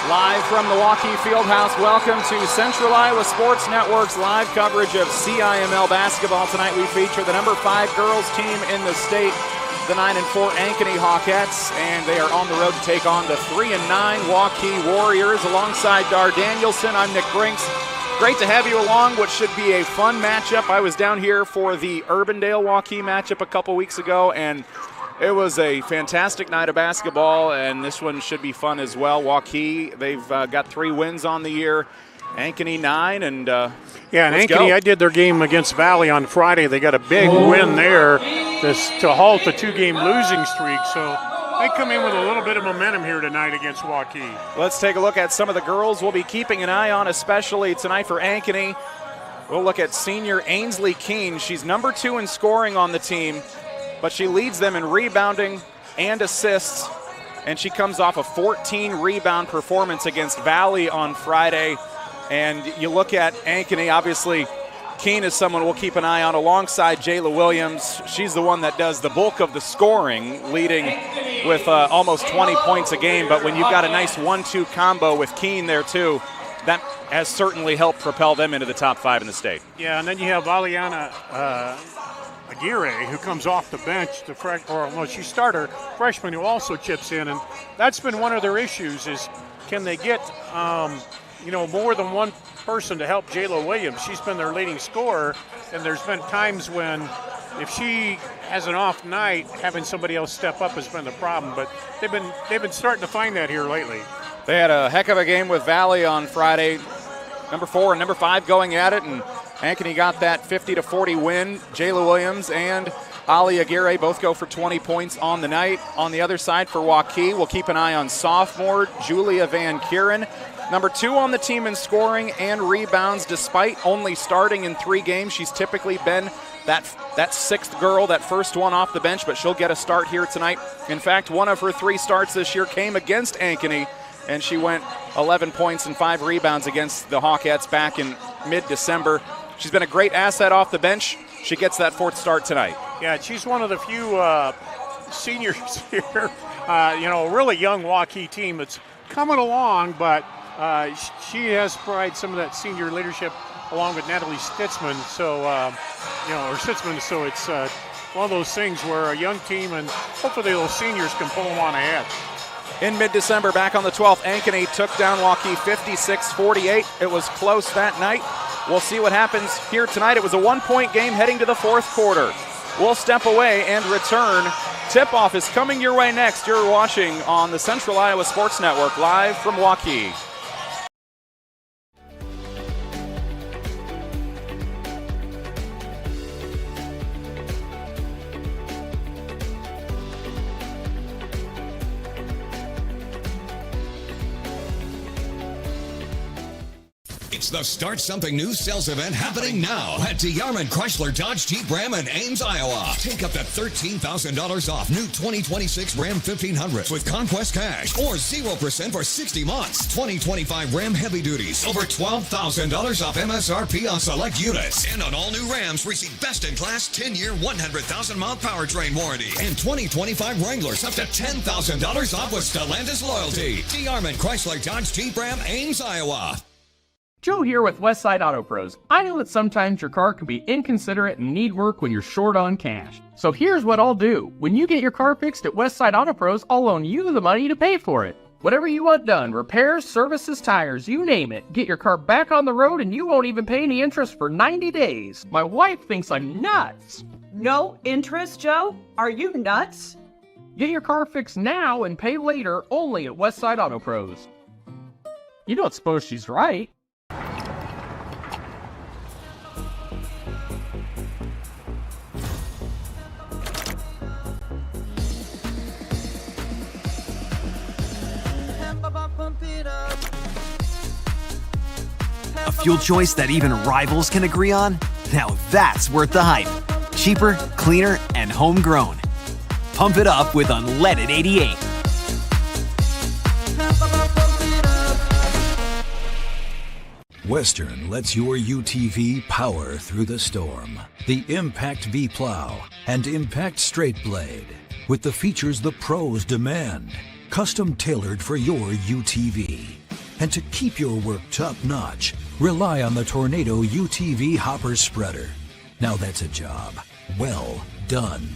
Live from the Waukee Fieldhouse, welcome to Central Iowa Sports Network's live coverage of CIML basketball. Tonight we feature the number 5 girls team in the state, the 9-4 Ankeny Hawkettes, and they are on the road to take on the 3-9 Waukee Warriors. Alongside Dar Danielson, I'm Nick Brinks. Great to have you along, what should be a fun matchup. I was down here for the Urbandale-Waukee matchup a couple weeks ago, and it was a fantastic night of basketball, and this one should be fun as well. Waukee, they've got 3 wins on the year. Ankeny 9, and and Ankeny, I did their game against Valley on Friday. They got a big win there to halt the 2-game losing streak. So they come in with a little bit of momentum here tonight against Waukee. Let's take a look at some of the girls we'll be keeping an eye on, especially tonight for Ankeny. We'll look at senior Ainsley Keene. She's number 2 in scoring on the team, but she leads them in rebounding and assists, and she comes off a 14-rebound performance against Valley on Friday. And you look at Ankeny, obviously Keene is someone we'll keep an eye on alongside Jayla Williams. She's the one that does the bulk of the scoring, leading with almost 20 points a game. But when you've got a nice 1-2 combo with Keene there too, that has certainly helped propel them into the top 5 in the state. Yeah, and then you have Valiana Aguirre, who comes off the bench, she's starter freshman who also chips in, and that's been one of their issues is can they get more than one person to help Jayla Williams. She's been their leading scorer, and there's been times when if she has an off night, having somebody else step up has been the problem, but they've been starting to find that here lately. They had a heck of a game with Valley on Friday. Number 4 and number 5 going at it, and Ankeny got that 50-40 win. Jayla Williams and Ali Aguirre both go for 20 points on the night. On the other side for Waukee, we'll keep an eye on sophomore Julia Van Kieran. Number 2 on the team in scoring and rebounds. Despite only starting in 3 games, she's typically been that 6th girl, that first one off the bench, but she'll get a start here tonight. In fact, one of her 3 starts this year came against Ankeny, and she went 11 points and 5 rebounds against the Hawkettes back in mid-December. She's been a great asset off the bench. She gets that 4th start tonight. Yeah, she's one of the few seniors here. A really young Waukee team that's coming along, but she has provided some of that senior leadership along with Natalie Stitzman. So, Stitzman. So it's one of those things where a young team and hopefully those seniors can pull them on ahead. In mid-December, back on the 12th, Ankeny took down Waukee 56-48. It was close that night. We'll see what happens here tonight. It was a 1-point game heading to the 4th quarter. We'll step away and return. Tip-off is coming your way next. You're watching on the Central Iowa Sports Network, live from Waukee. It's the Start Something New sales event happening now at DeYarman Chrysler Dodge Jeep Ram in Ames, Iowa. Take up to $13,000 off new 2026 Ram 1500s with Conquest Cash or 0% for 60 months. 2025 Ram Heavy Duties, over $12,000 off MSRP on select units. And on all new Rams, receive best-in-class 10-year, 100,000-mile powertrain warranty. And 2025 Wranglers, up to $10,000 off with Stellantis loyalty. DeYarman Chrysler Dodge Jeep Ram, Ames, Iowa. Joe here with Westside Auto Pros. I know that sometimes your car can be inconsiderate and need work when you're short on cash. So here's what I'll do. When you get your car fixed at Westside Auto Pros, I'll loan you the money to pay for it. Whatever you want done, repairs, services, tires, you name it. Get your car back on the road and you won't even pay any interest for 90 days. My wife thinks I'm nuts. No interest, Joe? Are you nuts? Get your car fixed now and pay later only at Westside Auto Pros. You don't suppose she's right? A fuel choice that even rivals can agree on? Now that's worth the hype. Cheaper, cleaner, and homegrown. Pump it up with unleaded 88. Western lets your UTV power through the storm. The Impact V-Plow and Impact Straight Blade. With the features the pros demand. Custom tailored for your UTV. And to keep your work top-notch, rely on the Tornado UTV Hopper Spreader. Now that's a job well done.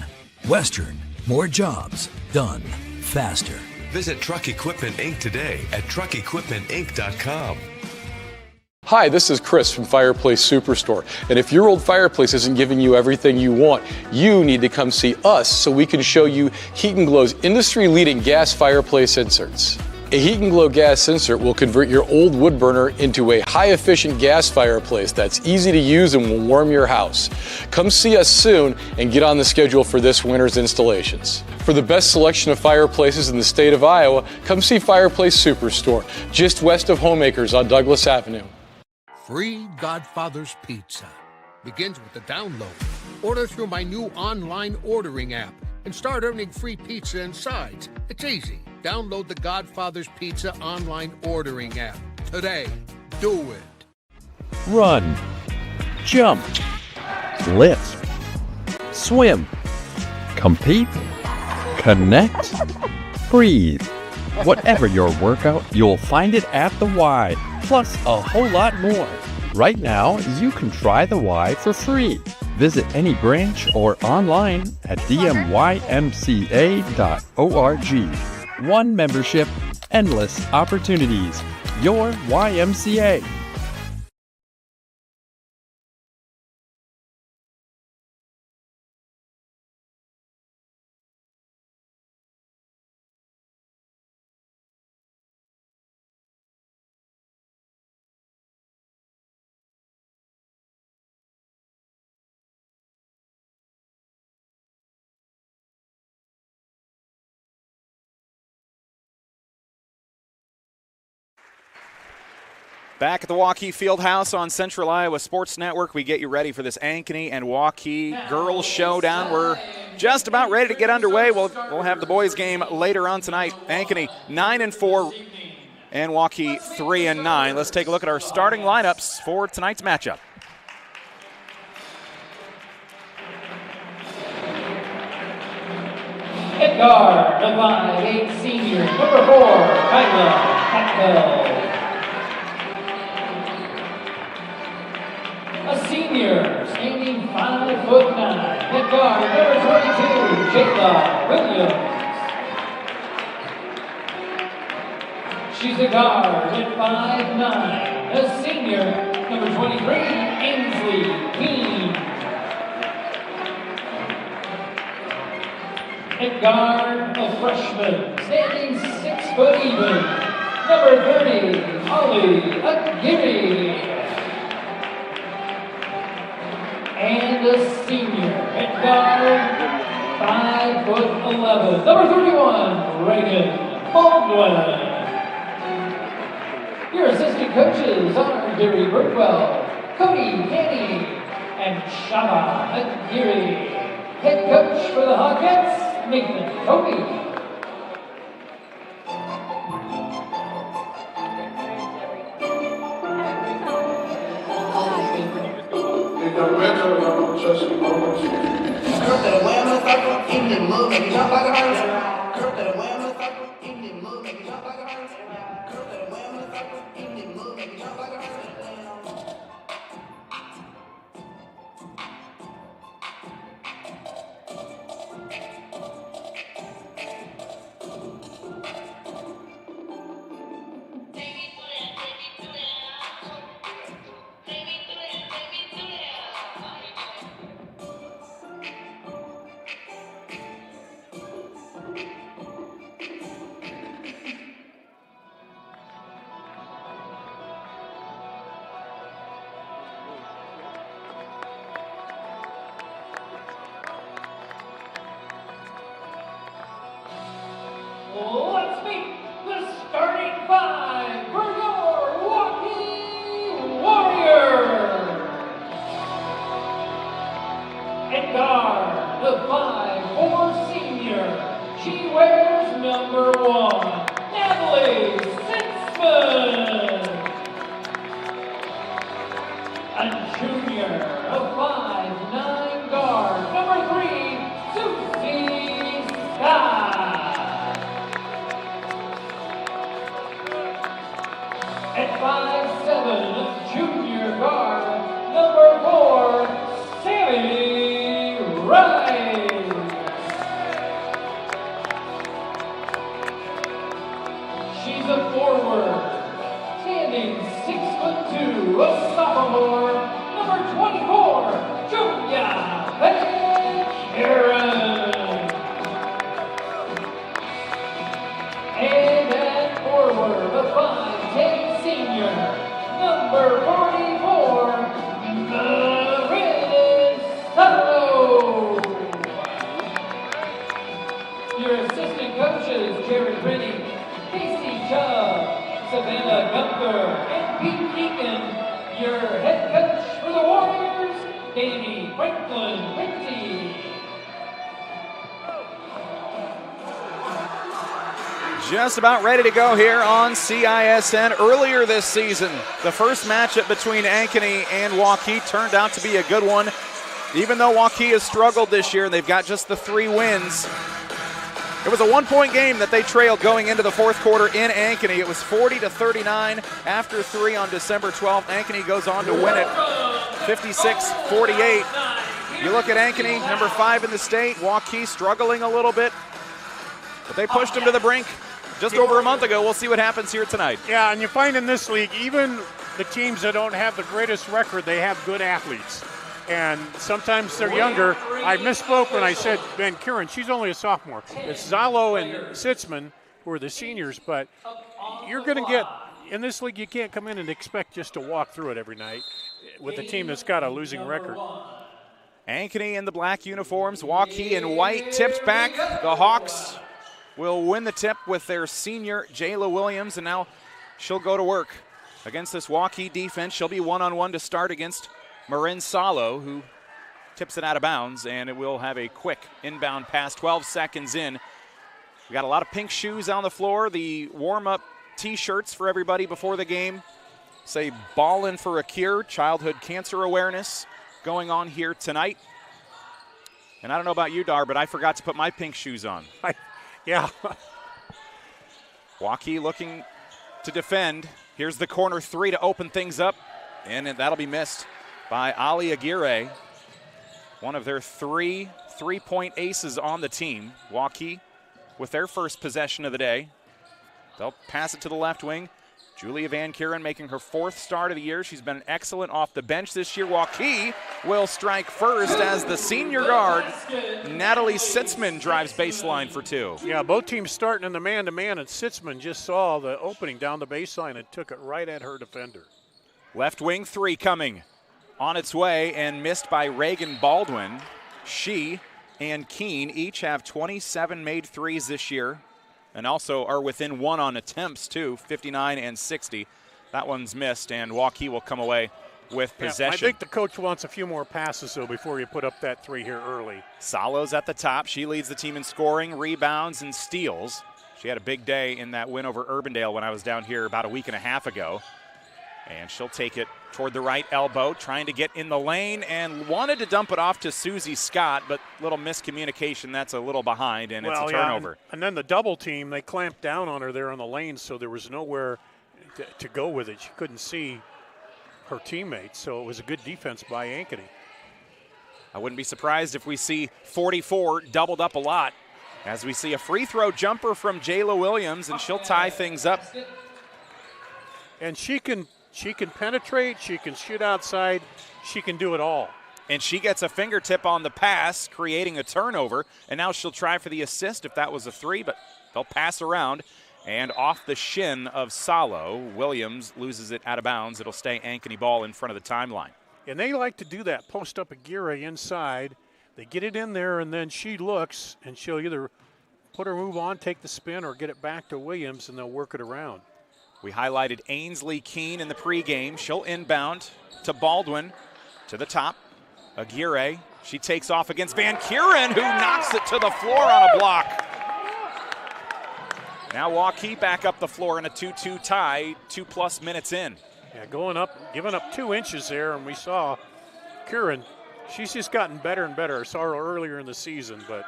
Western, more jobs done faster. Visit Truck Equipment Inc. today at truckequipmentinc.com. Hi, this is Chris from Fireplace Superstore. And if your old fireplace isn't giving you everything you want, you need to come see us so we can show you Heat & Glow's industry-leading gas fireplace inserts. A Heat & Glow gas insert will convert your old wood burner into a high-efficient gas fireplace that's easy to use and will warm your house. Come see us soon and get on the schedule for this winter's installations. For the best selection of fireplaces in the state of Iowa, come see Fireplace Superstore, just west of Homeacres on Douglas Avenue. Free Godfather's Pizza begins with the download. Order through my new online ordering app and start earning free pizza and sides. It's easy. Download the Godfather's Pizza online ordering app today. Do it. Run, jump, lift, swim, compete, connect, breathe. Whatever your workout, you'll find it at the Y, plus a whole lot more. Right now, you can try the Y for free. Visit any branch or online at dmymca.org. One membership, endless opportunities. Your YMCA. Back at the Waukee Fieldhouse on Central Iowa Sports Network, we get you ready for this Ankeny and Waukee girls showdown. We're just about ready to get underway. We'll have the boys game later on tonight. Ankeny 9-4 and Waukee 3-9. Let's take a look at our starting lineups for tonight's matchup. At guard, the 5'8" senior, number 4, Kyla Packville. A senior, standing 5'9", at guard, number 22, Jayla Williams. She's a guard at 5'9", a senior, number 23, Ainsley Keene. At guard, a freshman, standing 6 foot even, number 30, Holly Ankeny. And a senior at guard, 5'11", number 31, Reagan Baldwin. Your assistant coaches are Gary Burkwell, Cody Kenny, and Shaba Aguirre. Head coach for the Hawkettes, Nathan Kobe. Let's meet the starting 5 for your Waukee Warriors. At guard, the 5'4" senior. She wears number 1, Natalie Sinsman. A junior, a 5'9" guard, number 3, Susie Scott. number 44, Marin Salo. Your assistant coaches, Jared Rennie, Casey Chubb, Savannah Gunther, and Pete Deacon. Your head coach for the Warriors, Danny Franklin Ritchie. Just about ready to go here on CISN. Earlier this season, the first matchup between Ankeny and Waukee turned out to be a good one. Even though Waukee has struggled this year and they've got just the 3 wins, it was a 1-point game that they trailed going into the fourth quarter in Ankeny. It was 40-39 after 3 on December 12th. Ankeny goes on to win it 56-48. You look at Ankeny, number 5 in the state. Waukee struggling a little bit, but they pushed them to the brink just over a month ago. We'll see what happens here tonight. Yeah, and you find in this league, even the teams that don't have the greatest record, they have good athletes. And sometimes they're younger. I misspoke when I said Van Kuren. She's only a sophomore. It's Zalo and Sitzman who are the seniors, but you're going to get, in this league, you can't come in and expect just to walk through it every night with a team that's got a losing record. Ankeny in the black uniforms, Waukee in white, tipped back. The Hawks will win the tip with their senior, Jayla Williams, and now she'll go to work against this Waukee defense. She'll be one-on-one to start against Marin Salo, who tips it out of bounds, and it will have a quick inbound pass 12 seconds in. We got a lot of pink shoes on the floor, the warm-up T-shirts for everybody before the game. Say Ballin' for a Cure, childhood cancer awareness going on here tonight. And I don't know about you, Dar, but I forgot to put my pink shoes on. Yeah. Waukee looking to defend. Here's the corner 3 to open things up, and that'll be missed by Ali Aguirre, one of their 3 3-point aces on the team. Waukee with their first possession of the day. They'll pass it to the left wing. Julia Van Kuren making her 4th start of the year. She's been excellent off the bench this year. Waukee will strike first as the senior guard, Natalie Sitzman, drives baseline for 2. Yeah, both teams starting in the man-to-man, and Sitzman just saw the opening down the baseline and took it right at her defender. Left wing 3 coming. On its way and missed by Reagan Baldwin. She and Keene each have 27 made threes this year and also are within 1 on attempts too, 59 and 60. That one's missed, and Waukee will come away with possession. I think the coach wants a few more passes, though, before you put up that 3 here early. Salo's at the top. She leads the team in scoring, rebounds, and steals. She had a big day in that win over Urbandale when I was down here about a week and a half ago. And she'll take it toward the right elbow, trying to get in the lane, and wanted to dump it off to Susie Scott, but little miscommunication. That's a little behind, and it's a turnover. Yeah, and then the double team, they clamped down on her there on the lane, so there was nowhere to go with it. She couldn't see her teammates, so it was a good defense by Ankeny. I wouldn't be surprised if we see 44 doubled up a lot, as we see a free throw jumper from Jayla Williams, and she'll tie things up. And she can penetrate, she can shoot outside, she can do it all. And she gets a fingertip on the pass, creating a turnover, and now she'll try for the assist if that was a 3, but they'll pass around. And off the shin of Salo, Williams loses it out of bounds. It'll stay Ankeny ball in front of the timeline. And they like to do that, post up Aguirre inside. They get it in there, and then she looks, and she'll either put her move on, take the spin, or get it back to Williams, and they'll work it around. We highlighted Ainsley Keene in the pregame. She'll inbound to Baldwin, to the top. Aguirre, she takes off against Van Kuren, who knocks it to the floor on a block. Now Waukee back up the floor in a 2-2 tie, 2+ minutes in. Yeah, going up, giving up 2 inches there, and we saw Kuren. She's just gotten better and better. I saw her earlier in the season, but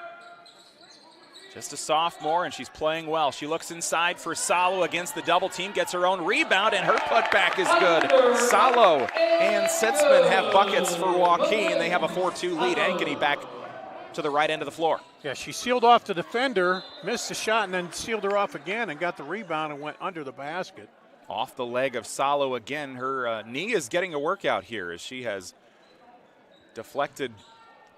just a sophomore, and she's playing well. She looks inside for Salo against the double team, gets her own rebound, and her putback is good. Salo and Sitzman have buckets for Waukee, and they have a 4-2 lead. Ankeny back to the right end of the floor. Yeah, she sealed off the defender, missed the shot, and then sealed her off again and got the rebound and went under the basket. Off the leg of Salo again. Her knee is getting a workout here as she has deflected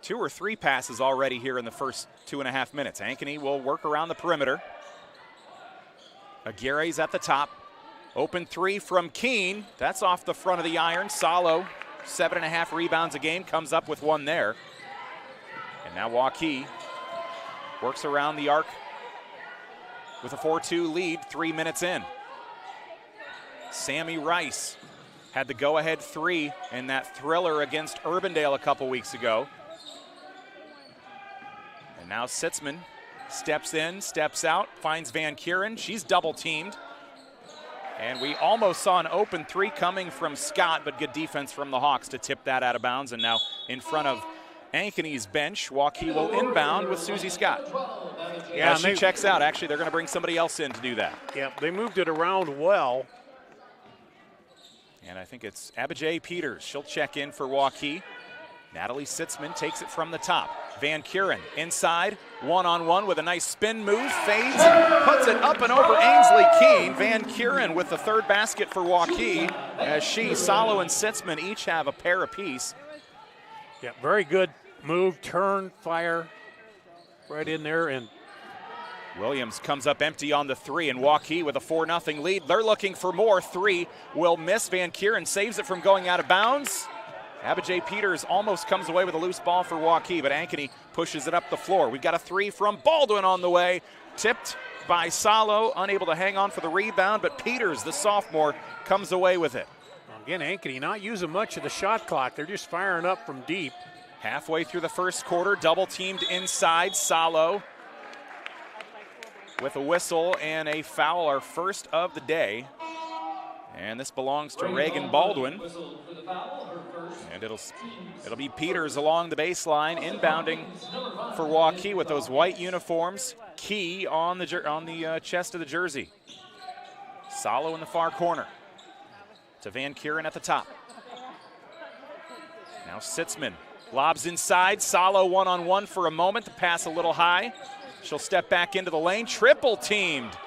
2 or 3 passes already here in the first 2.5 minutes. Ankeny will work around the perimeter. Aguirre's at the top. Open three from Keene. That's off the front of the iron. Salo, 7.5 rebounds a game, comes up with one there. And now Waukee works around the arc with a 4-2 lead 3 minutes in. Sammy Rice had the go-ahead three in that thriller against Urbandale a couple weeks ago. And now Sitzman steps in, steps out, finds Van Kuren. She's double-teamed. And we almost saw an open three coming from Scott, but good defense from the Hawks to tip that out of bounds. And now in front of Ankeny's bench, Waukee will inbound with Susie Scott. Yeah, she checks out. Actually, they're going to bring somebody else in to do that. Yeah, they moved it around well. And I think it's Abijay Peters. She'll check in for Waukee. Natalie Sitzman takes it from the top. Van Kuren inside, one-on-one with a nice spin move, fades, puts it up and over Ainsley Keene. Van Kuren with the third basket for Waukee, as Salo and Sitzman each have a pair apiece. Yeah, very good move, turn, fire, right in there. And Williams comes up empty on the three, and Waukee with a 4-0 lead. They're looking for more. Three will miss. Van Kuren saves it from going out of bounds. Abijay Peters almost comes away with a loose ball for Waukee, but Ankeny pushes it up the floor. We've got a three from Baldwin on the way. Tipped by Salo, unable to hang on for the rebound, but Peters, the sophomore, comes away with it. Again, Ankeny not using much of the shot clock. They're just firing up from deep. Halfway through the first quarter, double-teamed inside. Salo with a whistle and a foul, our first of the day. And this belongs to Reagan Baldwin. And it'll be Peters along the baseline, inbounding for Waukee with those white uniforms. Key on the chest of the jersey. Salo in the far corner. To Van Kuren at the top. Now Sitzman lobs inside. Salo one-on-one for a moment. The pass a little high. She'll step back into the lane. Triple teamed.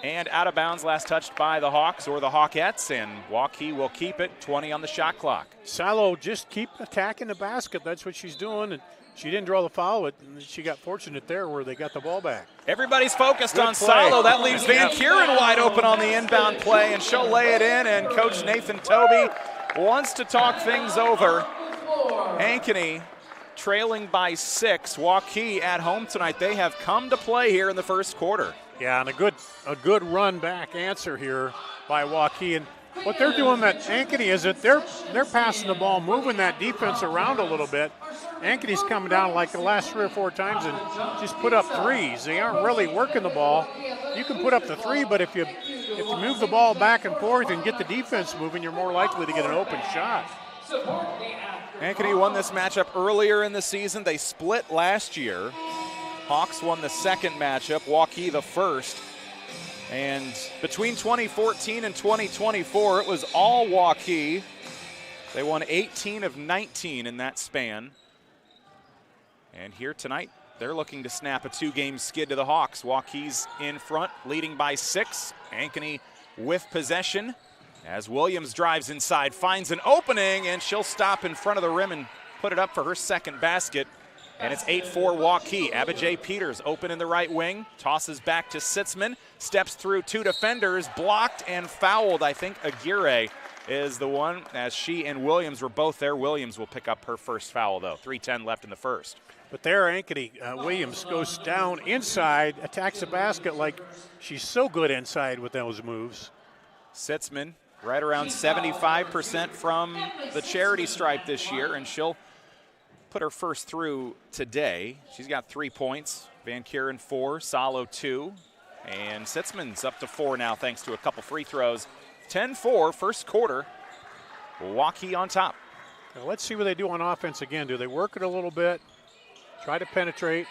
And out of bounds, last touched by the Hawks or the Hawkettes, and Waukee will keep it, 20 on the shot clock. Salo just keep attacking the basket. That's what she's doing. And she didn't draw the foul, but she got fortunate there where they got the ball back. Everybody's focused Good on play. Salo. That leaves Van Kuren wide open on the inbound play, and she'll lay it in, and Coach Nathan Tobey wants to talk things over. Ankeny trailing by 6. Waukee at home tonight. They have come to play here in the first quarter. Yeah, and a good run back answer here by Waukee. And what they're doing at Ankeny is that they're passing the ball, moving that defense around a little bit. Ankeny's coming down like the last 3 or 4 times and just put up threes. They aren't really working the ball. You can put up the three, but if you move the ball back and forth and get the defense moving, you're more likely to get an open shot. Ankeny won this matchup earlier in the season. They split last year. Hawks won the second matchup, Waukee the first. And between 2014 and 2024, it was all Waukee. They won 18 of 19 in that span. And here tonight, they're looking to snap a 2-game skid to the Hawks. Waukee's in front, leading by 6. Ankeny with possession as Williams drives inside, finds an opening, and she'll stop in front of the rim and put it up for her second basket. And it's 8-4 Waukee. Abijay Peters open in the right wing, tosses back to Sitzman, steps through 2 defenders, blocked and fouled. I think Aguirre is the one, as she and Williams were both there. Williams will pick up her first foul, though. 3:10 left in the first. But there, Ankeny, Williams goes down inside, attacks the basket like she's so good inside with those moves. Sitzman right around 75% from the charity stripe this year, and she'll put her first through today. She's got 3 points. Van Kuren 4, Salo 2, and Sitzman's up to 4 now thanks to a couple free throws. 10-4, first quarter. Waukee on top. Now let's see what they do on offense again. Do they work it a little bit? Try to penetrate.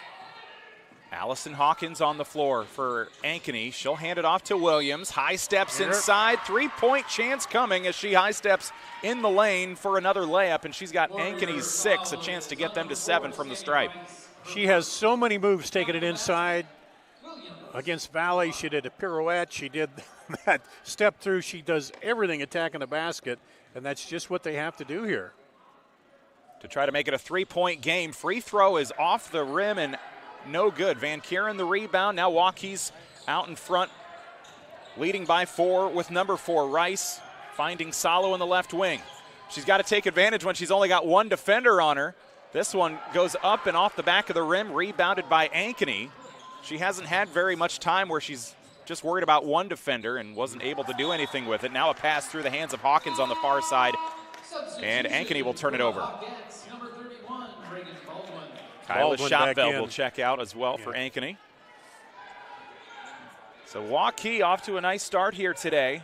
Allison Hawkins on the floor for Ankeny. She'll hand it off to Williams. High steps inside. 3-point chance coming as she high steps in the lane for another layup, and she's got Ankeny's 6, a chance to get them to 7 from the stripe. She has so many moves taking it inside. Against Valley, she did a pirouette. She did that step through. She does everything attacking the basket, and that's just what they have to do here. To try to make it a 3-point game. Free throw is off the rim and no good. Van Kuren the rebound. Now Waukee's out in front leading by 4 with number 4, Rice, finding Salo in the left wing. She's got to take advantage when she's only got one defender on her. This one goes up and off the back of the rim, rebounded by Ankeny. She hasn't had very much time where she's just worried about one defender and wasn't able to do anything with it. Now a pass through the hands of Hawkins on the far side, and Ankeny will turn it over. Kyla Schopfeld will check out as well for Ankeny. So Waukee off to a nice start here today.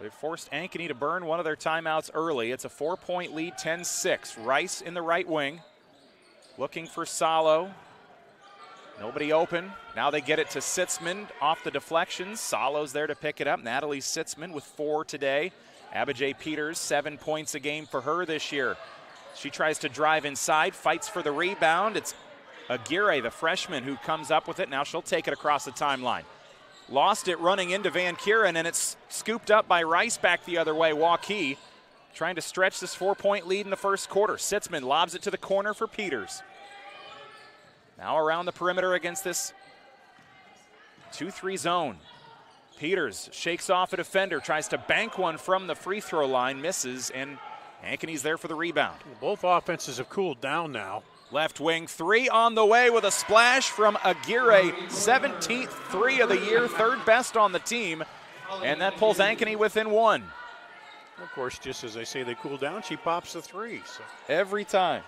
They've forced Ankeny to burn one of their timeouts early. It's a 4-point lead, 10-6. Rice in the right wing, looking for Salo. Nobody open. Now they get it to Sitzman off the deflections. Salo's there to pick it up. Natalie Sitzman with 4 today. Abijay Peters, 7 points a game for her this year. She tries to drive inside, fights for the rebound. It's Aguirre, the freshman, who comes up with it. Now she'll take it across the timeline. Lost it running into Van Kuren, and it's scooped up by Rice back the other way. Waukee trying to stretch this 4-point lead in the first quarter. Sitzman lobs it to the corner for Peters. Now around the perimeter against this 2-3 zone. Peters shakes off a defender, tries to bank one from the free throw line, misses, and Ankeny's there for the rebound. Both offenses have cooled down now. Left wing 3 on the way with a splash from Aguirre. 17th 3 of the year, 3rd best on the team. And that pulls Ankeny within 1. Of course, just as I say they cool down, she pops the 3. So. Every time.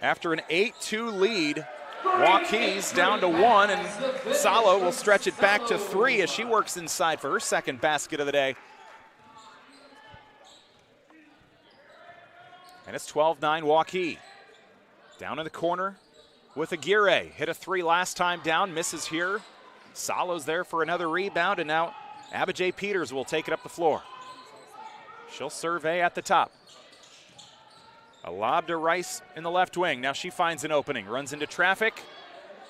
After an 8-2 lead, Waukee's down to 1, and Salo will stretch it back to 3 as she works inside for her second basket of the day. And it's 12-9 Waukee. Down in the corner with Aguirre. Hit a 3 last time down, misses here. Salo's there for another rebound, and now Abijay Peters will take it up the floor. She'll survey at the top. A lob to Rice in the left wing. Now she finds an opening, runs into traffic,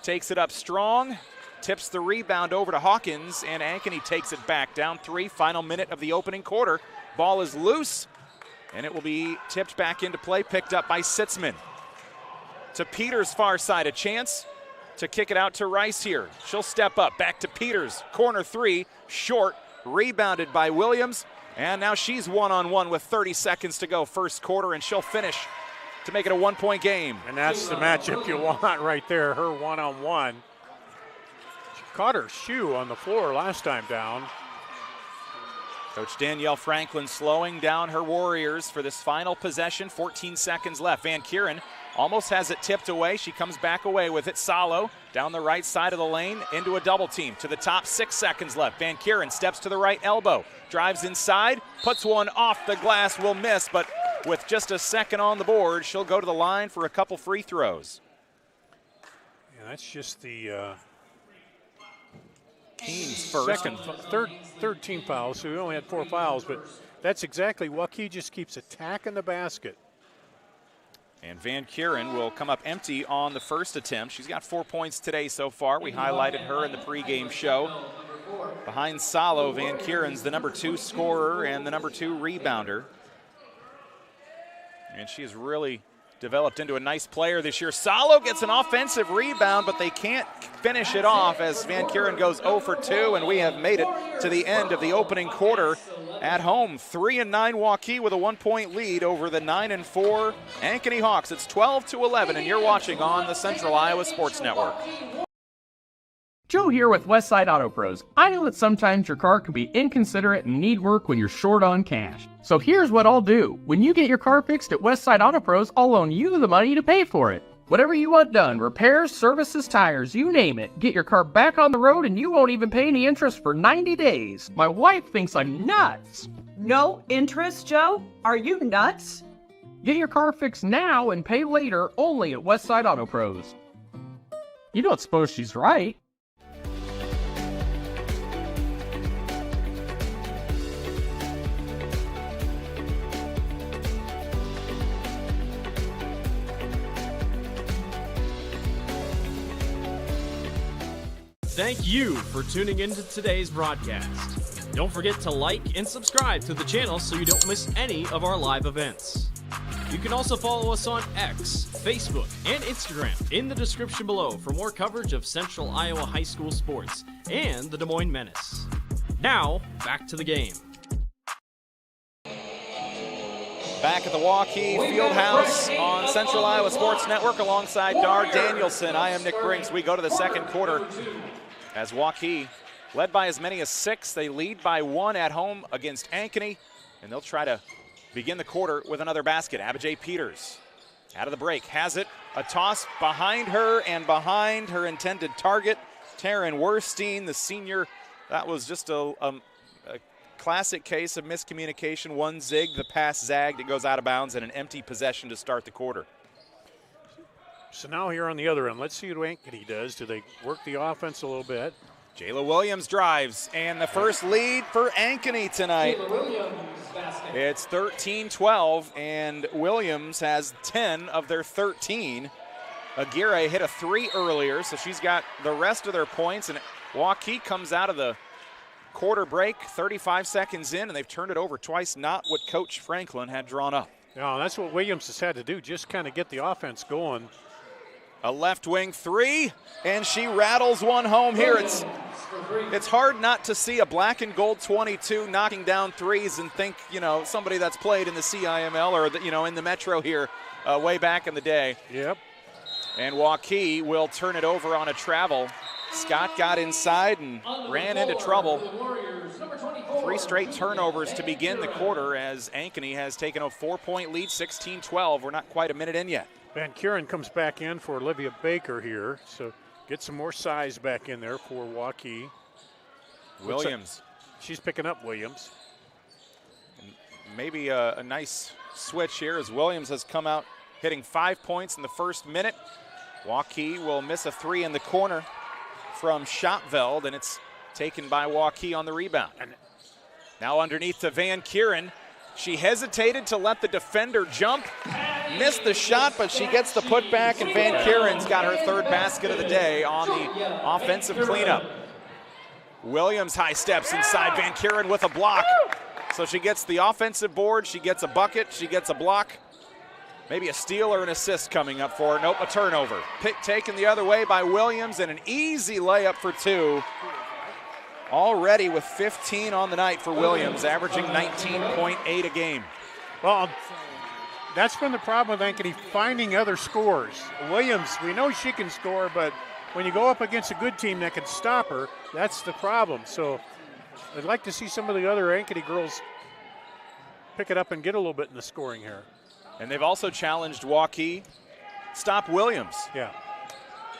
takes it up strong, tips the rebound over to Hawkins, and Ankeny takes it back. Down 3, final minute of the opening quarter. Ball is loose, and it will be tipped back into play, picked up by Sitzman. To Peters' far side, a chance to kick it out to Rice here. She'll step up, back to Peters. Corner 3, short, rebounded by Williams. And now she's one-on-one with 30 seconds to go first quarter, and she'll finish to make it a 1-point game. And that's the matchup you want right there, her one-on-one. She caught her shoe on the floor last time down. Coach Danielle Franklin slowing down her Warriors for this final possession. 14 seconds left. Van Kuren almost has it tipped away. She comes back away with it. Salo down the right side of the lane into a double team. To the top, 6 seconds left. Van Kuren steps to the right elbow. Drives inside, puts one off the glass, will miss, but with just a second on the board, she'll go to the line for a couple free throws. Yeah, that's just the Keene's first. Third team foul, so we only had 4 fouls, but that's exactly, Waukee just keeps attacking the basket. And Van Kuren will come up empty on the first attempt. She's got 4 points today so far. We highlighted her in the pregame show. Behind Salo, Van Kuren's the number 2 scorer and the number 2 rebounder. And she has really developed into a nice player this year. Salo gets an offensive rebound, but they can't finish it off as Van Kuren goes 0 for 2, and we have made it to the end of the opening quarter at home. 3-9 Waukee with a 1-point lead over the 9-4 Ankeny Hawks. It's 12-11, and you're watching on the Central Iowa Sports Network. Joe here with Westside Auto Pros. I know that sometimes your car can be inconsiderate and need work when you're short on cash. So here's what I'll do. When you get your car fixed at Westside Auto Pros, I'll loan you the money to pay for it. Whatever you want done, repairs, services, tires, you name it. Get your car back on the road and you won't even pay any interest for 90 days. My wife thinks I'm nuts. No interest, Joe? Are you nuts? Get your car fixed now and pay later only at Westside Auto Pros. You don't suppose she's right? Thank you for tuning into today's broadcast. Don't forget to like and subscribe to the channel so you don't miss any of our live events. You can also follow us on X, Facebook, and Instagram in the description below for more coverage of Central Iowa high school sports and the Des Moines Menace. Now, back to the game. Back at the Waukee Fieldhouse on Central Iowa Sports Network alongside Dar Danielson. I am Nick Brinks. We go to the second quarter as Waukee, led by as many as 6. They lead by 1 at home against Ankeny, and they'll try to begin the quarter with another basket. Abijay Peters out of the break, has it. A toss behind her and behind her intended target. Taryn Werstein, the senior. That was just a classic case of miscommunication. One zig, the pass zagged, it goes out of bounds, and an empty possession to start the quarter. So now here on the other end, let's see what Ankeny does. Do they work the offense a little bit? Jayla Williams drives, and the first lead for Ankeny tonight. It's 13-12, and Williams has 10 of their 13. Aguirre hit a 3 earlier, so she's got the rest of their points, and Waukee comes out of the quarter break, 35 seconds in, and they've turned it over twice, not what Coach Franklin had drawn up. No, that's what Williams has had to do, just kind of get the offense going. A left wing 3, and she rattles one home here. It's hard not to see a black and gold 22 knocking down threes and think, somebody that's played in the CIML or, in the Metro here way back in the day. Yep. And Waukee will turn it over on a travel. Scott got inside and ran into trouble. 3 straight turnovers to begin the quarter as Ankeny has taken a 4-point lead, 16-12. We're not quite a minute in yet. Van Kuren comes back in for Olivia Baker here, so get some more size back in there for Waukee. Williams. She's picking up Williams. And maybe a nice switch here as Williams has come out hitting 5 points in the first minute. Waukee will miss a 3 in the corner from Schotveld, and it's taken by Waukee on the rebound. And now underneath to Van Kuren. She hesitated to let the defender jump, missed the shot, but she gets the putback, and Van Kuren's got her 3rd basket of the day on the offensive cleanup. Williams high steps inside, Van Kuren with a block. So she gets the offensive board, she gets a bucket, she gets a block. Maybe a steal or an assist coming up for her. Nope, a turnover. Pick taken the other way by Williams, and an easy layup for 2. Already with 15 on the night for Williams, averaging 19.8 a game. Well, that's been the problem with Ankeny, finding other scores. Williams, we know she can score, but when you go up against a good team that can stop her, that's the problem. So I'd like to see some of the other Ankeny girls pick it up and get a little bit in the scoring here. And they've also challenged Waukee, stop Williams. Yeah.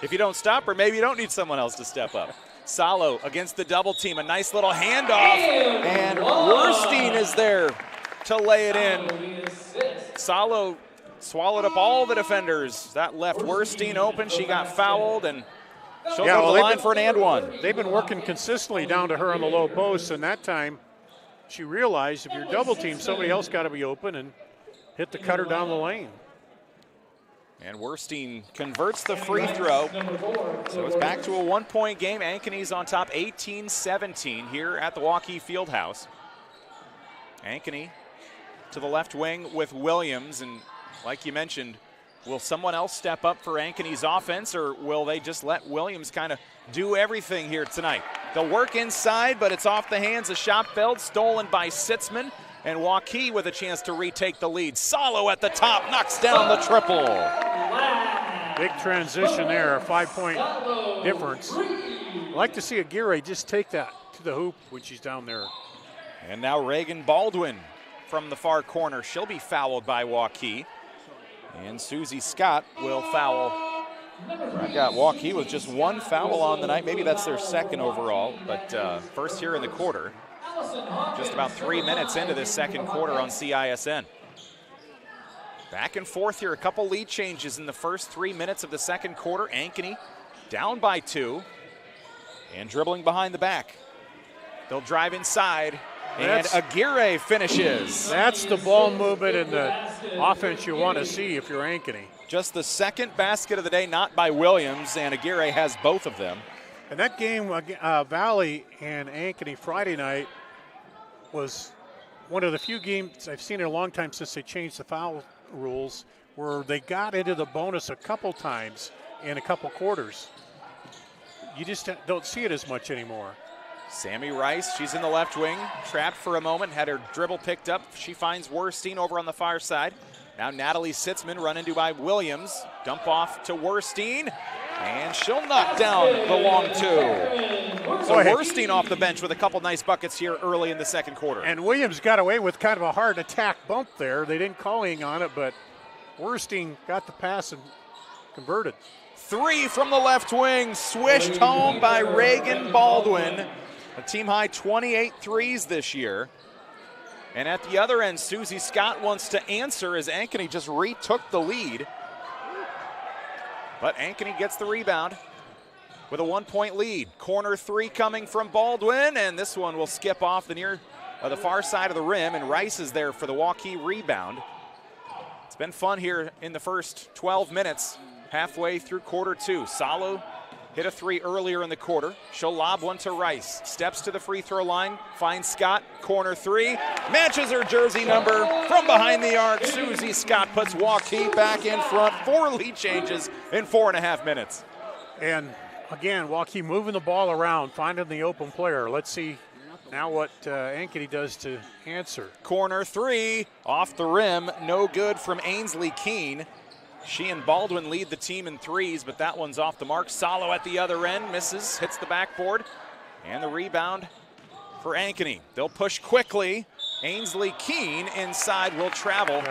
If you don't stop her, maybe you don't need someone else to step up. Salo against the double team, a nice little handoff, and Werstein is there to lay it in. Salo swallowed up all the defenders. That left Werstein open. She got fouled, and she'll go to the line for an and one. They've been working consistently down to her on the low post, and that time she realized if you're double teamed, somebody else got to be open and hit the cutter down the lane. And Werstein converts the free throw. So it's back to a 1-point game. Ankeny's on top 18-17 here at the Waukee Fieldhouse. Ankeny to the left wing with Williams. And like you mentioned, will someone else step up for Ankeny's offense, or will they just let Williams kind of do everything here tonight? They'll work inside, but it's off the hands of Schotveld, stolen by Sitzman. And Waukee with a chance to retake the lead. Salo at the top, knocks down the triple. Big transition there, a 5-point difference. I'd like to see Aguirre just take that to the hoop when she's down there. And now Reagan Baldwin from the far corner. She'll be fouled by Waukee. And Susie Scott will foul. I've got Waukee with just 1 foul on the night. Maybe that's their 2nd overall, but first here in the quarter. Just about 3 minutes into this second quarter on CISN. Back and forth here, a couple lead changes in the first 3 minutes of the second quarter. Ankeny down by 2 and dribbling behind the back. They'll drive inside, and Aguirre finishes. That's the ball movement and the offense you want to see if you're Ankeny. Just the 2nd basket of the day, not by Williams, and Aguirre has both of them. And that game, Valley and Ankeny Friday night, was one of the few games I've seen in a long time since they changed the foul rules where they got into the bonus a couple times in a couple quarters. You just don't see it as much anymore. Sammy Rice, she's in the left wing, trapped for a moment, had her dribble picked up. She finds Werstein over on the far side. Now Natalie Sitzman run into by Williams. Dump off to Werstein, and she'll knock down the long two. So Werstein off the bench with a couple nice buckets here early in the second quarter. And Williams got away with kind of a hard attack bump there. They didn't call anything on it, but Werstein got the pass and converted. 3 from the left wing, swished home by Reagan Baldwin. A team high 28 threes this year. And at the other end, Susie Scott wants to answer as Ankeny just retook the lead. But Ankeny gets the rebound with a 1-point lead. Corner 3 coming from Baldwin, and this one will skip off the far side of the rim, and Rice is there for the Waukee rebound. It's been fun here in the first 12 minutes, halfway through quarter 2. Salo hit a 3 earlier in the quarter. She'll lob one to Rice. Steps to the free throw line, finds Scott, corner 3. Matches her jersey number from behind the arc. Susie Scott puts Waukee back in front. 4 lead changes in 4.5 minutes. And again, Waukee moving the ball around, finding the open player. Let's see now what Ankeny does to answer. Corner 3, off the rim, no good from Ainsley Keene. She and Baldwin lead the team in threes, but that one's off the mark. Salo at the other end, misses, hits the backboard, and the rebound for Ankeny. They'll push quickly. Ainsley Keene inside will travel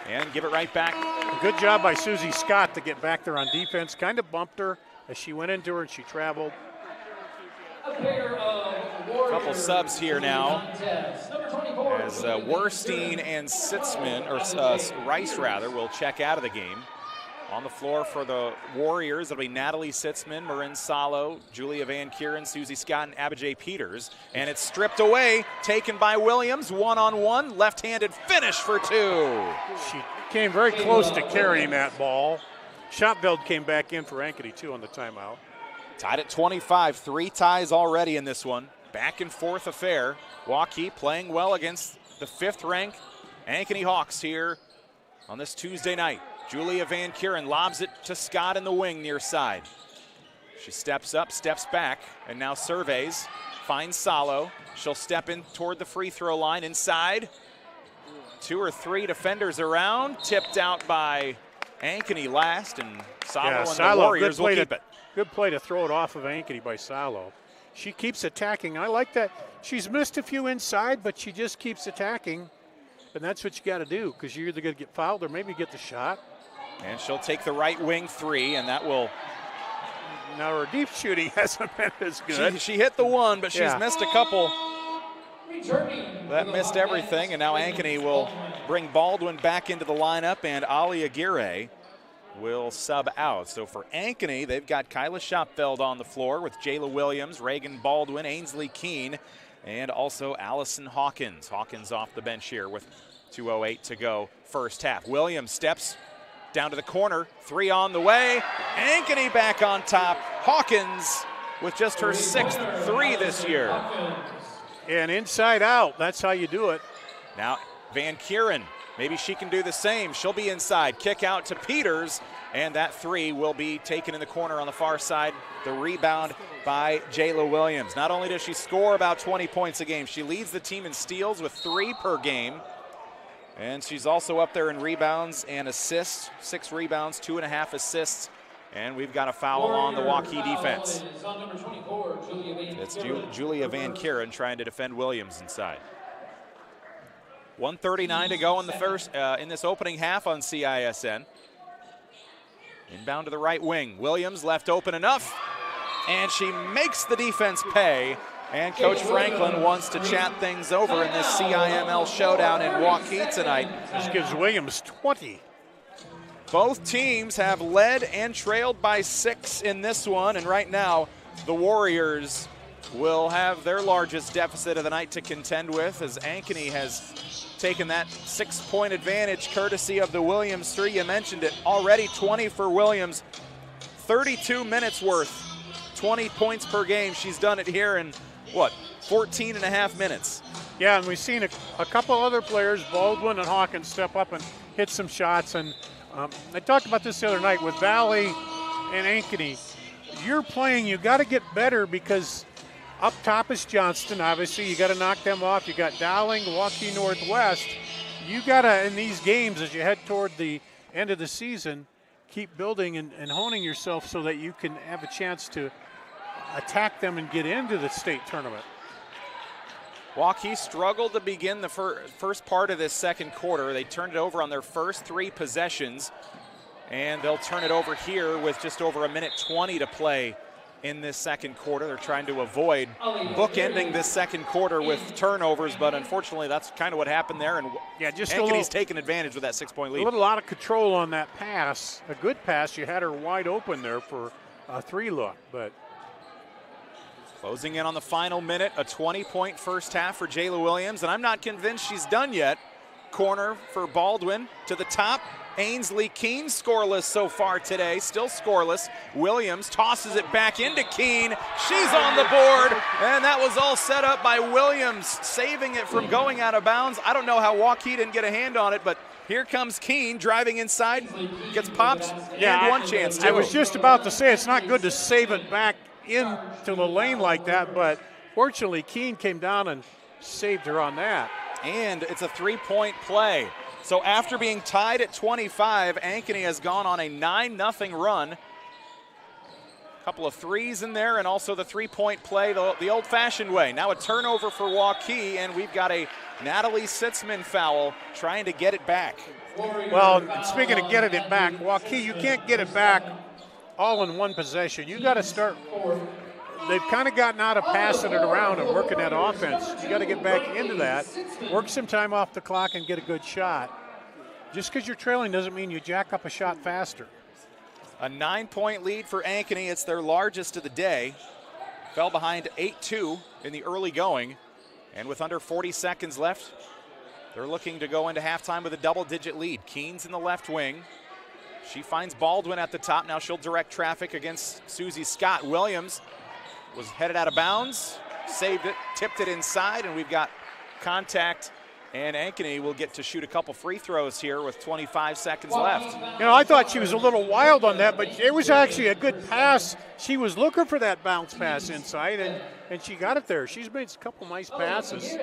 and give it right back. A good job by Susie Scott to get back there on defense. Kind of bumped her as she went into her and she traveled. A couple subs here now as Werstein and Sitzman, or Rice rather, will check out of the game. On the floor for the Warriors, it'll be Natalie Sitzman, Marin Salo, Julia Van Kuren, Susie Scott, and Abijay Peters. And it's stripped away, taken by Williams, one-on-one, left-handed finish for 2. She came very close to carrying that ball. Shotbeld came back in for Ankeny too on the timeout. Tied at 25, 3 ties already in this one. Back and forth affair. Waukee playing well against the 5th-ranked Ankeny Hawks here on this Tuesday night. Julia Van Kuren lobs it to Scott in the wing near side. She steps up, steps back, and now surveys. Finds Salo. She'll step in toward the free throw line inside. 2 or 3 defenders around. Tipped out by Ankeny last, and Salo and the Warriors will keep it. Good play to throw it off of Ankeny by Salo. She keeps attacking. I like that. She's missed a few inside, but she just keeps attacking. And that's what you got to do, because you're either going to get fouled or maybe get the shot. And she'll take the right wing 3, and that will... Now her deep shooting hasn't been as good. She hit the one, but she's missed a couple. That missed everything, and now Ankeny will bring Baldwin back into the lineup, and Ali Aguirre will sub out. So for Ankeny, they've got Kyla Shopfeld on the floor with Jayla Williams, Reagan Baldwin, Ainsley Keene, and also Allison Hawkins. Hawkins off the bench here with 2:08 to go first half. Williams steps down to the corner, 3 on the way. Ankeny back on top. Hawkins with just her 6th 3 this year. And inside out, that's how you do it. Now Van Kuren, maybe she can do the same. She'll be inside, kick out to Peters, and that 3 will be taken in the corner on the far side. The rebound by Jayla Williams. Not only does she score about 20 points a game, she leads the team in steals with 3 per game. And she's also up there in rebounds and assists. 6 rebounds, 2.5 assists. And we've got a foul on the Waukee defense. It's Julia Van Kuren trying to defend Williams inside. 1:39 to go in the first in this opening half on CISN. Inbound to the right wing. Williams left open enough, and she makes the defense pay. And Coach Franklin wants to chat things over in this CIML showdown in Waukee tonight. This gives Williams 20. Both teams have led and trailed by 6 in this one, and right now the Warriors will have their largest deficit of the night to contend with, as Ankeny has taken that 6-point advantage courtesy of the Williams 3. You mentioned it, already 20 for Williams, 32 minutes worth, 20 points per game. She's done it here in, 14.5 minutes. Yeah, and we've seen a couple other players, Baldwin and Hawkins, step up and hit some shots. And I talked about this the other night with Valley and Ankeny. You're playing, you got to get better because up top is Johnston, obviously. You got to knock them off. You got Dowling, Waukee Northwest. You got to, in these games, as you head toward the end of the season, keep building and honing yourself so that you can have a chance to attack them and get into the state tournament. Waukee struggled to begin the first part of this second quarter. They turned it over on their first 3 possessions, and they'll turn it over here with just over 1:20 to play in this second quarter. They're trying to avoid bookending this second quarter with turnovers, but unfortunately that's kind of what happened there, and just Ankeny's taken advantage with that 6-point lead. A little out of control on that pass. A good pass. You had her wide open there for a 3-look, but closing in on the final minute, a 20-point first half for Jayla Williams, and I'm not convinced she's done yet. Corner for Baldwin to the top. Ainsley Keene scoreless so far today, still scoreless. Williams tosses it back into Keene. She's on the board, and that was all set up by Williams, saving it from going out of bounds. I don't know how Waukee didn't get a hand on it, but here comes Keene driving inside, gets popped, and one chance too. I was just about to say it's not good to save it back into the lane like that, but fortunately Keene came down and saved her on that. And it's a 3-point play. So after being tied at 25, Ankeny has gone on a 9-0 run. A couple of threes in there, and also the 3-point play the old-fashioned way. Now a turnover for Waukee, and we've got a Natalie Sitzman foul trying to get it back. Well, speaking of getting it back, Waukee, you can't get it back all in one possession. You got to start. They've kind of gotten out of passing it around and working that offense. You got to get back into that, work some time off the clock and get a good shot. Just because you're trailing doesn't mean you jack up a shot faster. A 9-point lead for Ankeny. It's their largest of the day. Fell behind 8-2 in the early going. And with under 40 seconds left, they're looking to go into halftime with a double-digit lead. Keene's in the left wing. She finds Baldwin at the top. Now she'll direct traffic against Susie Scott. Williams was headed out of bounds, saved it, tipped it inside, and we've got contact, and Ankeny will get to shoot a couple free throws here with 25 seconds left. You know, I thought she was a little wild on that, but it was actually a good pass. She was looking for that bounce pass inside, and she got it there. She's made a couple nice passes.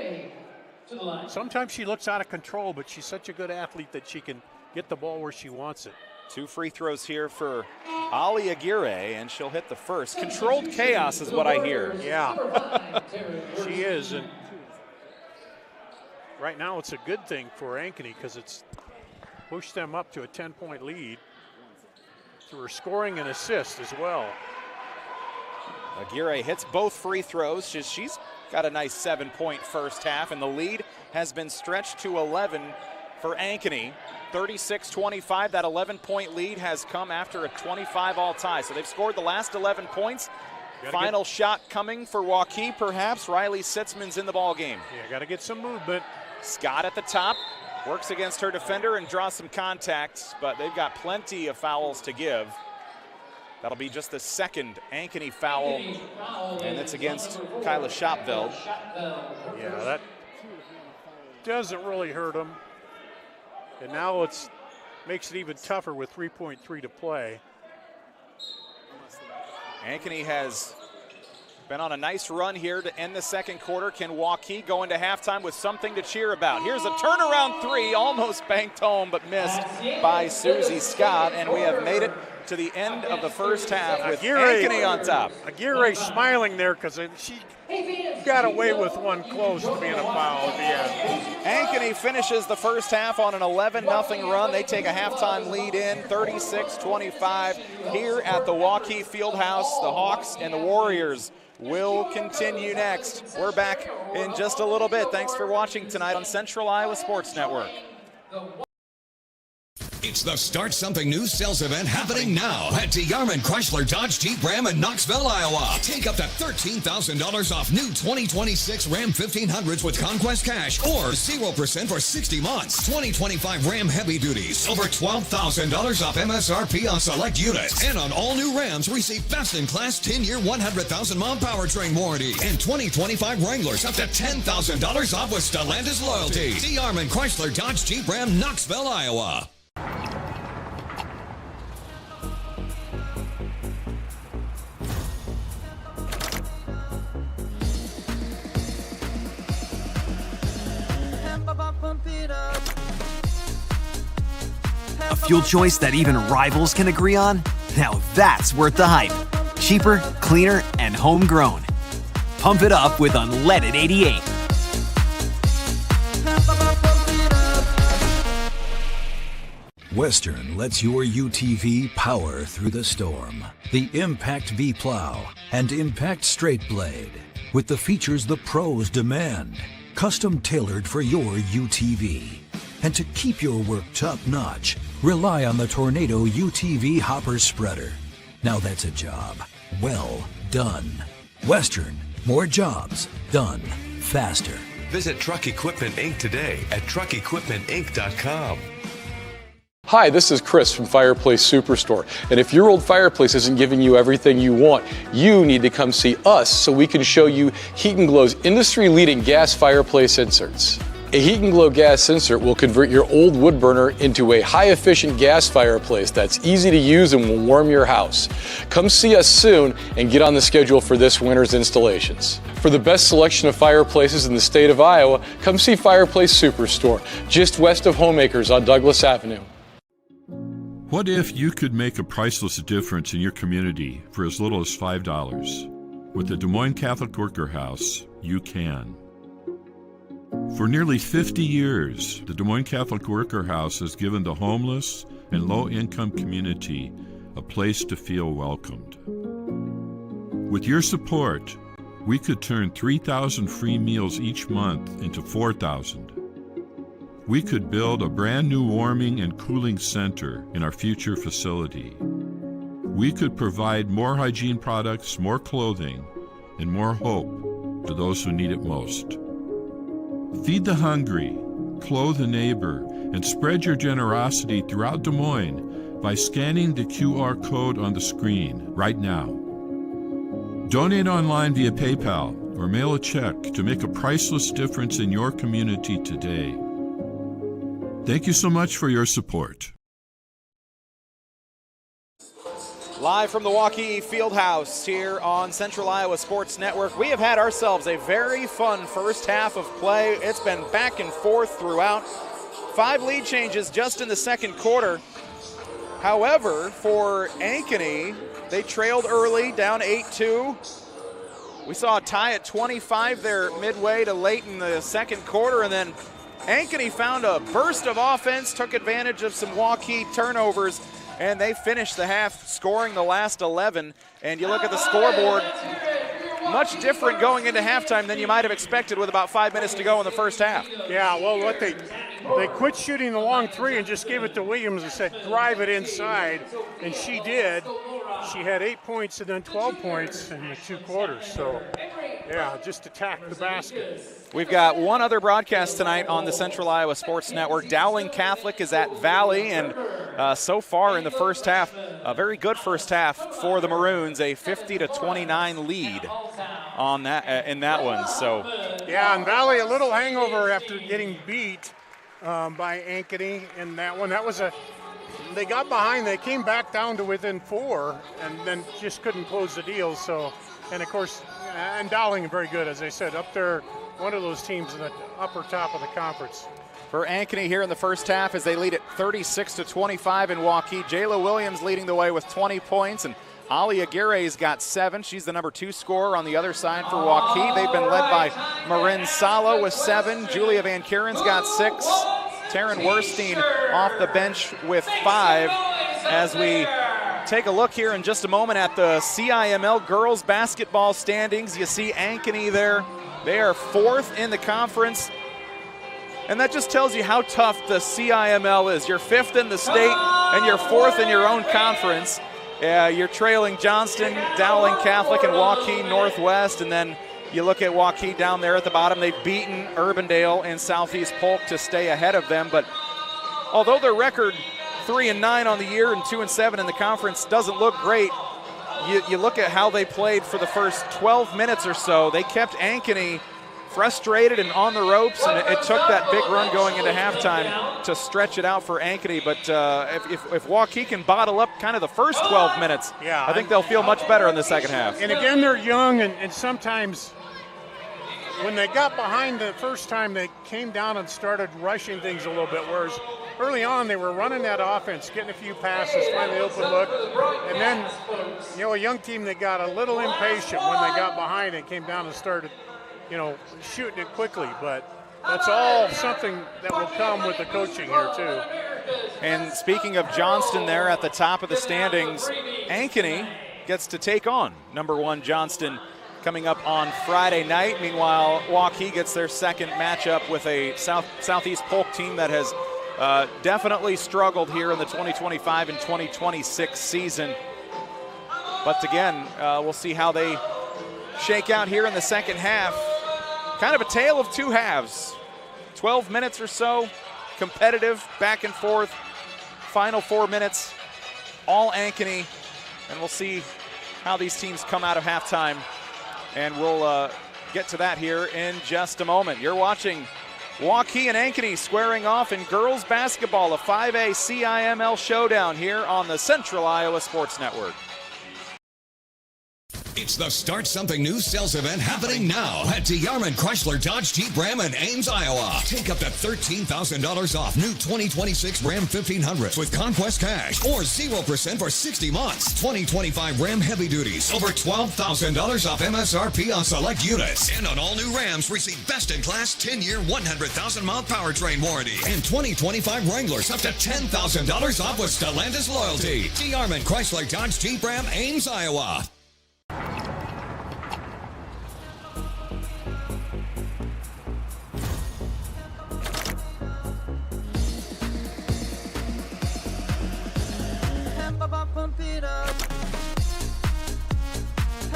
Sometimes she looks out of control, but she's such a good athlete that she can get the ball where she wants it. 2 free throws here for Ali Aguirre, and she'll hit the first. Controlled chaos is what I hear. Yeah, she is. And right now it's a good thing for Ankeny because it's pushed them up to a 10-point lead through her scoring and assist as well. Aguirre hits both free throws. She's got a nice 7-point first half, and the lead has been stretched to 11 for Ankeny. 36-25, that 11-point lead has come after a 25-all tie. So they've scored the last 11 points. Final shot coming for Waukee, perhaps. Riley Sitzman's in the ball game. Yeah, got to get some movement. Scott at the top, works against her defender and draws some contacts, but they've got plenty of fouls to give. That'll be just the second Ankeny foul, and it's against Kyla Shopveld. Yeah, that doesn't really hurt them. And now it makes it even tougher with 3.3 to play. Ankeny has been on a nice run here to end the second quarter. Can Waukee go into halftime with something to cheer about? Here's a turnaround 3, almost banked home, but missed by Susie Scott, and we have made it to the end of the first half with Ankeny on top. Aguirre smiling there because she got away with one close to being a foul at the end. Ankeny finishes the first half on an 11-0 run. They take a halftime lead in, 36-25 here at the Waukee Fieldhouse. The Hawks and the Warriors will continue next. We're back in just a little bit. Thanks for watching tonight on Central Iowa Sports Network. It's the Start Something New sales event happening now at DeYarman Chrysler Dodge Jeep Ram in Knoxville, Iowa. Take up to $13,000 off new 2026 Ram 1500s with Conquest Cash or 0% for 60 months. 2025 Ram Heavy Duties, over $12,000 off MSRP on select units. And on all new Rams, receive best-in-class 10-year, 100,000-mile powertrain warranty. And 2025 Wranglers, up to $10,000 off with Stellantis loyalty. DeYarman Chrysler Dodge Jeep Ram, Knoxville, Iowa. A fuel choice that even rivals can agree on? Now that's worth the hype. Cheaper, cleaner, and homegrown. Pump it up with unleaded 88. Western lets your UTV power through the storm. The Impact V-Plow and Impact Straight Blade, with the features the pros demand. Custom tailored for your UTV. And to keep your work top-notch, rely on the Tornado UTV Hopper Spreader. Now that's a job well done. Western, more jobs done faster. Visit Truck Equipment Inc. today at truckequipmentinc.com. Hi, this is Chris from Fireplace Superstore. And if your old fireplace isn't giving you everything you want, you need to come see us so we can show you Heat and Glow's industry-leading gas fireplace inserts. A Heat and Glow gas insert will convert your old wood burner into a high-efficient gas fireplace that's easy to use and will warm your house. Come see us soon and get on the schedule for this winter's installations. For the best selection of fireplaces in the state of Iowa, come see Fireplace Superstore, just west of Homeacres on Douglas Avenue. What if you could make a priceless difference in your community for as little as $5? With the Des Moines Catholic Worker House, you can. For nearly 50 years, the Des Moines Catholic Worker House has given the homeless and low-income community a place to feel welcomed. With your support, we could turn 3,000 free meals each month into 4,000. We could build a brand new warming and cooling center in our future facility. We could provide more hygiene products, more clothing, and more hope to those who need it most. Feed the hungry, clothe a neighbor, and spread your generosity throughout Des Moines by scanning the QR code on the screen right now. Donate online via PayPal or mail a check to make a priceless difference in your community today. Thank you so much for your support. Live from the Waukee Fieldhouse here on Central Iowa Sports Network, we have had ourselves a very fun first half of play. It's been back and forth throughout. 5 lead changes just in the second quarter. However, for Ankeny, they trailed early, down 8-2. We saw a tie at 25 there midway to late in the second quarter, and then Ankeny found a burst of offense, took advantage of some Waukee turnovers, and they finished the half scoring the last 11. And you look at the scoreboard, much different going into halftime than you might have expected with about 5 minutes to go in the first half. Yeah, well, what they quit shooting the long three and just gave it to Williams and said, drive it inside, and she did. She had 8 points and then 12 points in the 2 quarters. So, yeah, just attack the basket. We've got one other broadcast tonight on the Central Iowa Sports Network. Dowling Catholic is at Valley, and so far in the first half, a very good first half for the Maroons, a 50-29 lead on that in that one. So, yeah, and Valley a little hangover after getting beat by Ankeny in that one. That was they got behind, they came back down to within 4, and then just couldn't close the deal. So, and of course, and Dowling very good, as I said, up there, one of those teams in the upper top of the conference. For Ankeny here in the first half as they lead at 36-25 in Waukee. Jayla Williams leading the way with 20 points, and Ali Aguirre's got 7. She's the number 2 scorer on the other side for Waukee. They've been led by Marin Salo with 7. Julia Van Kuren's got 6. Taryn Werstein off the bench with 5. As we take a look here in just a moment at the CIML girls basketball standings, you see Ankeny there. They are 4th in the conference. And that just tells you how tough the CIML is. You're 5th in the state, and you're 4th in your own conference. You're trailing Johnston, Dowling Catholic, and Waukee Northwest, and then you look at Waukee down there at the bottom. They've beaten Urbandale and Southeast Polk to stay ahead of them, but although their record 3-9 on the year and 2-7 in the conference doesn't look great, you look at how they played for the first 12 minutes or so. They kept Ankeny frustrated and on the ropes, and it took that big run going into halftime to stretch it out for Ankeny. But if Waukee can bottle up kind of the first 12 minutes, I think they'll feel much better in the second half. And again, they're young, and sometimes when they got behind the first time, they came down and started rushing things a little bit, whereas early on they were running that offense, getting a few passes, finding the open look, and then, a young team that got a little impatient when they got behind and came down and started, shooting it quickly. But that's all something that will come with the coaching here too. And speaking of Johnston there at the top of the standings, Ankeny gets to take on number 1 Johnston coming up on Friday night. Meanwhile, Waukee gets their second matchup with a Southeast Polk team that has definitely struggled here in the 2025 and 2026 season. But again, we'll see how they shake out here in the second half. Kind of a tale of two halves. 12 minutes or so, competitive, back and forth. Final 4 minutes, all Ankeny. And we'll see how these teams come out of halftime. And we'll get to that here in just a moment. You're watching Waukee and Ankeny squaring off in girls basketball, a 5A CIML showdown here on the Central Iowa Sports Network. It's the Start Something New sales event happening now at DeYarman Chrysler Dodge Jeep Ram in Ames, Iowa. Take up to $13,000 off new 2026 Ram 1500s with Conquest Cash or 0% for 60 months. 2025 Ram Heavy Duties, over $12,000 off MSRP on select units. And on all new Rams, receive best-in-class 10-year, 100,000-mile powertrain warranty. And 2025 Wranglers, up to $10,000 off with Stellantis loyalty. DeYarman Chrysler Dodge Jeep Ram, Ames, Iowa.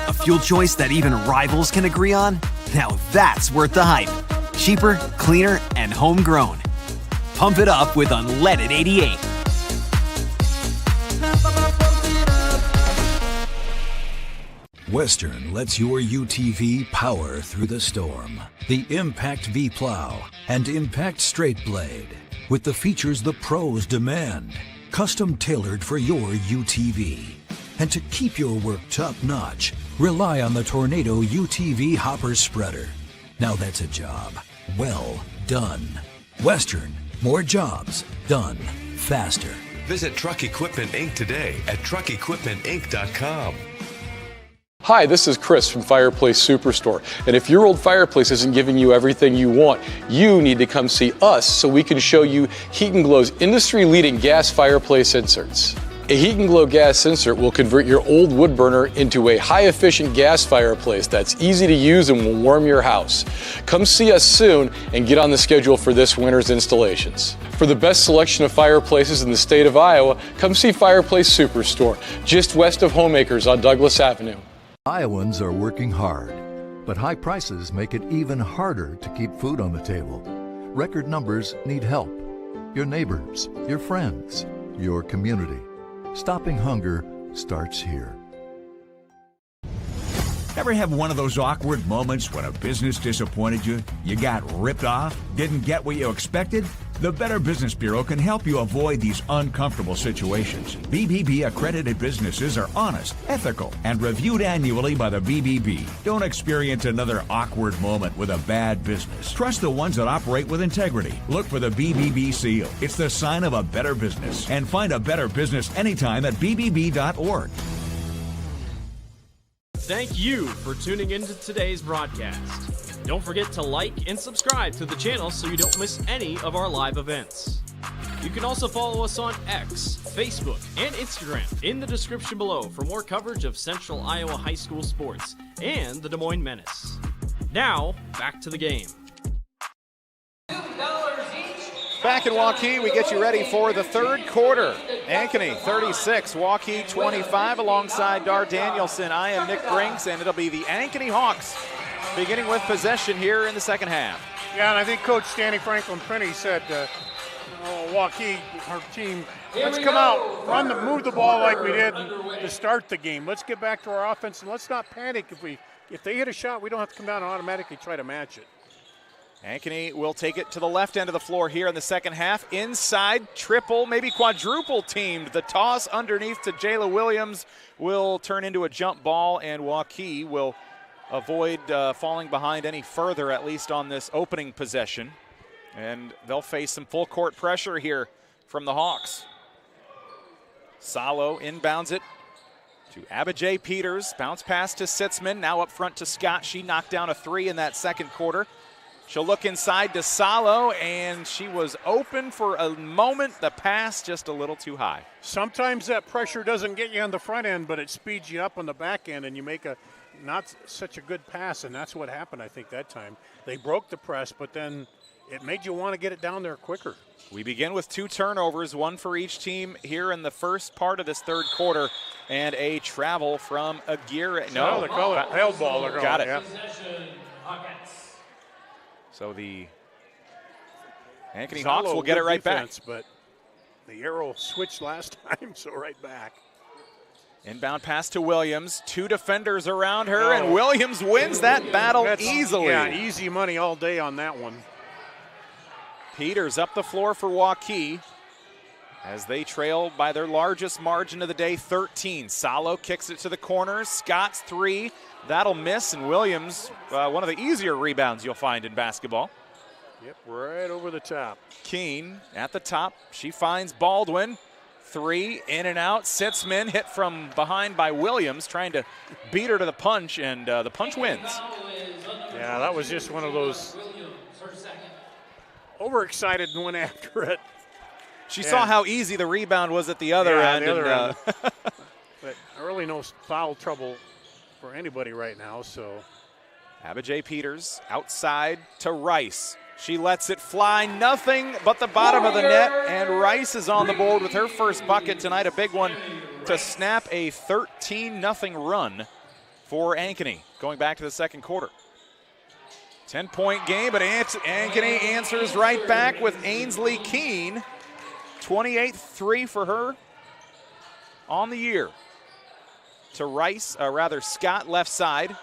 A fuel choice that even rivals can agree on? Now that's worth the hype. Cheaper, cleaner, and homegrown. Pump it up with unleaded 88. Western lets your UTV power through the storm. The Impact V Plow and Impact Straight Blade, with the features the pros demand. Custom tailored for your UTV. And to keep your work top-notch, rely on the Tornado UTV Hopper Spreader. Now that's a job well done. Western, more jobs done faster. Visit Truck Equipment Inc. today at truckequipmentinc.com. Hi, this is Chris from Fireplace Superstore. And if your old fireplace isn't giving you everything you want, you need to come see us so we can show you Heat & Glow's industry-leading gas fireplace inserts. A Heat & Glow gas insert will convert your old wood burner into a high-efficient gas fireplace that's easy to use and will warm your house. Come see us soon and get on the schedule for this winter's installations. For the best selection of fireplaces in the state of Iowa, come see Fireplace Superstore, just west of Homeacres on Douglas Avenue. Iowans are working hard, but high prices make it even harder to keep food on the table. Record numbers need help. Your neighbors, your friends, your community. Stopping hunger starts here. Ever have one of those awkward moments when a business disappointed you? You got ripped off? Didn't get what you expected? The Better Business Bureau can help you avoid these uncomfortable situations. BBB accredited businesses are honest, ethical, and reviewed annually by the BBB. Don't experience another awkward moment with a bad business. Trust the ones that operate with integrity. Look for the BBB seal. It's the sign of a better business. And find a better business anytime at bbb.org. Thank you for tuning into today's broadcast. Don't forget to like and subscribe to the channel so you don't miss any of our live events. You can also follow us on X, Facebook, and Instagram in the description below for more coverage of Central Iowa high school sports and the Des Moines Menace. Now, back to the game. $2 Back in Waukee, we get you ready for the third quarter. Ankeny 36, Waukee 25. Alongside Dar Danielson, I am Nick Brinks, and it'll be the Ankeny Hawks beginning with possession here in the second half. Yeah, and I think Coach Danny Franklin-Prenny said, Waukee, our team, let's come out, move the ball like we did to start the game. Let's get back to our offense, and let's not panic. If they hit a shot, we don't have to come down and automatically try to match it. Ankeny will take it to the left end of the floor here in the second half. Inside, triple, maybe quadruple teamed. The toss underneath to Jayla Williams will turn into a jump ball, and Waukee will avoid falling behind any further, at least on this opening possession. And they'll face some full court pressure here from the Hawks. Salo inbounds it to Abijay Peters. Bounce pass to Sitzman, now up front to Scott. She knocked down a three in that second quarter. She'll look inside to Salo, and she was open for a moment. The pass just a little too high. Sometimes that pressure doesn't get you on the front end, but it speeds you up on the back end, and you make a not such a good pass, and that's what happened, I think, that time. They broke the press, but then it made you want to get it down there quicker. We begin with 2 turnovers, 1 for each team here in the first part of this third quarter, and a travel from Aguirre. No, they call it held ball. Got it. Yeah. So the Ankeny Hawks will get it right defense, back. But the arrow switched last time, so right back. Inbound pass to Williams. 2 defenders around her, and Williams wins that battle easily. Yeah, easy money all day on that one. Peters up the floor for Waukee as they trail by their largest margin of the day, 13. Salo kicks it to the corner. Scott's 3. That'll miss, and Williams, one of the easier rebounds you'll find in basketball. Yep, right over the top. Keene at the top. She finds Baldwin. 3, in and out. Sitzman hit from behind by Williams, trying to beat her to the punch, and the punch wins. Yeah, that was just one of those overexcited and went after it. She saw how easy the rebound was at the other end. The other end. But really no foul trouble for anybody right now, so. Abijay Peters outside to Rice. She lets it fly, nothing but the bottom of the net, and Rice is on the board with her first bucket tonight, a big one to snap a 13-0 run for Ankeny going back to the second quarter. 10-point game, but Ankeny answers right back with Ainsley Keene. 28-3 for her on the year. To Rice, Scott left side.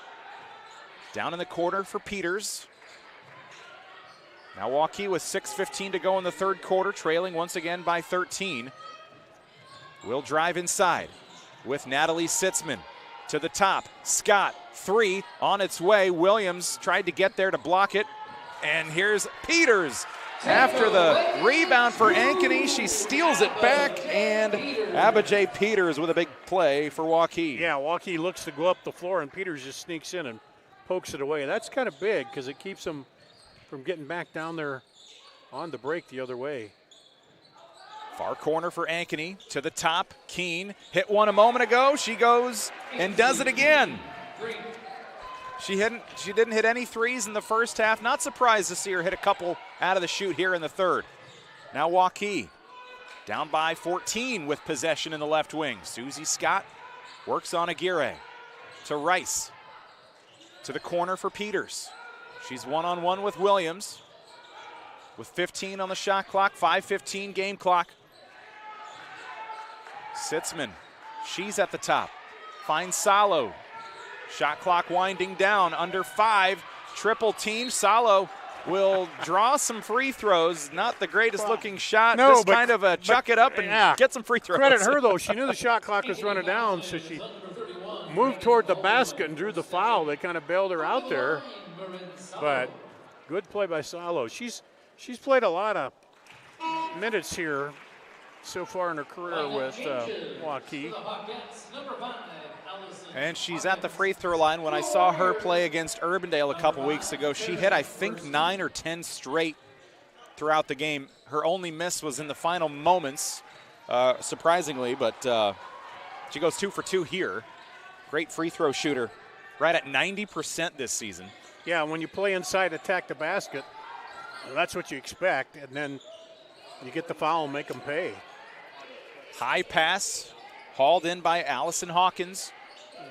Down in the corner for Peters. Now Waukee with 6:15 to go in the third quarter, trailing once again by 13. Will drive inside with Natalie Sitzman to the top. Scott, 3 on its way. Williams tried to get there to block it. And here's Peters. After the rebound for Ankeny, she steals it back, and Abijay Peters with a big play for Waukee. Yeah, Waukee looks to go up the floor, and Peters just sneaks in and pokes it away. That's kind of big because it keeps them from getting back down there on the break the other way. Far corner for Ankeny, to the top. Keene hit one a moment ago. She goes and does it again. She didn't hit any threes in the first half. Not surprised to see her hit a couple out of the chute here in the third. Now Waukee down by 14 with possession in the left wing. Susie Scott works on Aguirre. To Rice. To the corner for Peters. She's one-on-one with Williams. With 15 on the shot clock, 5:15 game clock. Sitzman, she's at the top. Finds Salo. Shot clock winding down, under 5. Triple team. Salo will draw some free throws. Not the greatest looking shot. No, just kind of a chuck it up and get some free throws. Credit her, though. She knew the shot clock was running down, so she moved toward the basket and drew the foul. They kind of bailed her out there. But good play by Salo. She's played a lot of minutes here so far in her career with Waukee. And she's at the free throw line. When I saw her play against Urbandale a couple weeks ago, she hit, I think, 9 or 10 straight throughout the game. Her only miss was in the final moments, surprisingly, but she goes 2 for 2 here. Great free throw shooter, right at 90% this season. Yeah, when you play inside, attack the basket, that's what you expect. And then You get the foul, make them pay. High pass hauled in by Allison Hawkins.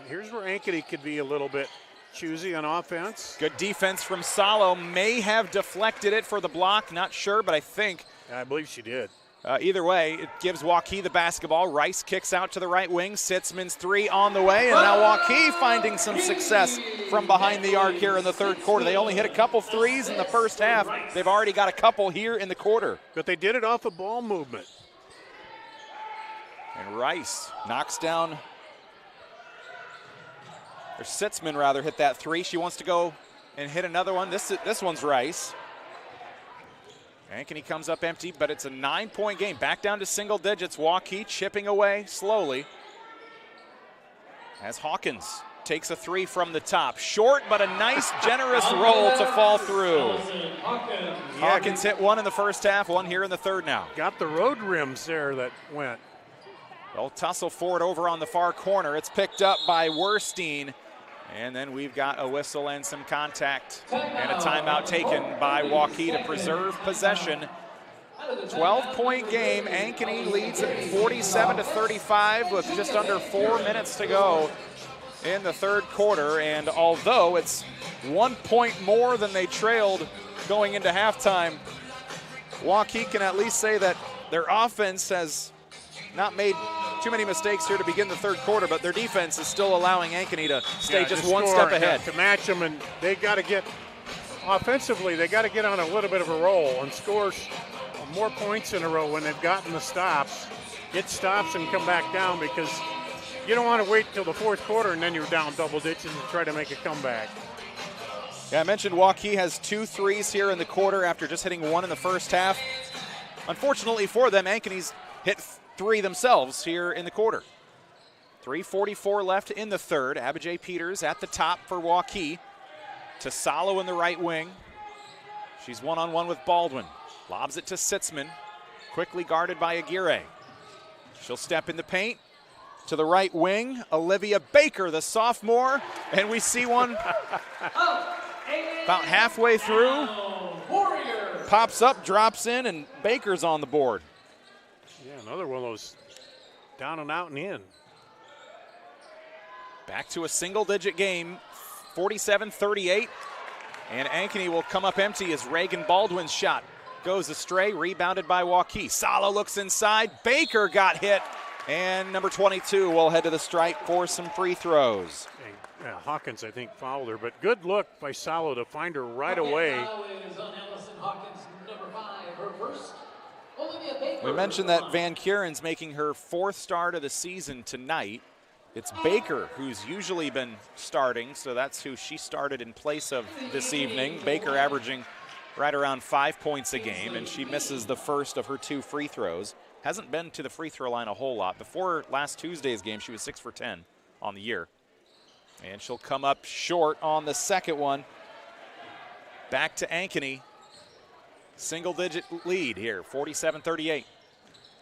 Here's where Ankeny could be a little bit choosy on offense. Good defense from Salo. May have deflected it for the block. Not sure, but I think. I believe she did. Either way, it gives Waukee the basketball. Rice kicks out to the right wing. Sitzman's three on the way, and now Waukee finding some success from behind the arc here in the third quarter. They only hit a couple threes in the first half. They've already got a couple here in the quarter. But they did it off a ball movement. And Rice knocks down, or Sitzman rather, hit that three. She wants to go and hit another one. This one's Rice. Ankeny comes up empty, but it's a 9-point game. Back down to single digits. Waukee chipping away slowly as Hawkins takes a three from the top. Short, but a nice, generous roll to fall through. Hawkins hit one in the first half, one here in the third now. Got the road rims there that went. They'll tussle forward over on the far corner. It's picked up by Werstein. And then we've got a whistle and some contact and a timeout taken by Waukee to preserve possession. 12-point game. Ankeny leads at 47-35 with just under 4 minutes to go in the third quarter. And although it's 1 point more than they trailed going into halftime, Waukee can at least say that their offense has not made too many mistakes here to begin the third quarter, but their defense is still allowing Ankeny to stay just one step ahead. To match them, and they got to get, offensively, they got to get on a little bit of a roll and score more points in a row when they've gotten the stops. Get stops and come back down, because you don't want to wait till the fourth quarter and then you're down double digits and try to make a comeback. Yeah, I mentioned Waukee has 2 threes here in the quarter after just hitting one in the first half. Unfortunately for them, Ankeny's hit 3 themselves here in the quarter. 3:44 left in the third. Abijay Peters at the top for Waukee. To Salo in the right wing. She's one-on-one with Baldwin. Lobs it to Sitzman. Quickly guarded by Aguirre. She'll step in the paint. To the right wing, Olivia Baker, the sophomore. And we see one about halfway through. Pops up, drops in, and Baker's on the board. Yeah, another one of those down and out and in. Back to a single-digit game, 47-38. And Ankeny will come up empty as Reagan Baldwin's shot goes astray, rebounded by Waukee. Salo looks inside. Baker got hit. And number 22 will head to the stripe for some free throws. Hawkins, I think, fouled her, but good look by Salo to find her right away. We mentioned that Van Kuren's making her 4th start of the season tonight. It's Baker who's usually been starting, so that's who she started in place of this evening. Baker averaging right around 5 points a game, and she misses the first of her 2 free throws. Hasn't been to the free throw line a whole lot. Before last Tuesday's game, she was 6 for 10 on the year. And she'll come up short on the second one. Back to Ankeny. Single-digit lead here, 47-38.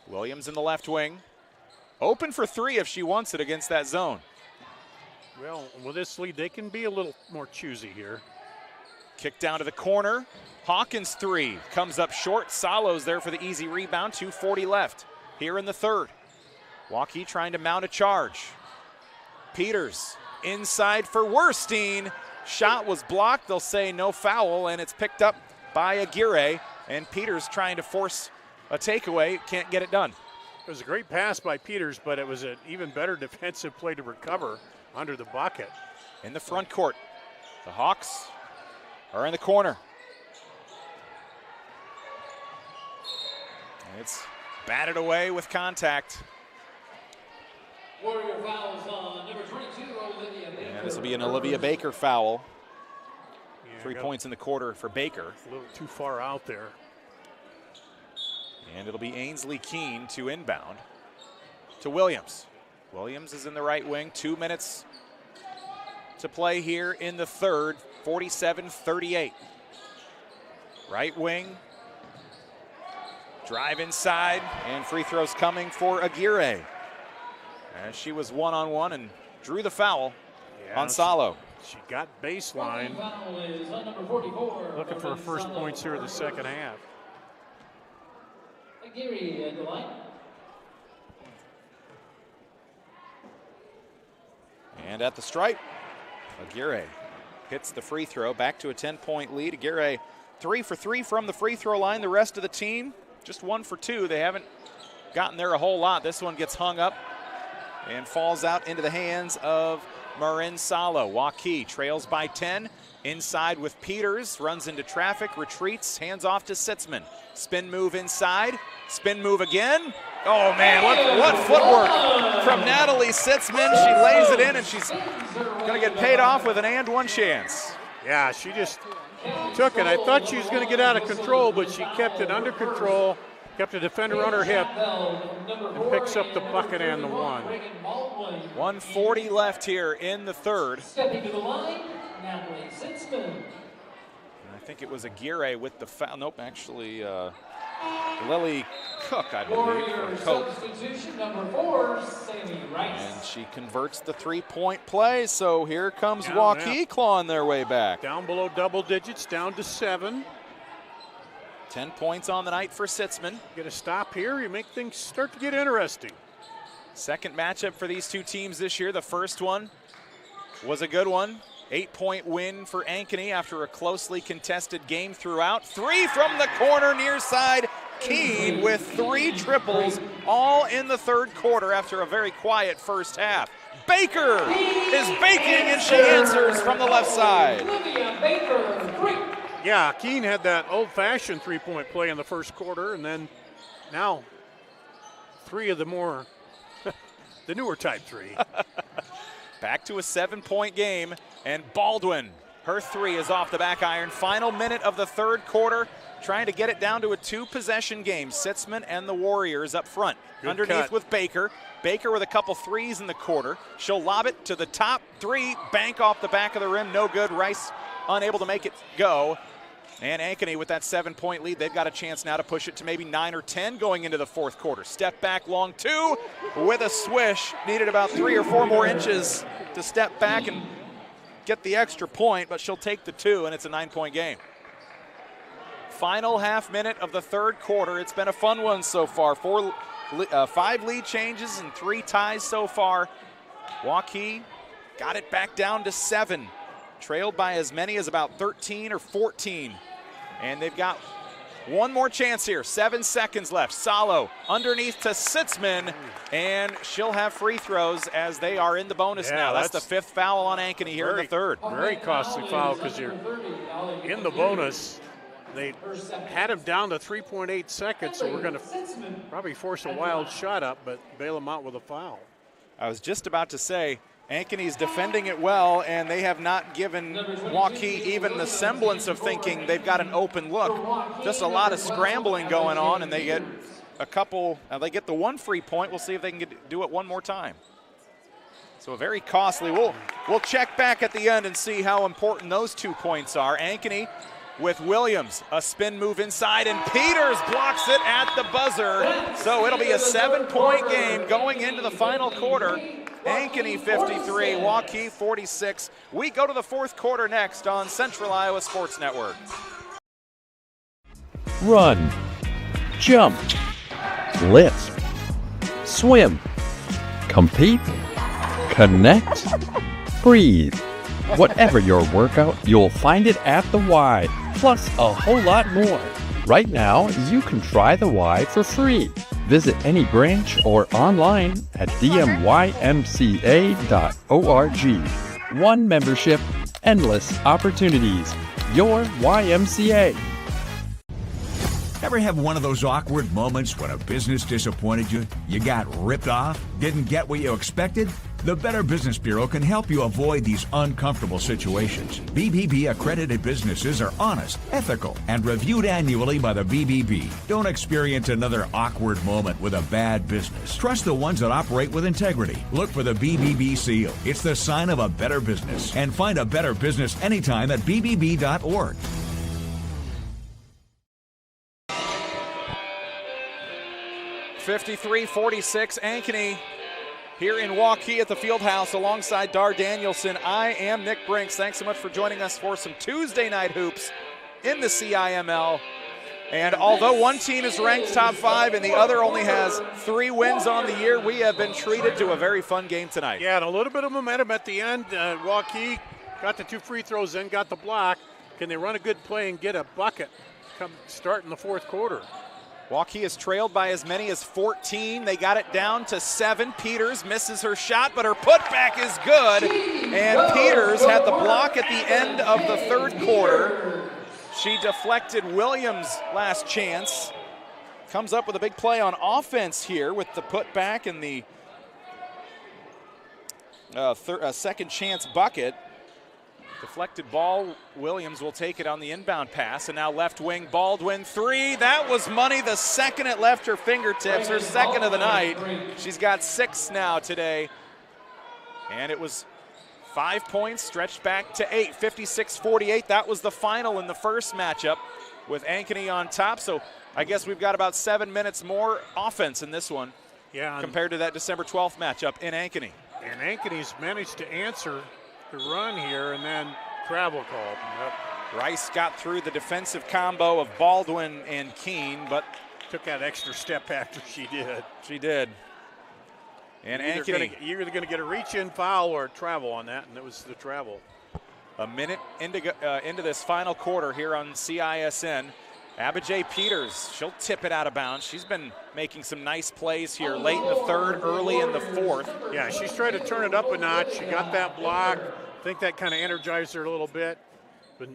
Williams in the left wing. Open for 3 if she wants it against that zone. Well, with this lead, they can be a little more choosy here. Kick down to the corner. Hawkins 3 comes up short. Salo's there for the easy rebound. 2:40 left here in the third. Waukee trying to mount a charge. Peters inside for Werstein. Shot was blocked. They'll say no foul, and it's picked up by Aguirre. And Peters trying to force a takeaway. Can't get it done. It was a great pass by Peters, but it was an even better defensive play to recover under the bucket. In the front court, the Hawks are in the corner. It's batted away with contact. Warrior fouls on number 22, Olivia Baker. And this will be an Olivia Baker foul. 3 points in the quarter for Baker. A little too far out there. And it'll be Ainsley Keene to inbound to Williams. Williams is in the right wing. 2 minutes to play here in the third. 47-38. Right wing. Drive inside, and free throws coming for Aguirre. As she was one-on-one and drew the foul on Salo. She got baseline. Looking for her first points here in the second half. Aguirre at the line. And at the stripe, Aguirre hits the free throw, back to a 10-point lead. Aguirre 3 for 3 from the free throw line. The rest of the team just 1 for 2. They haven't gotten there a whole lot. This one gets hung up and falls out into the hands of Marin Salo. Waukee trails by 10. Inside with Peters, runs into traffic, retreats, hands off to Sitzman. Spin move inside, spin move again. Oh man, what footwork from Natalie Sitzman. She lays it in and she's gonna get paid off with an and one chance. Yeah, she just took it. I thought she was gonna get out of control, but she kept it under control, kept the defender on her hip, and picks up the bucket and the one. 1:40 left here in the third. Stepping to the line, Natalie Sitzman. I think it was Aguirre with the foul. Nope, actually Lily Cook, I believe. Warrior substitution number 4, Sammy Rice. And she converts the three-point play, so here comes Down Waukee now. clawing their way back. Down below double digits, down to 7. 10 points on the night for Sitzman. Get a stop here, you make things start to get interesting. Second matchup for these two teams this year. The first one was a good one. 8-point win for Ankeny after a closely contested game throughout. 3 from the corner near side. Keene with 3 triples, all in the third quarter after a very quiet first half. Baker is baking and she answers from the left side. Olivia Baker, 3. Yeah, Keene had that old-fashioned three-point play in the first quarter, and then now 3 of the more, the newer type 3. Back to a 7-point game, and Baldwin, her 3 is off the back iron. Final minute of the third quarter, trying to get it down to a 2-possession game. Sitzman and the Warriors up front. Good Underneath cut. with Baker. Baker with a couple threes in the quarter. She'll lob it to the top 3, bank off the back of the rim, no good. Rice unable to make it go. And Ankeny with that 7-point lead, they've got a chance now to push it to maybe 9 or 10 going into the fourth quarter. Step back long 2 with a swish. Needed about 3 or 4 more inches to step back and get the extra point, but she'll take the 2, and it's a 9-point game. Final half minute of the third quarter. It's been a fun one so far. 5 lead changes and 3 ties so far. Waukee got it back down to 7. Trailed by as many as about 13 or 14. And they've got one more chance here. 7 seconds left. Salo underneath to Sitzman, and she'll have free throws as they are in the bonus now. That's the 5th foul on Ankeny here in the third. Very costly foul because you're in the bonus. They had him down to 3.8 seconds, so we're going to probably force a wild shot up, but bail him out with a foul. I was just about to say, Ankeny's defending it well, and they have not given Waukee even the semblance of thinking they've got an open look. Just a lot of scrambling going on, and they get a couple, they get the 1 free point. We'll see if they can do it one more time. So very costly. We'll check back at the end and see how important those 2 points are. Ankeny with Williams, a spin move inside, and Peters blocks it at the buzzer. So it'll be a 7-point game going into the final quarter. Ankeny 53, Waukee 46. We go to the fourth quarter next on Central Iowa Sports Network. Run, jump, lift, swim, compete, connect, breathe. Whatever your workout, you'll find it at the Y, plus a whole lot more. Right now, you can try the Y for free. Visit any branch or online at dmymca.org. One membership, endless opportunities. Your YMCA. Ever have one of those awkward moments when a business disappointed you? You got ripped off? Didn't get what you expected? The Better Business Bureau can help you avoid these uncomfortable situations. BBB accredited businesses are honest, ethical, and reviewed annually by the BBB. Don't experience another awkward moment with a bad business. Trust the ones that operate with integrity. Look for the BBB seal. It's the sign of a better business. And find a better business anytime at bbb.org. (53-46) Ankeny here in Waukee at the Fieldhouse alongside Dar Danielson. I am Nick Brinks. Thanks so much for joining us for some Tuesday night hoops in the CIML. And although one team is ranked top 5 and the other only has 3 wins on the year, we have been treated to a very fun game tonight. Yeah, and a little bit of momentum at the end. Waukee got the 2 free throws in, got the block. Can they run a good play and get a bucket come start in the fourth quarter? Waukee is trailed by as many as 14. They got it down to 7. Peters misses her shot, but her putback is good. And Peters had the block at the end of the third quarter. She deflected Williams' last chance. Comes up with a big play on offense here with the putback and the second chance bucket. Deflected ball, Williams will take it on the inbound pass, and now left wing, Baldwin, 3. That was money the second it left her fingertips, her second of the night. She's got 6 now today. And it was 5 points, stretched back to 8, 56-48. That was the final in the first matchup with Ankeny on top. So I guess we've got about 7 minutes more offense in this one compared to that December 12th matchup in Ankeny. And Ankeny's managed to answer the run here, and then travel called. Rice got through the defensive combo of Baldwin and Keene, but took that extra step after she did. She did. And Ankeny, you're either going to get a reach-in foul or a travel on that, and it was the travel. A minute into this final quarter here on CISN. Abijay Peters, she'll tip it out of bounds. She's been making some nice plays here late in the third, early in the fourth. Yeah, she's trying to turn it up a notch. She got that block. I think that kind of energized her a little bit. But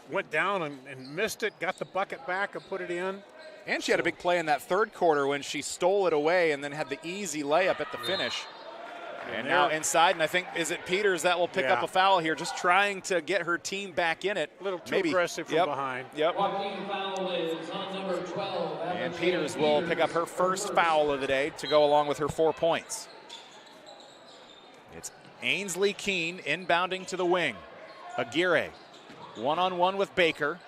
went down and missed it, got the bucket back and put it in. And she had a big play in that third quarter when she stole it away and then had the easy layup at the finish. And now inside, and I think, is it Peters that will pick up a foul here, just trying to get her team back in it. A little too aggressive from behind. Yep. Foul is on number 12. And Peters will pick up her first foul of the day to go along with her 4 points. It's Ainsley Keene inbounding to the wing. Aguirre, one-on-one with Baker.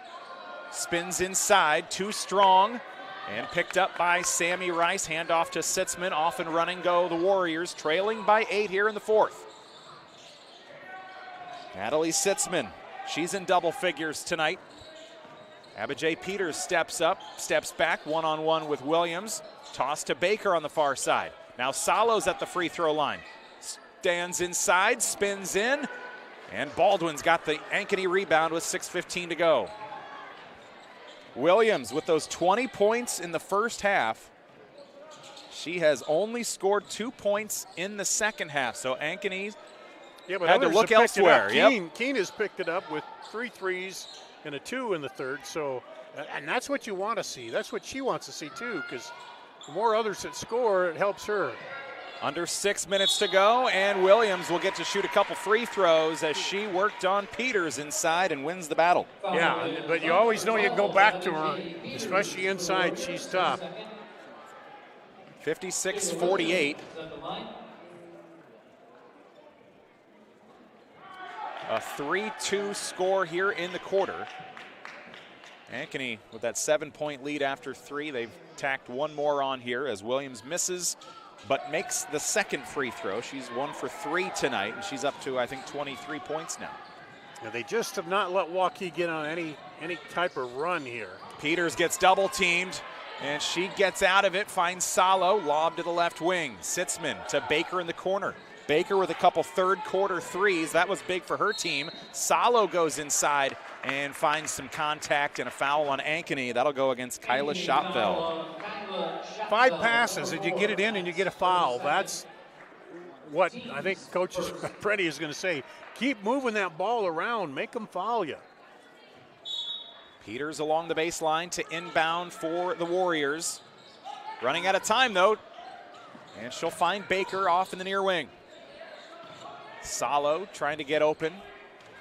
Spins inside, too strong. And picked up by Sammy Rice. Handoff to Sitzman. Off and running go the Warriors, trailing by 8 here in the fourth. Natalie Sitzman, she's in double figures tonight. Abijay Peters steps up, steps back, one-on-one with Williams. Toss to Baker on the far side. Now Salo's at the free throw line. Stands inside, spins in, and Baldwin's got the Ankeny rebound with 6:15 to go. Williams with those 20 points in the first half. She has only scored 2 points in the second half, so Ankeny had to look elsewhere. Keene has picked it up with 3 threes and a 2 in the third, so, and that's what you want to see. That's what she wants to see too, because the more others that score, it helps her. Under 6 minutes to go, and Williams will get to shoot a couple free throws as she worked on Peters inside and wins the battle. Yeah, but you always know you can go back to her, especially inside. She's tough. 56-48. A 3-2 score here in the quarter. Ankeny with that 7-point lead after 3. They've tacked one more on here as Williams misses but makes the second free throw. She's 1 for 3 tonight, and she's up to, I think, 23 points now. Yeah, they just have not let Waukee get on any type of run here. Peters gets double teamed, and she gets out of it, finds Salo, lob to the left wing. Sitzman to Baker in the corner. Baker with a couple third quarter threes. That was big for her team. Salo goes inside and finds some contact and a foul on Ankeny. That'll go against Kyla Shopveld. 5 passes and you get it in and you get a foul. That's what I think Coach Preddy is going to say. Keep moving that ball around. Make them foul you. Peters along the baseline to inbound for the Warriors. Running out of time, though. And she'll find Baker off in the near wing. Salo trying to get open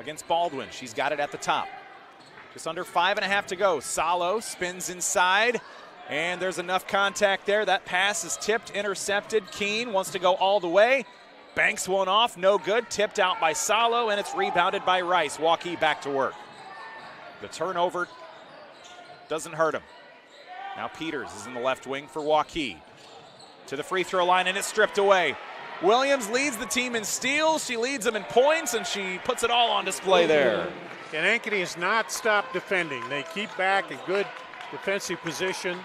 against Baldwin. She's got it at the top. Just under 5.5 to go. Salo spins inside, and there's enough contact there. That pass is tipped, intercepted. Keene wants to go all the way. Banks one off, no good. Tipped out by Salo, and it's rebounded by Rice. Waukee back to work. The turnover doesn't hurt him. Now Peters is in the left wing for Waukee. To the free throw line, and it's stripped away. Williams leads the team in steals. She leads them in points, and she puts it all on display there. And Ankeny has not stopped defending. They keep back, and good defensive position.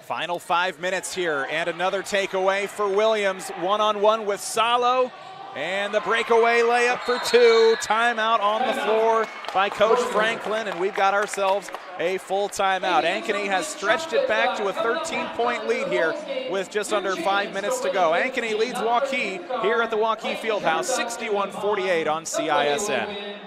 Final 5 minutes here, and another takeaway for Williams. One-on-one with Salo, and the breakaway layup for two. Timeout on the floor by Coach Franklin, and we've got ourselves a full timeout. Ankeny has stretched it back to a 13-point lead here with just under 5 minutes to go. Ankeny leads Waukee here at the Waukee Fieldhouse, 61-48 on CISM.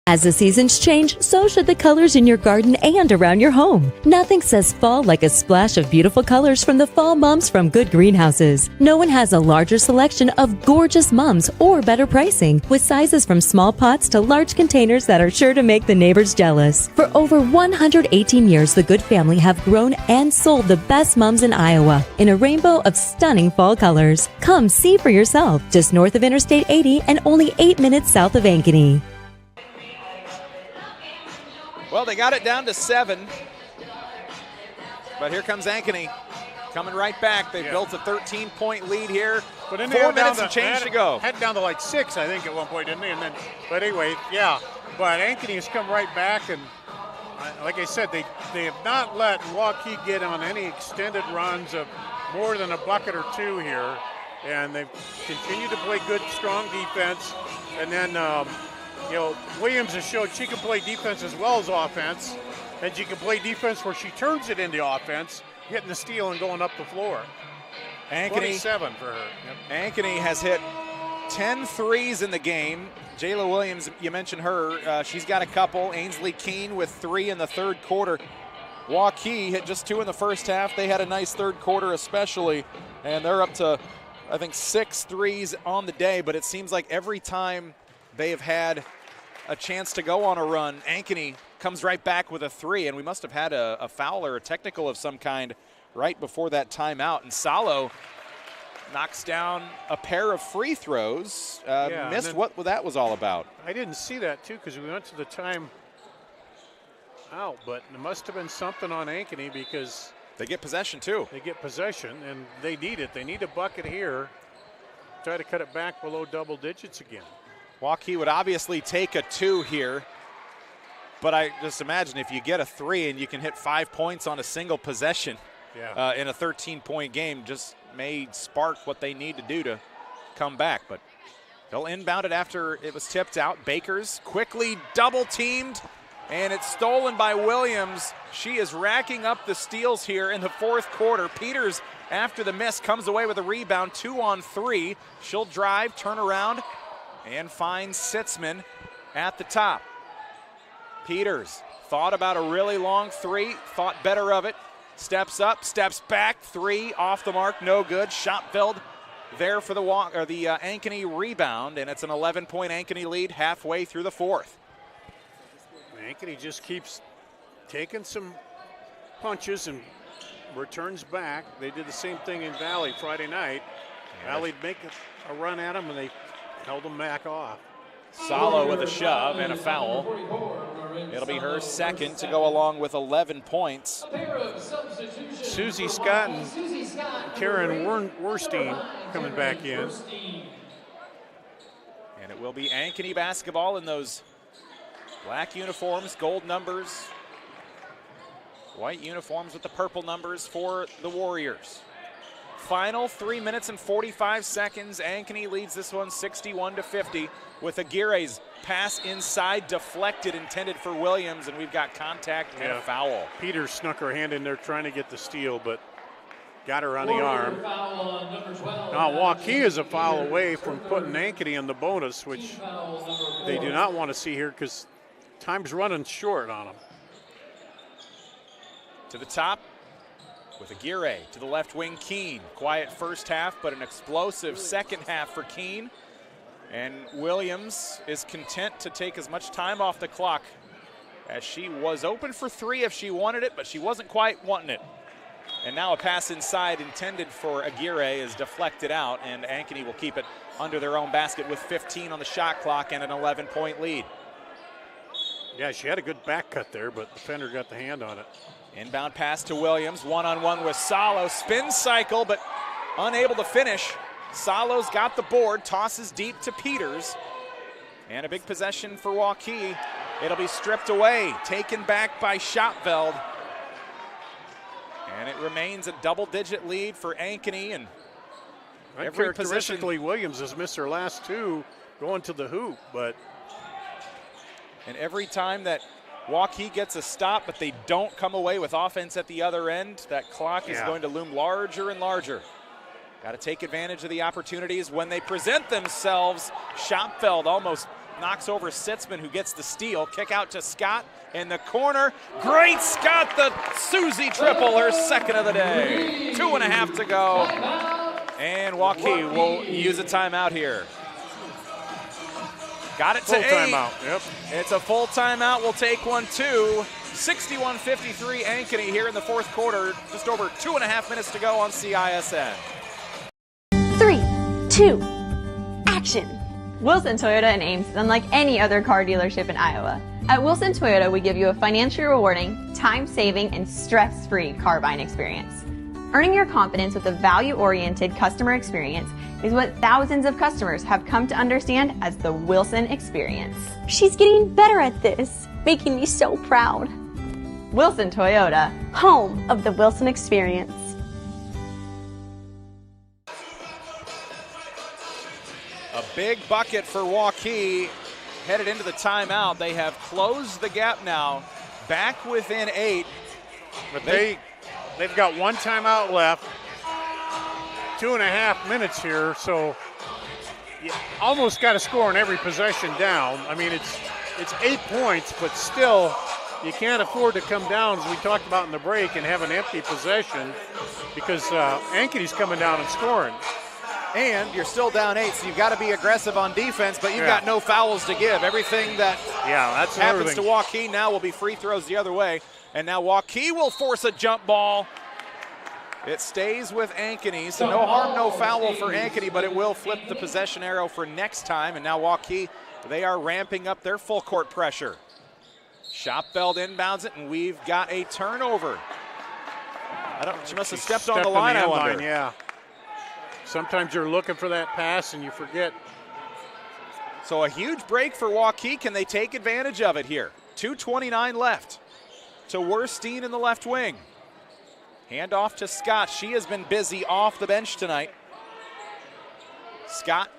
As the seasons change, so should the colors in your garden and around your home. Nothing says fall like a splash of beautiful colors from the Fall Mums from Good Greenhouses. No one has a larger selection of gorgeous mums or better pricing, with sizes from small pots to large containers that are sure to make the neighbors jealous. For over 118 years, the Good family have grown and sold the best mums in Iowa in a rainbow of stunning fall colors. Come see for yourself, just north of Interstate 80 and only 8 minutes south of Ankeny. Well, they got it down to 7, but here comes Ankeny coming right back. They built a 13-point lead here. But 4 minutes and change to go. Had down to like 6, I think, at one point, didn't they? And then, but anyway, yeah. But Ankeny has come right back, and like I said, they have not let Waukee get on any extended runs of more than a bucket or two here, and they've continued to play good, strong defense, and then. Williams has showed she can play defense as well as offense, and she can play defense where she turns it into offense, getting the steal and going up the floor. Ankeny, 27 for her. Yep. Ankeny has hit 10 threes in the game. Jayla Williams, you mentioned her. She's got a couple. Ainsley Keene with 3 in the third quarter. Waukee hit just 2 in the first half. They had a nice third quarter especially, and they're up to, I think, 6 threes on the day, but it seems like every time they have had a chance to go on a run, Ankeny comes right back with a 3, and we must have had a foul or a technical of some kind right before that timeout. And Salo knocks down a pair of free throws. Missed what that was all about. I didn't see that, too, because we went to the time out, but there must have been something on Ankeny because they get possession, too. They get possession, and they need it. They need a bucket here. Try to cut it back below double digits again. Waukee would obviously take a 2 here, but I just imagine if you get a 3 and you can hit 5 points on a single possession in a 13-point game, just may spark what they need to do to come back. But they'll inbound it after it was tipped out. Bakers quickly double-teamed, and it's stolen by Williams. She is racking up the steals here in the fourth quarter. Peters, after the miss, comes away with a rebound, 2 on 3. She'll drive, turn around, and finds Sitzman at the top. Peters thought about a really long 3, thought better of it. Steps up, steps back, 3 off the mark, no good. Shotfeld there for the Ankeny rebound, and it's an 11-point Ankeny lead halfway through the fourth. Ankeny just keeps taking some punches and returns back. They did the same thing in Valley Friday night. Valley'd make a run at them, and they held them back off. Salo with a shove and a foul. It'll be her second to go along with 11 points. Susie Scott and Karen Werstein coming back in. And it will be Ankeny basketball in those black uniforms, gold numbers, white uniforms with the purple numbers for the Warriors. Final 3 minutes and 45 seconds. Ankeny leads this one 61-50 with Aguirre's pass inside, deflected, intended for Williams, and we've got contact and a foul. Peters snuck her hand in there trying to get the steal, but got her on the arm. Now Waukee is a foul away from putting Ankeny in the bonus, which they do not want to see here because time's running short on them. To the top with Aguirre, to the left wing, Keene. Quiet first half, but an explosive second half for Keene. And Williams is content to take as much time off the clock as she was open for 3 if she wanted it, but she wasn't quite wanting it. And now a pass inside intended for Aguirre is deflected out, and Ankeny will keep it under their own basket with 15 on the shot clock and an 11-point lead. Yeah, she had a good back cut there, but the defender got the hand on it. Inbound pass to Williams, one-on-one with Salo. Spin cycle, but unable to finish. Salo's got the board, tosses deep to Peters. And a big possession for Waukee It'll be stripped away, taken back by Schoppveld. And it remains a double-digit lead for Ankeny. And every characteristically, Williams has missed her last two going to the hoop, but. And every time that Waukee gets a stop, but they don't come away with offense at the other end, that clock is going to loom larger and larger. Got to take advantage of the opportunities when they present themselves. Schoppveld almost knocks over Sitzman, who gets the steal. Kick out to Scott in the corner. Great Scott, the Susie triple, her second of the day. 2.5 to go. And Waukee will use a timeout here. Got it to full 8. Timeout. Yep. It's a full timeout. We'll take one too. 61-53 Ankeny here in the fourth quarter. Just over 2.5 minutes to go on CISN. 3, 2, action. Wilson Toyota in Ames is unlike any other car dealership in Iowa. At Wilson Toyota, we give you a financially rewarding, time-saving, and stress-free car buying experience. Earning your confidence with a value-oriented customer experience is what thousands of customers have come to understand as the Wilson experience. She's getting better at this, making me so proud. Wilson Toyota, home of the Wilson experience. A big bucket for Waukee headed into the timeout. They have closed the gap now, back within 8. But they've got one timeout left, 2.5 minutes here, so you almost got to score on every possession down. I mean, it's 8 points, but still you can't afford to come down, as we talked about in the break, and have an empty possession because Ankeny's coming down and scoring. And you're still down 8, so you've got to be aggressive on defense, but you've got no fouls to give. Everything that happens to Waukee now will be free throws the other way. And now Waukee will force a jump ball. It stays with Ankeny, so no harm, no foul for Ankeny, but it will flip the possession arrow for next time. And now Waukee, they are ramping up their full court pressure. Schoppveld inbounds it, and we've got a turnover. She must have stepped on the line, I wonder. Yeah. Sometimes you're looking for that pass and you forget. So a huge break for Waukee. Can they take advantage of it here? 2:29 left to Werstein in the left wing. Hand off to Scott. She has been busy off the bench tonight. Scott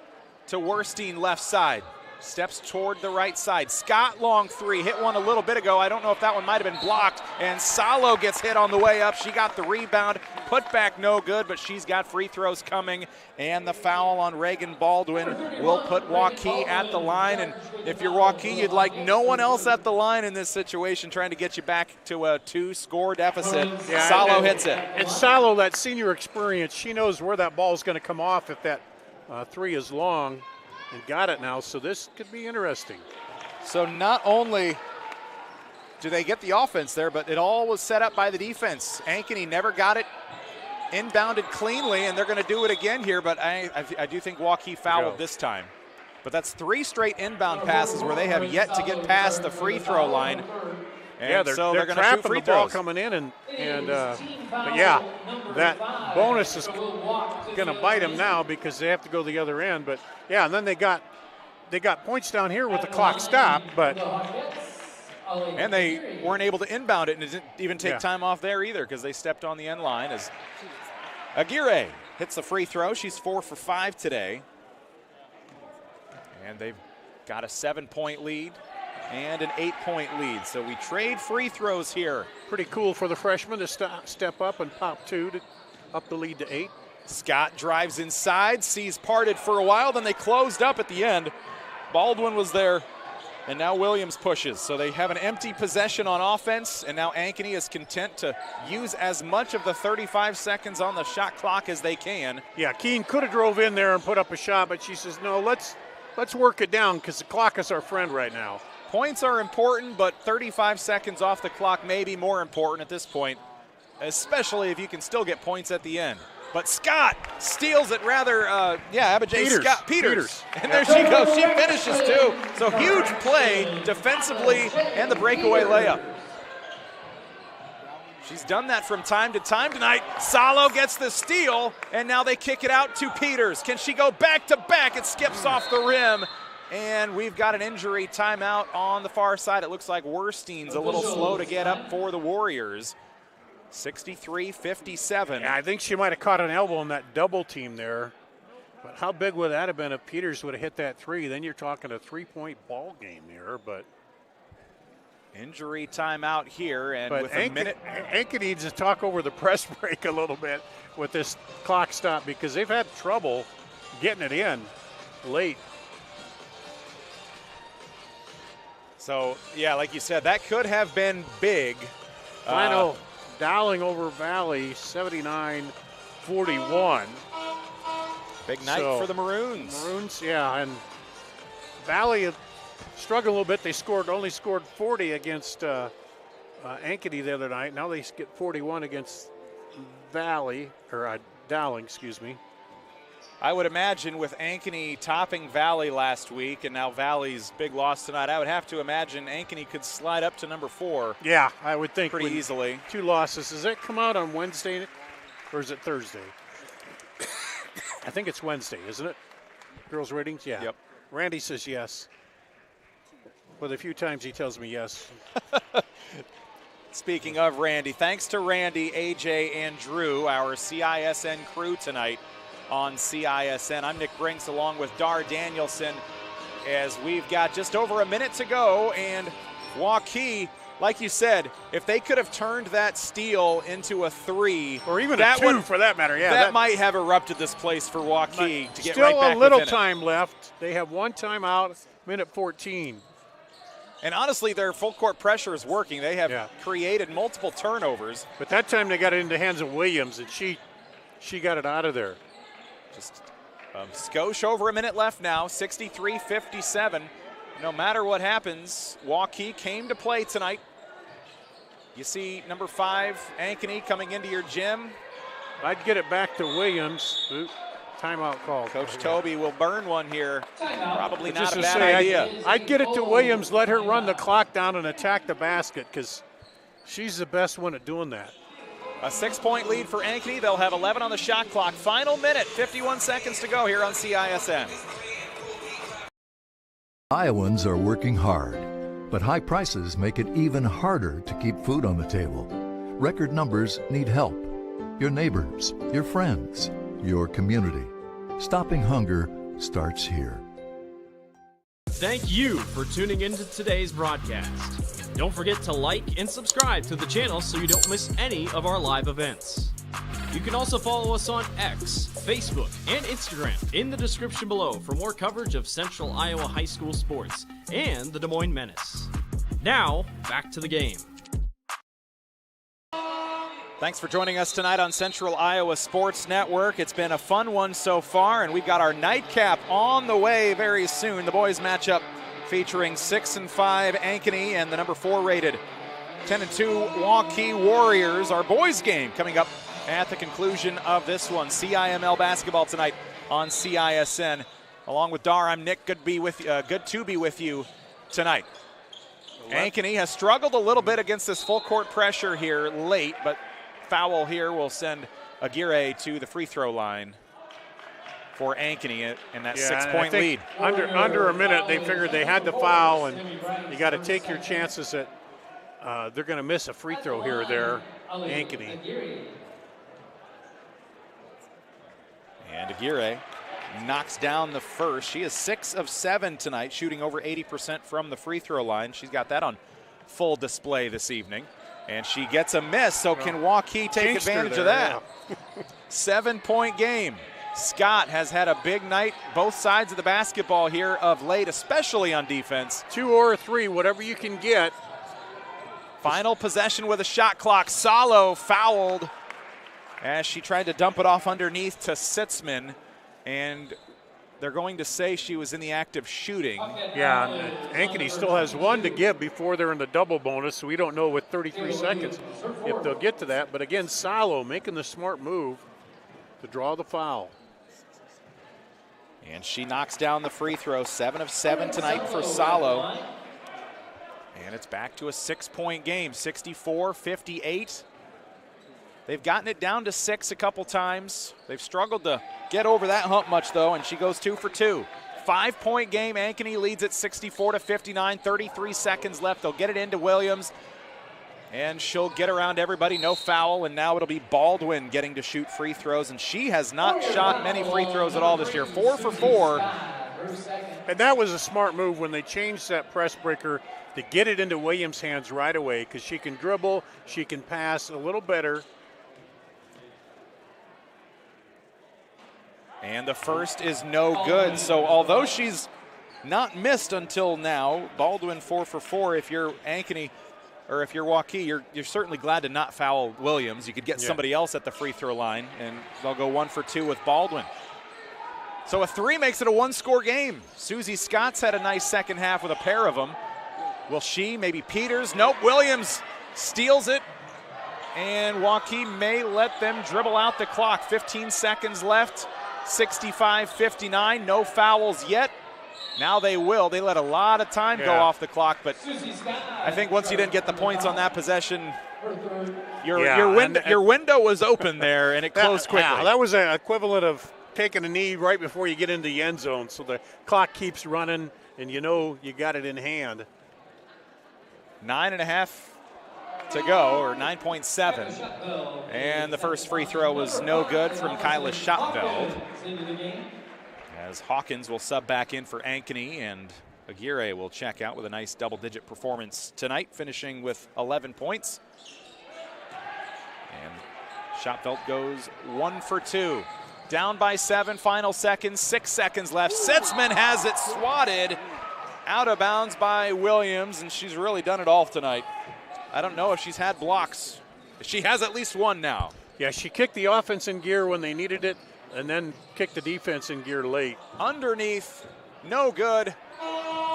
to Werstein left side. Steps toward the right side. Scott, long three. Hit one a little bit ago. I don't know if that one might have been blocked. And Salo gets hit on the way up. She got the rebound. Put back no good, but she's got free throws coming. And the foul on Reagan Baldwin will put Waukee at the line. And if you're Waukee, you'd like no one else at the line in this situation, trying to get you back to a 2-score deficit. Yeah, Salo hits it. And Salo, that senior experience, she knows where that ball is going to come off if that three is long. And got it now, so this could be interesting. So not only do they get the offense there, but it all was set up by the defense. Ankeny never got it inbounded cleanly, and they're going to do it again here, but I do think Waukee fouled this time. But that's 3 straight inbound passes where they have yet to get past the free throw line. And they're going to trapping shoot free the ball throws. coming in, but yeah, that bonus is going to bite them now because they have to go the other end. But yeah, and then they got points down here with the clock stopped, but and they weren't able to inbound it, and it didn't even take time off there either because they stepped on the end line as Aguirre hits the free throw. She's 4 for 5 today, and they've got a 7-point lead and an 8-point lead. So we trade free throws here. Pretty cool for the freshman to step up and pop 2 to up the lead to 8. Scott drives inside, sees parted for a while, then they closed up at the end. Baldwin was there, and now Williams pushes. So they have an empty possession on offense, and now Ankeny is content to use as much of the 35 seconds on the shot clock as they can. Yeah, Keene could have drove in there and put up a shot, but she says, no, let's work it down because the clock is our friend right now. Points are important, but 35 seconds off the clock may be more important at this point, especially if you can still get points at the end. But Scott steals it rather, Abijay Peters. And there she goes, she finishes too. So huge play defensively and the breakaway layup. She's done that from time to time tonight. Salo gets the steal, and now they kick it out to Peters. Can she go back to back? It skips off the rim. And we've got an injury timeout on the far side. It looks like Werstein's a little slow to get up for the Warriors. 63-57. Yeah, I think she might have caught an elbow in that double team there. But how big would that have been if Peters would have hit that three? Then you're talking a 3-point ball game here. But injury timeout here, and with a minute. Ankeny needs to talk over the press break a little bit with this clock stop because they've had trouble getting it in late. So, yeah, like you said, that could have been big. Final Dowling over Valley, 79-41. Big night for the Maroons. Maroons, yeah, and Valley struggled a little bit. They only scored 40 against Ankeny the other night. Now they get 41 against Dowling, excuse me. I would imagine with Ankeny topping Valley last week and now Valley's big loss tonight, I would have to imagine Ankeny could slide up to number 4. Yeah, I would think. Pretty easily. 2 losses. Does that come out on Wednesday or is it Thursday? I think it's Wednesday, isn't it? Girls' ratings? Yeah. Yep. Randy says yes. But a few times he tells me yes. Speaking of Randy, thanks to Randy, AJ, and Drew, our CISN crew tonight on CISN. I'm Nick Brinks along with Dar Danielson as we've got just over a minute to go, and Waukee, like you said, if they could have turned that steal into a 3, or even a 2 for that matter, yeah, that might have erupted this place for Waukee to get still right back a little within time left. They have 1 timeout, minute 14. And honestly, their full court pressure is working. They have created multiple turnovers. But that time they got it into the hands of Williams, and she got it out of there. Just skosh over a minute left now, 63-57. No matter what happens, Waukee came to play tonight. You see number 5, Ankeny, coming into your gym. I'd get it back to Williams. Ooh, timeout call. Coach Toby will burn one here. Probably not a bad idea. I'd get it to Williams, let her run the clock down and attack the basket because she's the best one at doing that. A 6-point lead for Ankeny. They'll have 11 on the shot clock. Final minute, 51 seconds to go here on CISN. Iowans are working hard, but high prices make it even harder to keep food on the table. Record numbers need help. Your neighbors, your friends, your community. Stopping hunger starts here. Thank you for tuning into today's broadcast. Don't forget to like and subscribe to the channel so you don't miss any of our live events. You can also follow us on X, Facebook, and Instagram in the description below for more coverage of Central Iowa High School sports and the Des Moines Menace. Now, back to the game. Thanks for joining us tonight on Central Iowa Sports Network. It's been a fun one so far, and we've got our nightcap on the way very soon. The boys matchup featuring 6-5 Ankeny and the number 4 rated 10-2 Waukee Warriors. Our boys game coming up at the conclusion of this one. CIML basketball tonight on CISN. Along with Dar, I'm Nick. Good to be with you tonight. Ankeny has struggled a little bit against this full court pressure here late, but foul here will send Aguirre to the free throw line for Ankeny in that 6-point lead. Under a minute, they figured they had to foul, and you got to take your chances that they're going to miss a free throw here or there, Ankeny. And Aguirre knocks down the first. She is 6 of 7 tonight, shooting over 80% from the free throw line. She's got that on full display this evening. And she gets a miss, so can Waukee take advantage of that? 7-point game. Scott has had a big night, both sides of the basketball here of late, especially on defense. 2 or 3, whatever you can get. Final possession with a shot clock. Salo fouled as she tried to dump it off underneath to Sitzman, and they're going to say she was in the act of shooting. Yeah, Ankeny still has 1 to give before they're in the double bonus, so we don't know with 33 seconds if they'll get to that. But again, Salo making the smart move to draw the foul. And she knocks down the free throw. 7 of 7 tonight for Salo. And it's back to a 6-point game, 64-58. They've gotten it down to 6 a couple times. They've struggled to get over that hump much, though, and she goes 2 for 2. 5-point game. Ankeny leads at 64-59, 33 seconds left. They'll get it into Williams, and she'll get around everybody, no foul, and now it'll be Baldwin getting to shoot free throws, and she has not shot many free throws at all this year. 4 for 4. And that was a smart move when they changed that press breaker to get it into Williams' hands right away, because she can dribble, she can pass a little better. And the first is no good. So although she's not missed until now, Baldwin 4 for 4. If you're Ankeny, or if you're Waukee, you're certainly glad to not foul Williams. You could get somebody else at the free throw line, and they'll go 1 for 2 with Baldwin. So a 3 makes it a 1-score game. Susie Scott's had a nice second half with a pair of them. Will she? Maybe Peters? Nope. Williams steals it, and Waukee may let them dribble out the clock. 15 seconds left. 65-59. No fouls yet. Now they will. They let a lot of time go off the clock, but I think once you didn't get the points on that possession, your window was open there, and it closed quickly. Yeah, that was an equivalent of taking a knee right before you get into the end zone, so the clock keeps running, and you know you got it in hand. 9.5 to go, or 9.7. And the first free throw was no good from Kyla Schoppveld, as Hawkins will sub back in for Ankeny, and Aguirre will check out with a nice double-digit performance tonight, finishing with 11 points. And Schoppveld goes 1 for 2. Down by 7, final seconds, 6 seconds left. Sitzman has it swatted out of bounds by Williams, and she's really done it all tonight. I don't know if she's had blocks. She has at least one now. Yeah, she kicked the offense in gear when they needed it, and then kicked the defense in gear late. Underneath, no good.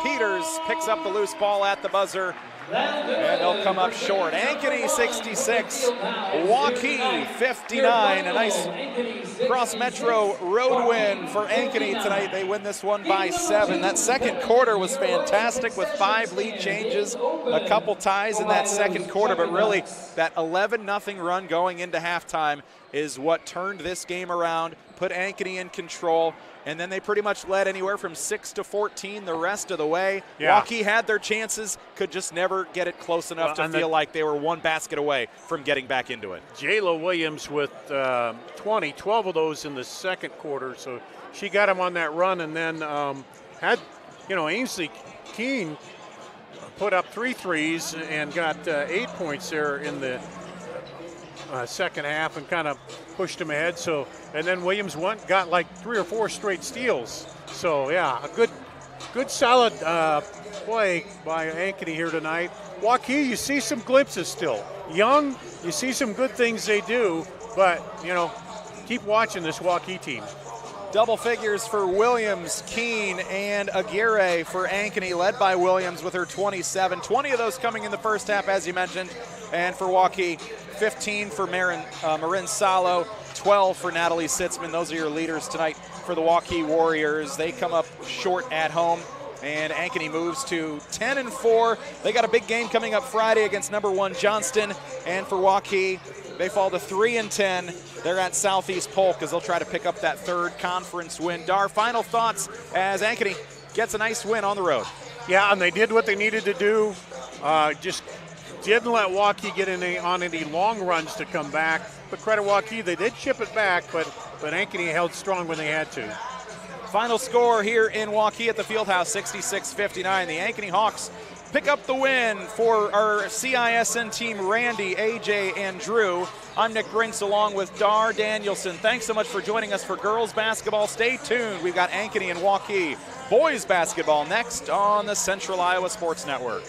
Peters picks up the loose ball at the buzzer, and they'll come up short. Ankeny 66, Waukee 59. A nice cross-metro road win for Ankeny tonight. They win this one by 7. That second quarter was fantastic with 5 lead changes, a couple ties in that second quarter, but really that 11-0 run going into halftime is what turned this game around, put Ankeny in control, and then they pretty much led anywhere from 6 to 14 the rest of the way. Yeah. Waukee had their chances, could just never get it close enough to feel like they were one basket away from getting back into it. Jayla Williams with 12 of those in the second quarter, so she got him on that run, and then had, Ainsley Keene put up 3 threes and got 8 points there in the second half and kind of pushed him ahead. So, and then Williams got like 3 or 4 straight steals. So yeah, a good solid play by Ankeny here tonight. Waukee, you see some glimpses still. Young, you see some good things they do, but keep watching this Waukee team. Double figures for Williams, Keene, and Aguirre for Ankeny, led by Williams with her 27. 20 of those coming in the first half, as you mentioned. And for Waukee, 15 for Marin Salo, 12 for Natalie Sitzman. Those are your leaders tonight for the Waukee Warriors. They come up short at home, and Ankeny moves to 10-4. They got a big game coming up Friday against number 1 Johnston. And for Waukee, they fall to 3-10. They're at Southeast Polk as they'll try to pick up that third conference win. Dar, final thoughts as Ankeny gets a nice win on the road. Yeah, and they did what they needed to do. Just didn't let Waukee get on any long runs to come back. But credit Waukee, they did chip it back, but Ankeny held strong when they had to. Final score here in Waukee at the Fieldhouse, 66-59. The Ankeny Hawks pick up the win for our CISN team, Randy, AJ, and Drew. I'm Nick Brinks along with Dar Danielson. Thanks so much for joining us for girls basketball. Stay tuned. We've got Ankeny and Waukee boys basketball next on the Central Iowa Sports Network.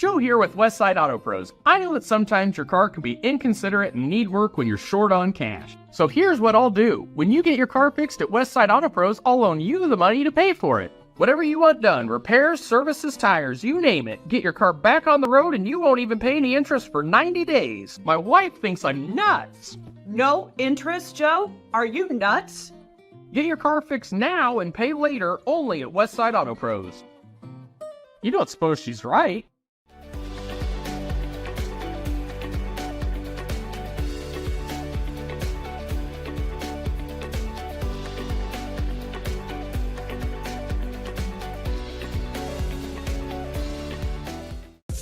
Joe here with Westside Auto Pros. I know that sometimes your car can be inconsiderate and need work when you're short on cash. So here's what I'll do. When you get your car fixed at Westside Auto Pros, I'll loan you the money to pay for it. Whatever you want done, repairs, services, tires, you name it. Get your car back on the road and you won't even pay any interest for 90 days. My wife thinks I'm nuts. No interest, Joe? Are you nuts? Get your car fixed now and pay later only at Westside Auto Pros. You don't suppose she's right?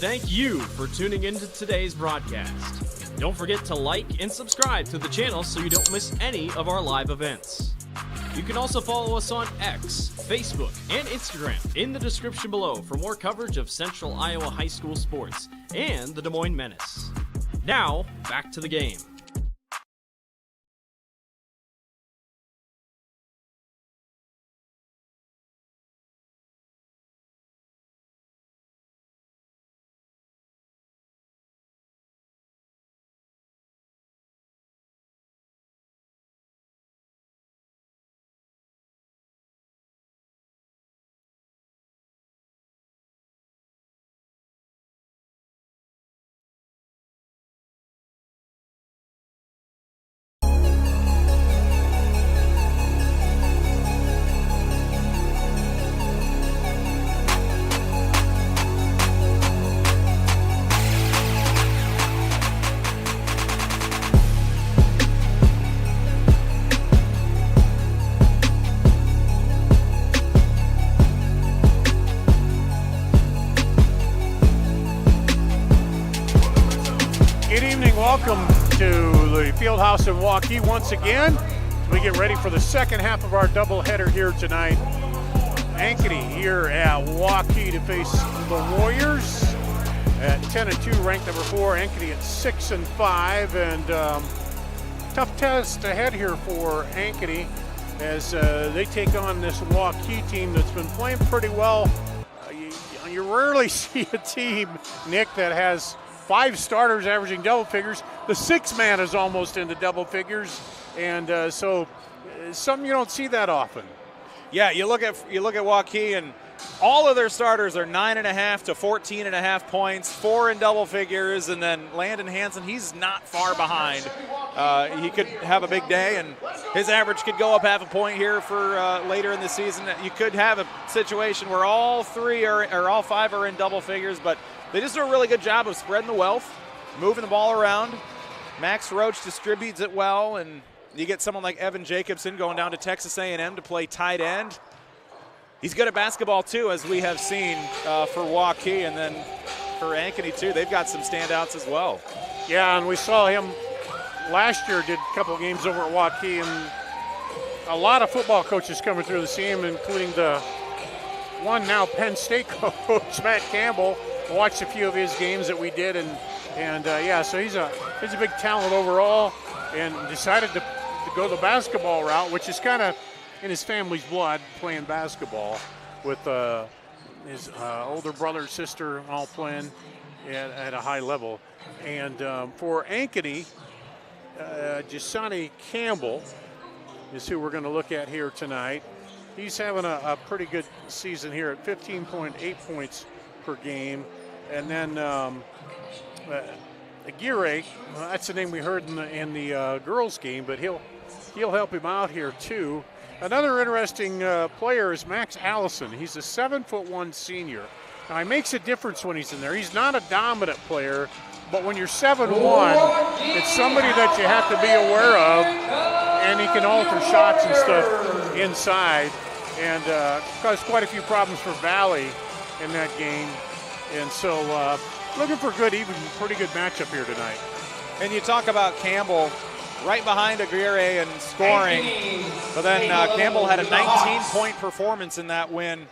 Thank you for tuning into today's broadcast. Don't forget to like and subscribe to the channel so you don't miss any of our live events. You can also follow us on X, Facebook, and Instagram in the description below for more coverage of Central Iowa high school sports and the Des Moines Menace. Now, back to the game. Good evening. Welcome to the field house in Waukee once again. We get ready for the second half of our doubleheader here tonight. Ankeny here at Waukee to face the Warriors at 10-2, ranked number 4. Ankeny at 6-5, and tough test ahead here for Ankeny as they take on this Waukee team that's been playing pretty well. You rarely see a team, Nick, that has 5 starters averaging double figures. The 6th man is almost into double figures, and so something you don't see that often. Yeah, you look at Waukee, and all of their starters are 9.5 to 14.5 points, 4 in double figures, and then Landon Hansen, he's not far behind. He could have a big day, and his average could go up 0.5 point here for later in the season. You could have a situation where all 5 are in double figures, but they just do a really good job of spreading the wealth, moving the ball around. Max Roach distributes it well, and you get someone like Evan Jacobson going down to Texas A&M to play tight end. He's good at basketball too, as we have seen for Waukee, and then for Ankeny too. They've got some standouts as well. Yeah, and we saw him last year, did a couple of games over at Waukee, and a lot of football coaches coming through to see him, including the one now Penn State coach, Matt Campbell. Watched a few of his games that we did, and yeah, so he's a big talent overall, and decided to go the basketball route, which is kind of in his family's blood, playing basketball with his older brother, sister, all playing at a high level. And for Ankeny, Jasani Campbell is who we're going to look at here tonight. He's having a pretty good season here at 15.8 points per game. And then Aguirre, that's the name we heard in the girls' game, but he'll help him out here too. Another interesting player is Max Allison. He's a 7'1" senior. Now, he makes a difference when he's in there. He's not a dominant player, but when you're 7'1", it's somebody that you have to be aware of, and he can alter shots and stuff inside, and caused quite a few problems for Valley in that game. And so looking for even pretty good matchup here tonight. And you talk about Campbell right behind Aguirre in scoring, but then Campbell had a 19-point performance in that win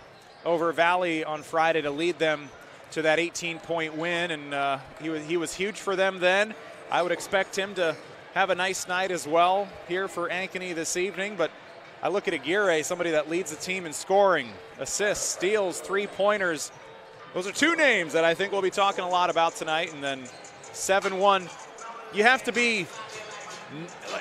over Valley on Friday to lead them to that 18-point win, and he was huge for them then. I would expect him to have a nice night as well here for Ankeny this evening, but I look at Aguirre, somebody that leads the team in scoring, assists, steals, 3-pointers. Those are 2 names that I think we'll be talking a lot about tonight. And then 7'1", you have to be,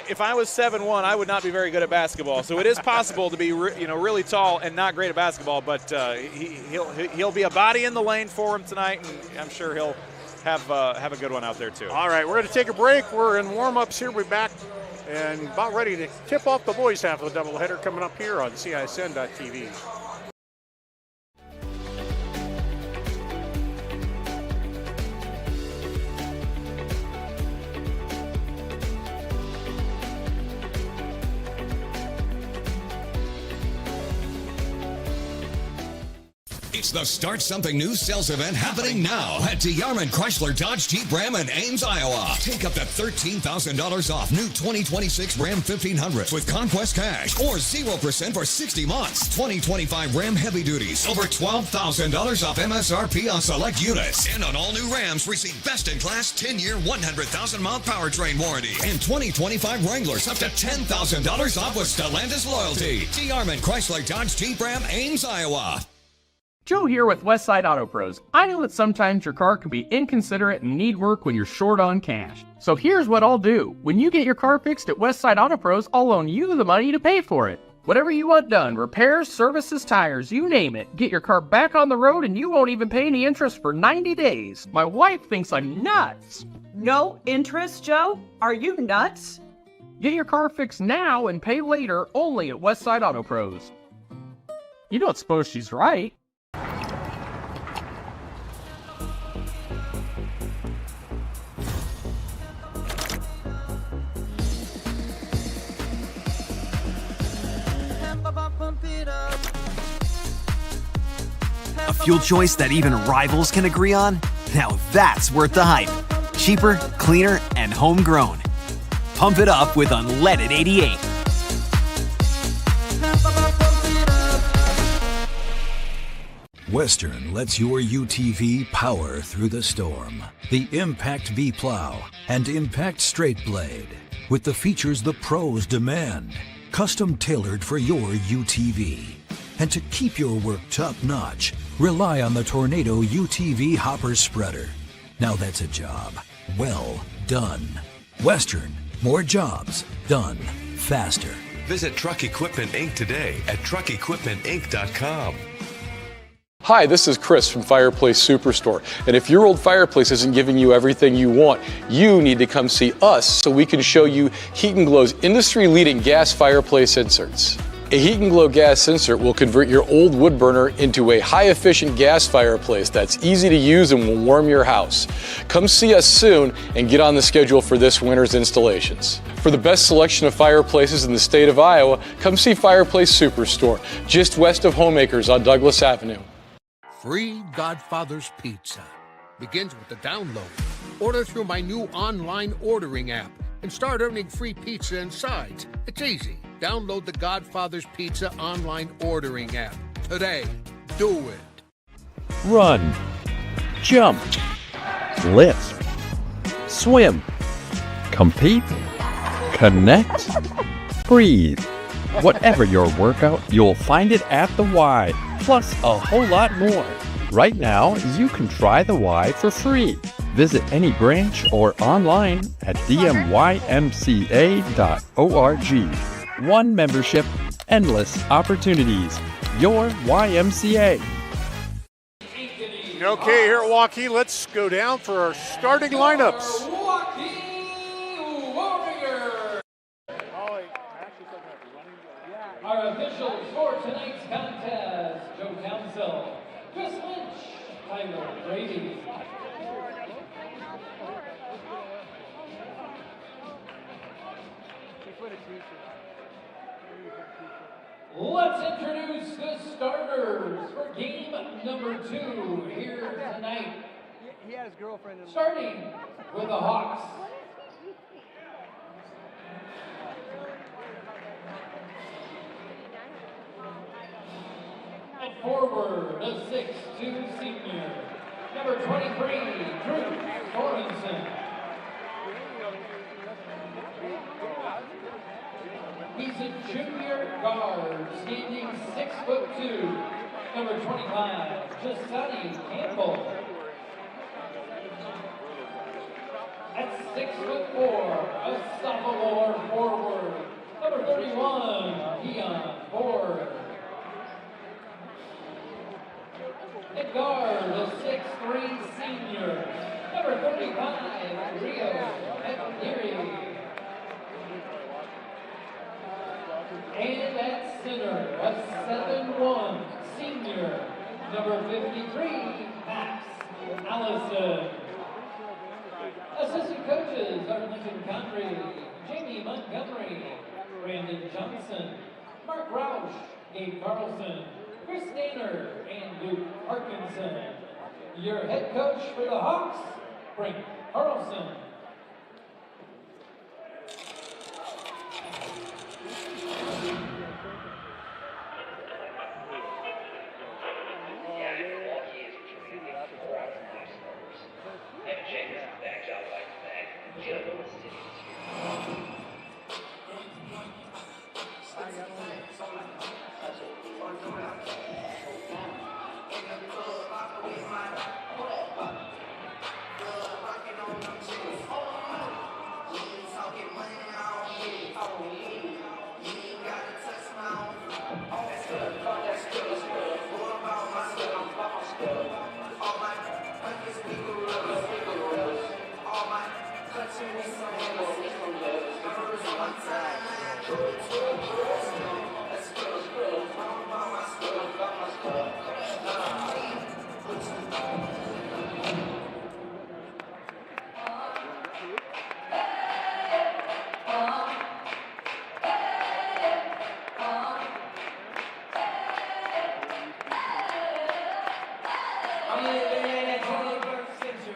if I was 7'1", I would not be very good at basketball. So it is possible to be really tall and not great at basketball, but he'll be a body in the lane for him tonight, and I'm sure he'll have a good one out there too. All right, we're going to take a break. We're in warm-ups here. We're back and about ready to tip off the boys' half of the doubleheader coming up here on CISN.TV. It's the Start Something New sales event happening now at Yarman Chrysler Dodge Jeep Ram in Ames, Iowa. Take up to $13,000 off new 2026 Ram 1500s with Conquest Cash or 0% for 60 months. 2025 Ram Heavy Duties, over $12,000 off MSRP on select units. And on all new Rams, receive best-in-class 10-year, 100,000-mile powertrain warranty. And 2025 Wranglers, up to $10,000 off with Stellantis loyalty. Yarman Chrysler Dodge Jeep Ram, Ames, Iowa. Joe here with Westside Auto Pros. I know that sometimes your car can be inconsiderate and need work when you're short on cash. So here's what I'll do. When you get your car fixed at Westside Auto Pros, I'll loan you the money to pay for it. Whatever you want done, repairs, services, tires, you name it. Get your car back on the road and you won't even pay any interest for 90 days. My wife thinks I'm nuts. No interest, Joe? Are you nuts? Get your car fixed now and pay later only at Westside Auto Pros. You don't suppose she's right? A fuel choice that even rivals can agree on? Now that's worth the hype. Cheaper, cleaner, and homegrown. Pump it up with unleaded 88. Western lets your UTV power through the storm. The Impact V Plow and Impact Straight Blade, with the features the pros demand, custom tailored for your UTV. And to keep your work top-notch, rely on the Tornado UTV Hopper Spreader. Now that's a job well done. Western, more jobs done faster. Visit Truck Equipment Inc. today at truckequipmentinc.com. Hi, this is Chris from Fireplace Superstore. And if your old fireplace isn't giving you everything you want, you need to come see us so we can show you Heat & Glow's industry-leading gas fireplace inserts. A Heat & Glow gas insert will convert your old wood burner into a high-efficient gas fireplace that's easy to use and will warm your house. Come see us soon and get on the schedule for this winter's installations. For the best selection of fireplaces in the state of Iowa, come see Fireplace Superstore, just west of Homeacres on Douglas Avenue. Free Godfather's Pizza begins with the download. Order through my new online ordering app and start earning free pizza and sides. It's easy. Download the Godfather's Pizza online ordering app today. Do it. Run, jump, lift, swim, compete, connect, breathe. Whatever your workout, you'll find it at the Y, plus a whole lot more. Right now, you can try the Y for free. Visit any branch or online at dmymca.org. One membership, endless opportunities. Your YMCA. Okay, here at Waukee, let's go down for our starting lineups. Our officials for tonight's contest: Joe Council, Chris Lynch, Tyler Brady. Let's introduce the starters for game number 2 here tonight. He had his girlfriend in Starting with the Hawks. And forward, the 6'2" senior, number 23, Drew Sorensen. He's a junior guard, standing 6'2", number 25, Jasani Campbell. At 6'4", a sophomore forward, number 31, Keon Ford. At guard, the 6'3" senior, number 35, Rio Epieri. And at center, a 7'1" senior, number 53, Max Allison. Assistant coaches are Lincoln Conry, Jamie Montgomery, Brandon Johnson, Mark Roush, Gabe Carlson, Chris Danner, and Luke Parkinson. Your head coach for the Hawks, Frank Carlson.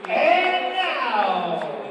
And now,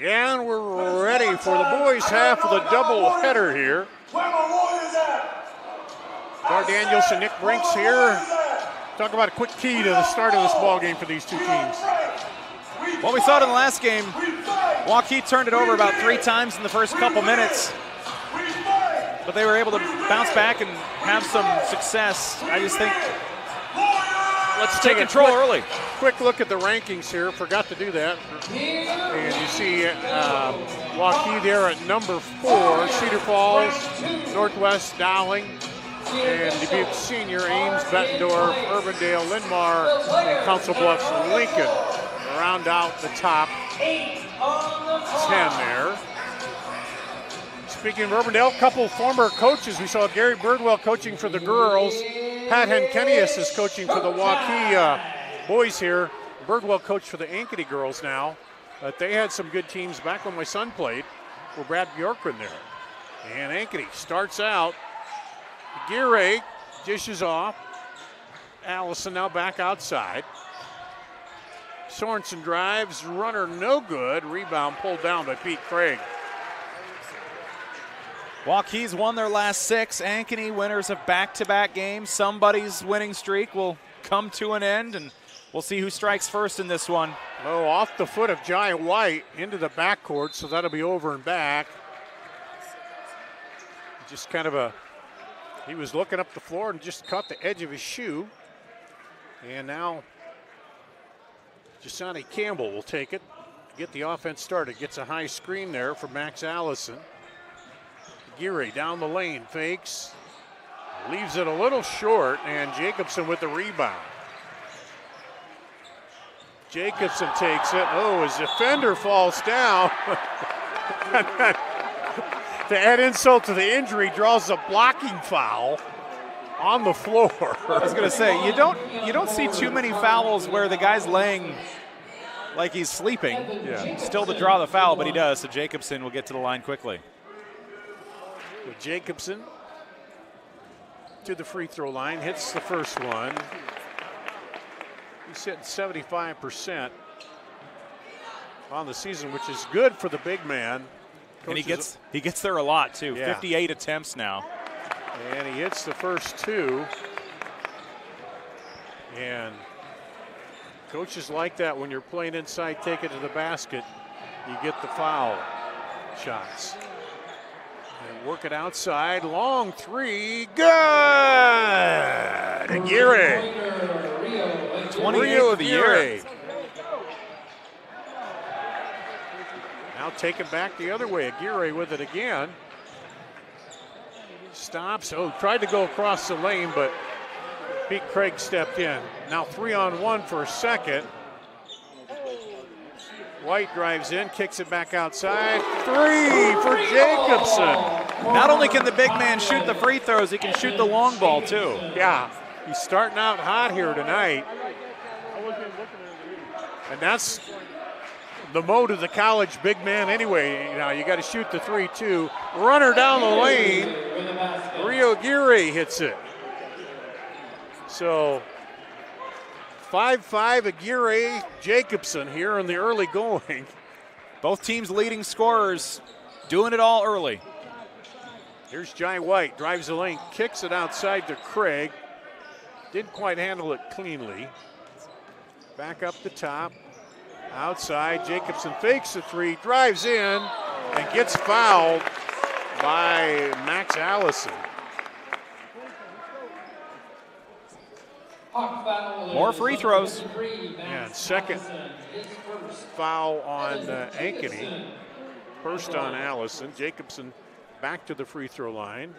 Yeah, and we're ready for the boys' half of the doubleheader here. Gar Daniels and Nick Brinks here. Talk about a quick key to the start of this ball game for these two teams. Well, we saw it in the last game. Waukee turned it over about 3 times in the first couple minutes, but they were able to bounce back and have some success. I just think let's take control early. Quick look at the rankings here. Forgot to do that. And you see Waukee there at number 4. Cedar Falls, Northwest, Dowling, and Dubuque Senior, Ames, Bettendorf, Urbandale, Linn-Mar, and Council Bluffs, Lincoln. Round out the top 10 there. Speaking of Urbandale, a couple former coaches. We saw Gary Birdwell coaching for the girls. Pat Henkenius is coaching for the Waukee boys here. Birdwell coached for the Ankeny girls now. But they had some good teams back when my son played with Brad Bjorkman there. And Ankeny starts out. Aguirre dishes off. Allison now back outside. Sorensen drives, runner no good. Rebound pulled down by Pete Craig. Waukee's won their last 6. Ankeny winners of back-to-back games. Somebody's winning streak will come to an end, and we'll see who strikes first in this one. Oh, off the foot of Jai White into the backcourt, so that'll be over and back. Just kind of he was looking up the floor and just caught the edge of his shoe. And now Jasani Campbell will take it, get the offense started. Gets a high screen there for Max Allison. Aguirre down the lane, fakes, leaves it a little short, and Jacobson with the rebound. Jacobson takes it. Oh, his defender falls down. To add insult to the injury, draws a blocking foul on the floor. I was going to say, you don't see too many fouls where the guy's laying like he's sleeping. Yeah. Still to draw the foul, but he does. So Jacobson will get to the line quickly. With Jacobson to the free throw line, hits the first one. He's hitting 75% on the season, which is good for the big man. And he gets there a lot too. Yeah. 58 attempts now. And he hits the first 2. And coaches like that when you're playing inside, take it to the basket, you get the foul shots. And work it outside, long 3, good! Aguirre. 28th of the year. Now take it back the other way. Aguirre with it again. Stops. Oh, tried to go across the lane, but Pete Craig stepped in. Now 3-on-1 for a second. White drives in, kicks it back outside. 3 for Jacobson. Not only can the big man shoot the free throws, he can shoot the long ball too. Yeah, he's starting out hot here tonight. And that's the mode of the college big man anyway. Now you got to shoot the 3-2. Runner down the lane. Rio Aguirre hits it. So 5-5 Aguirre, Jacobson here in the early going. Both teams leading scorers doing it all early. Here's Jai White, drives the lane, kicks it outside to Craig. Didn't quite handle it cleanly. Back up the top. Outside, Jacobson fakes the 3, drives in, and gets fouled by Max Allison. More free throws. And second foul on Ankeny. First on Allison. Jacobson back to the free throw line.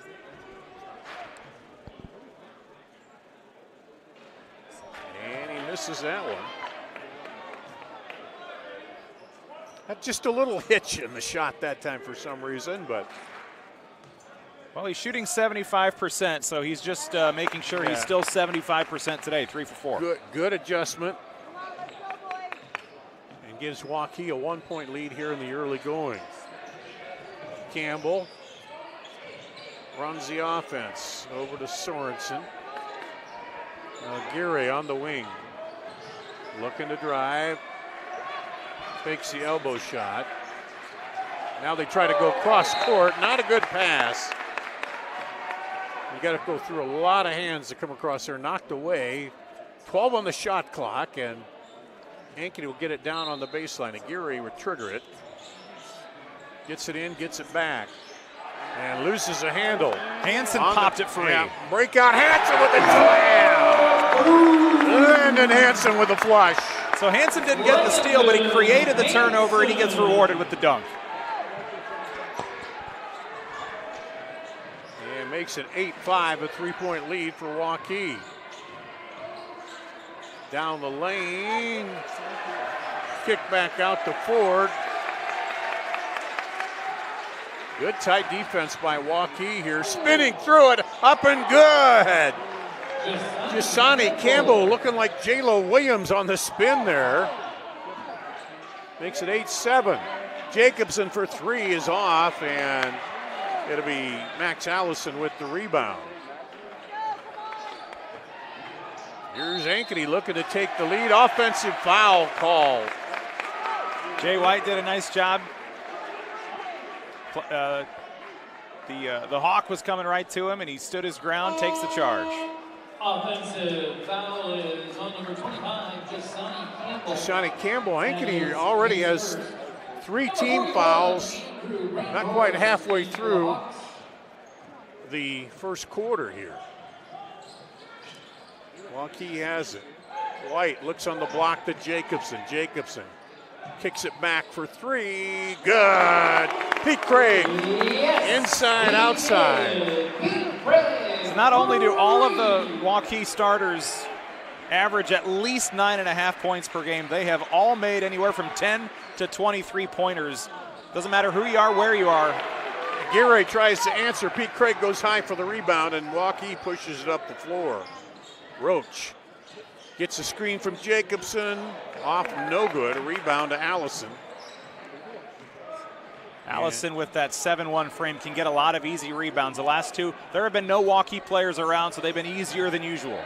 And he misses that one. Had just a little hitch in the shot that time for some reason, but. Well, he's shooting 75%, so he's just making sure he's still 75% today, 3 for 4. Good adjustment. And gives Waukee a 1-point lead here in the early going. Campbell runs the offense over to Sorensen. Aguirre on the wing. Looking to drive. Fakes the elbow shot. Now they try to go cross court. Not a good pass. You got to go through a lot of hands to come across there. Knocked away. 12 on the shot clock, and Ankeny will get it down on the baseline. Aguirre will trigger it. Gets it in, gets it back, and loses a handle. Hansen popped it free. Yeah, breakout Hansen with the slam. Landon Hansen with the flush. So Hansen didn't get the steal, but he created the turnover, and he gets rewarded with the dunk. And makes it 8-5, a 3-point lead for Waukee. Down the lane. Kick back out to Ford. Good tight defense by Waukee here. Spinning through it, up and good. Jasani Campbell looking like J-Lo Williams on the spin there. Makes it 8-7. Jacobson for three is off, and it'll be Max Allison with the rebound. Here's Ankeny looking to take the lead. Offensive foul called. Jay White did a nice job. The Hawk was coming right to him, and he stood his ground, takes the charge. Offensive foul is on number 25, Jasani Campbell. Jasani Campbell. Ankeny already has 3 team fouls, not quite halfway through the first quarter here. Waukee has it. White looks on the block to Jacobson. Jacobson kicks it back for three. Good. Pete Craig. Inside, outside. So not only do all of the Waukee starters average at least 9.5 points per game, they have all made anywhere from 10 to 23 pointers. Doesn't matter who you are, where you are. Aguirre tries to answer. Pete Craig goes high for the rebound, and Waukee pushes it up the floor. Roach gets a screen from Jacobson. Off, no good. A rebound to Allison. Allison with that 7-1 frame can get a lot of easy rebounds. The last two, there have been no Waukee players around, so they've been easier than usual.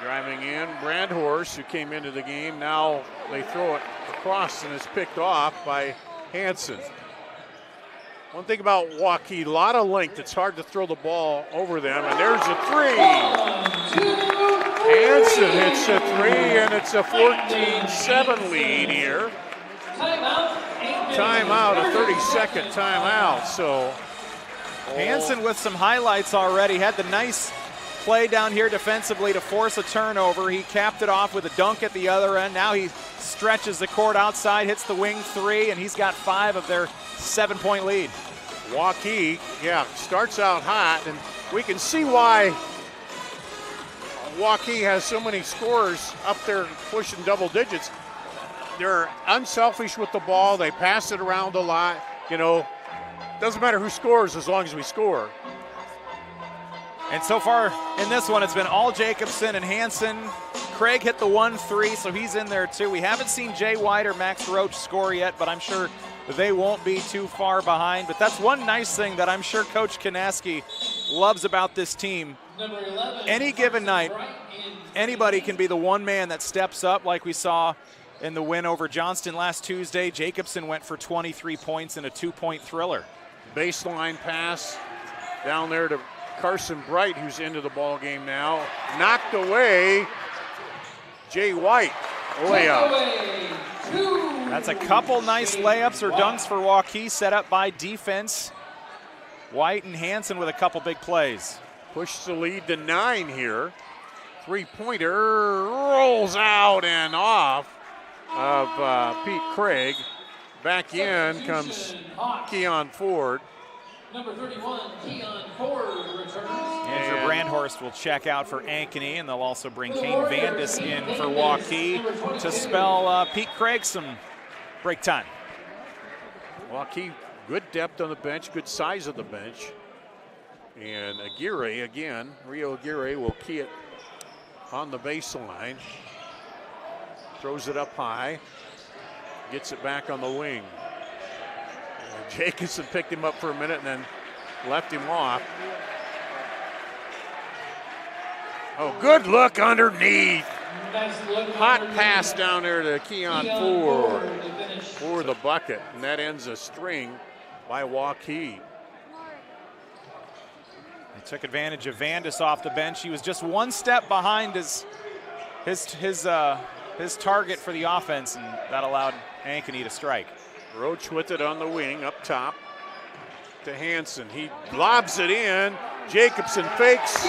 Driving in, Brandhorst, who came into the game. Now they throw it across, and it's picked off by Hansen. One thing about Waukee, a lot of length. It's hard to throw the ball over them, and there's a three. Hansen hits a three, and it's a 14-7 lead here. Timeout, a 30-second timeout. So Hansen with some highlights already. Had the nice play down here defensively to force a turnover. He capped it off with a dunk at the other end. Now he stretches the court outside, hits the wing three, and he's got 5 of their 7-point lead. Waukee, starts out hot, and we can see why Waukee has so many scorers up there pushing double digits. They're unselfish with the ball. They pass it around a lot. You know, doesn't matter who scores as long as we score. And so far in this one, it's been all Jacobson and Hansen. Craig hit the 1-3, so he's in there too. We haven't seen Jay White or Max Roach score yet, but I'm sure they won't be too far behind. But that's one nice thing that I'm sure Coach Kanaski loves about this team. Any given night, anybody can be the one man that steps up, like we saw in the win over Johnston last Tuesday. Jacobson went for 23 points in a 2-point thriller. Baseline pass down there to Carson Bright, who's into the ball game now. Knocked away. Jay White, layup. That's a couple nice layups or dunks for Waukee, set up by defense. White and Hansen with a couple big plays. Pushes the lead to 9 here. Three-pointer rolls out and off of Pete Craig. Back in comes Keon Ford. Number 31, Keon Ford returns. Andrew Brandhorst will check out for Ankeny, and they'll also bring Kane Vandis in for Waukee to spell Pete Craig some break time. Waukee, good depth on the bench, good size of the bench. And Aguirre again, Rio Aguirre will key it on the baseline. Throws it up high, gets it back on the wing. Jacobson picked him up for a minute and then left him off. Oh, good look underneath. Hot pass down there to Keon Ford for the bucket, and that ends a string by Waukee. They took advantage of Vandis off the bench. He was just one step behind his target for the offense, and that allowed Ankeny to strike. Roach with it on the wing, up top to Hansen. He lobs it in. Jacobson fakes,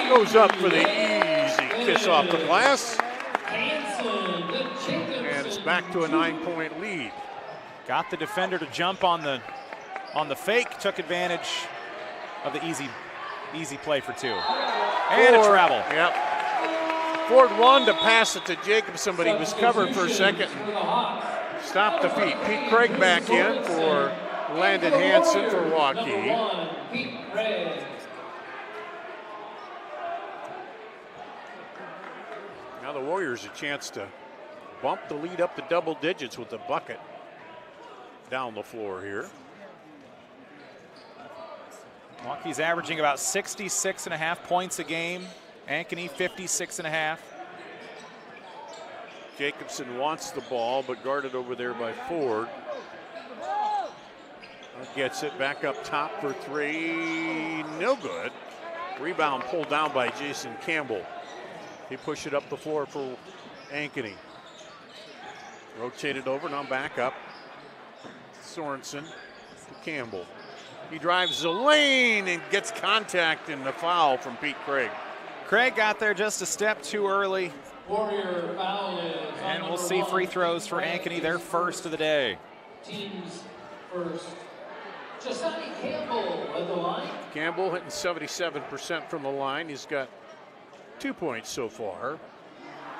goes up for the easy kiss off the glass. And it's back to a 9-point lead. Got the defender to jump on the fake, took advantage of the easy play for two. And Ford, a travel. Yep. Ford wanted to pass it to Jacobson, but he was covered for a second. Stopped the feet. Pete Craig back in for Landon Hansen for Waukee. Now the Warriors a chance to bump the lead up to double digits with the bucket down the floor here. Waukee's averaging about 66.5 points a game. Ankeny 56.5. Jacobson wants the ball, but guarded over there by Ford. Gets it back up top for three. No good. Rebound pulled down by Jason Campbell. He pushed it up the floor for Ankeny. Rotated over, now back up. Sorensen to Campbell. He drives the lane and gets contact in the foul from Pete Craig. Craig got there just a step too early. Warrior foul is and we'll see free throws for Ankeny, their first of the day. Team's first. Josiah Campbell at the line. Campbell hitting 77% from the line. He's got 2 points so far.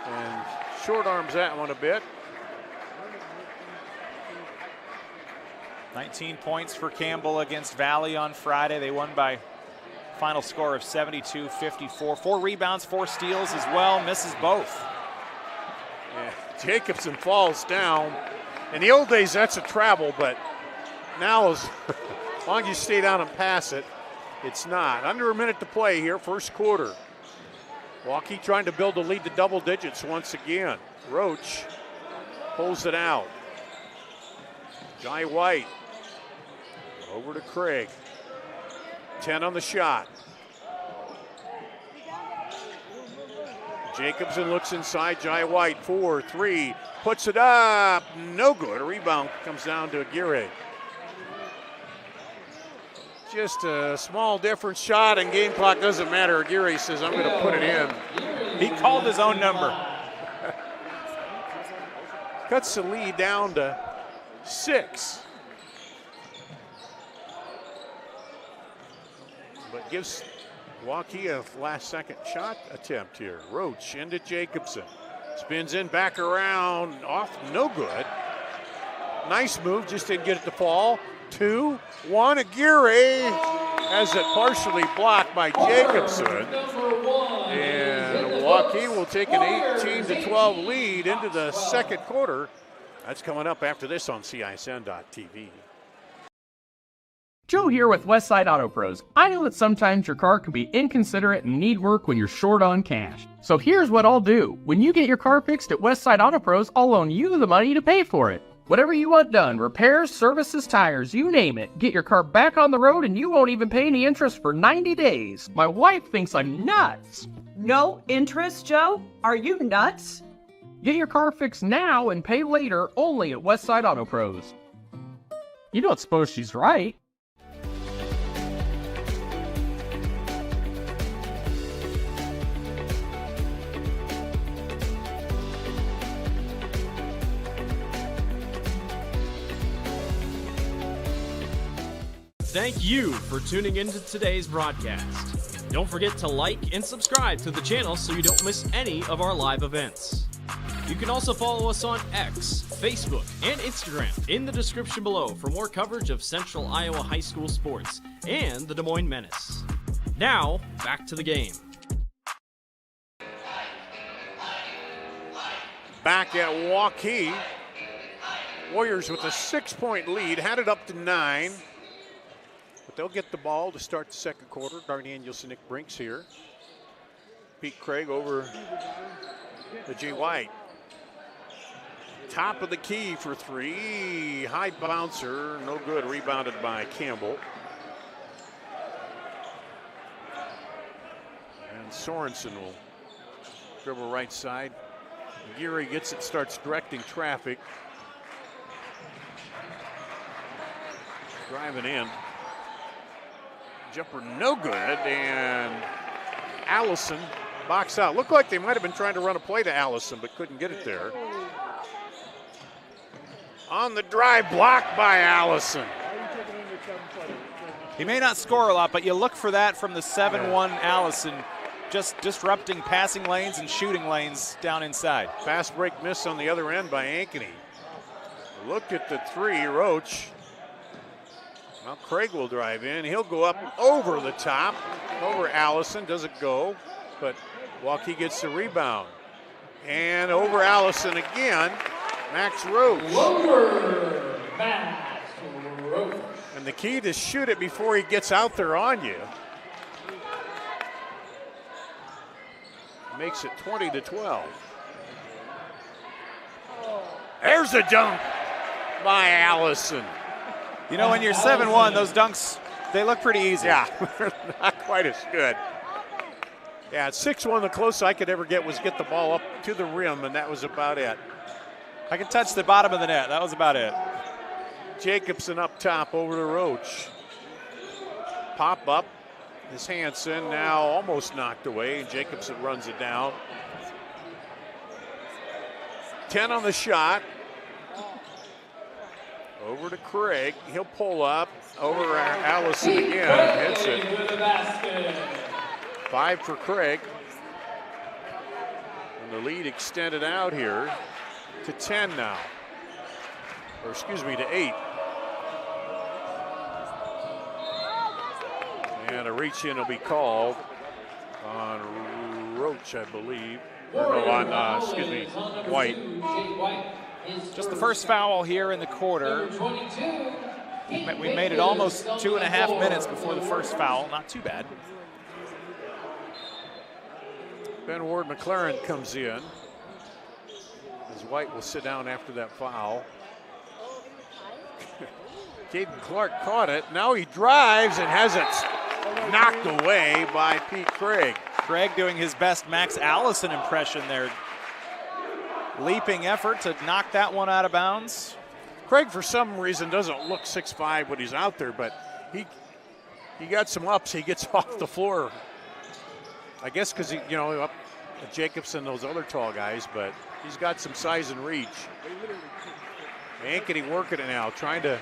And short arms that one a bit. 19 points for Campbell against Valley on Friday. They won by final score of 72-54. 4 rebounds, 4 steals as well. Misses both. Yeah. Jacobson falls down. In the old days, that's a travel, but now as long as you stay down and pass it, it's not. Under a minute to play here, first quarter. Waukee trying to build a lead to double digits once again. Roach pulls it out. Jai White over to Craig. 10 on the shot. Jacobson looks inside. Jai White, 4-3, puts it up. No good. A rebound comes down to Aguirre. Just a small difference shot, and game clock doesn't matter. Aguirre says, I'm going to put it in. He called his own number. Cuts the lead down to 6. But gives Waukee a last-second shot attempt here. Roach into Jacobson. Spins in, back around, off, no good. Nice move, just didn't get it to fall. 2-1, Aguirre has it partially blocked by Jacobson. And Waukee will take an 18-12 lead into the second quarter. That's coming up after this on CISN.TV. Joe here with Westside Auto Pros. I know that sometimes your car can be inconsiderate and need work when you're short on cash. So here's what I'll do. When you get your car fixed at Westside Auto Pros, I'll loan you the money to pay for it. Whatever you want done, repairs, services, tires, you name it. Get your car back on the road and you won't even pay any interest for 90 days. My wife thinks I'm nuts. No interest, Joe? Are you nuts? Get your car fixed now and pay later only at Westside Auto Pros. You don't suppose she's right? Thank you for tuning into today's broadcast. Don't forget to like and subscribe to the channel so you don't miss any of our live events. You can also follow us on X, Facebook, and Instagram in the description below for more coverage of Central Iowa High School sports and the Des Moines Menace. Now, back to the game. Back at Waukee. Warriors with a 6-point lead, had it up to 9. But they'll get the ball to start the second quarter. Darnanielson, Nick Brinks here. Pete Craig over to G. White. Top of the key for three. High bouncer, no good. Rebounded by Campbell. And Sorensen will dribble right side. Geary gets it, starts directing traffic. Driving in. Jumper no good, and Allison box out. Looked like they might have been trying to run a play to Allison, but couldn't get it there. On the drive, blocked by Allison. He may not score a lot, but you look for that from the 7-1 Allison, just disrupting passing lanes and shooting lanes down inside. Fast break miss on the other end by Ankeny. Look at the three, Roach. Well, Craig will drive in. He'll go up over the top, over Allison. Doesn't go, but Waukee gets the rebound. And over Allison again, Max Roach. And the key to shoot it before he gets out there on you. Makes it 20-12. There's a dunk by Allison. You know, when you're 7-1, those dunks, they look pretty easy. Yeah, not quite as good. Yeah, at 6-1, the closest I could ever get was get the ball up to the rim, and that was about it. I can touch the bottom of the net. That was about it. Jacobson up top over to Roach. Pop up is Hansen, now almost knocked away, and Jacobson runs it down. 10 on the shot. Over to Craig. He'll pull up. Over Allison again. Hits it. 5 for Craig. And the lead extended out here to 10 now. Or excuse me, to 8. And a reach in will be called on Roach, I believe. Or no, on, excuse me, White. Just the first foul here in the quarter. We made it almost 2.5 minutes before the first foul. Not too bad. Ben Ward McLaren comes in. As White will sit down after that foul. Caden Clark caught it. Now he drives and has it knocked away by Pete Craig. Craig doing his best Max Allison impression there. Leaping effort to knock that one out of bounds. Craig, for some reason, doesn't look 6'5" when he's out there, but he got some ups. He gets off the floor. I guess because he, you know, up at Jacobson, those other tall guys, but he's got some size and reach. Ankeny working it now, trying to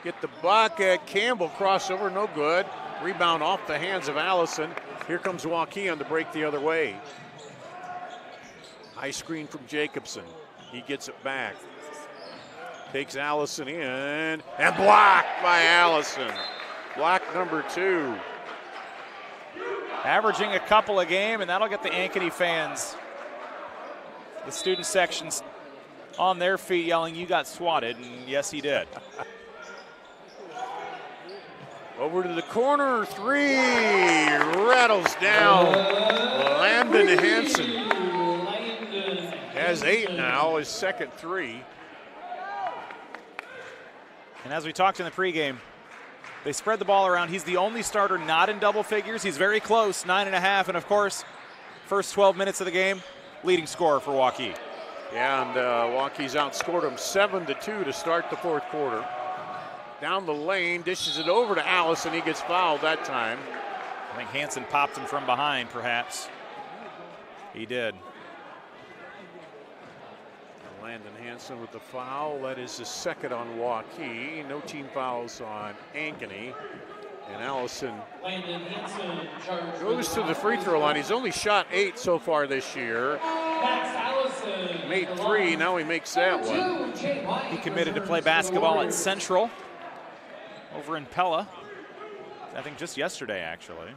get the bucket. Campbell crossover, no good. Rebound off the hands of Allison. Here comes Waukee on the break the other way. High screen from Jacobson. He gets it back. Takes Allison in and blocked by Allison. Block number 2. Averaging a couple a game, and that'll get the Ankeny fans, the student sections, on their feet yelling, "You got swatted," and yes, he did. Over to the corner, 3, rattles down. Landon Hansen has 8 now, his second 3. And as we talked in the pregame, they spread the ball around. He's the only starter not in double figures. He's very close, 9.5. And of course, first 12 minutes of the game, leading scorer for Waukee. Yeah, and Waukee's outscored him 7-2 to start the fourth quarter. Down the lane, dishes it over to Allison. He gets fouled that time. I think Hansen popped him from behind, perhaps. He did. Landon Hansen with the foul. That is the second on Waukee. No team fouls on Ankeny. And Allison goes to the free throw line. He's only shot 8 so far this year. Made 3, now he makes that one. He committed to play basketball at Central over in Pella, I think just yesterday, actually.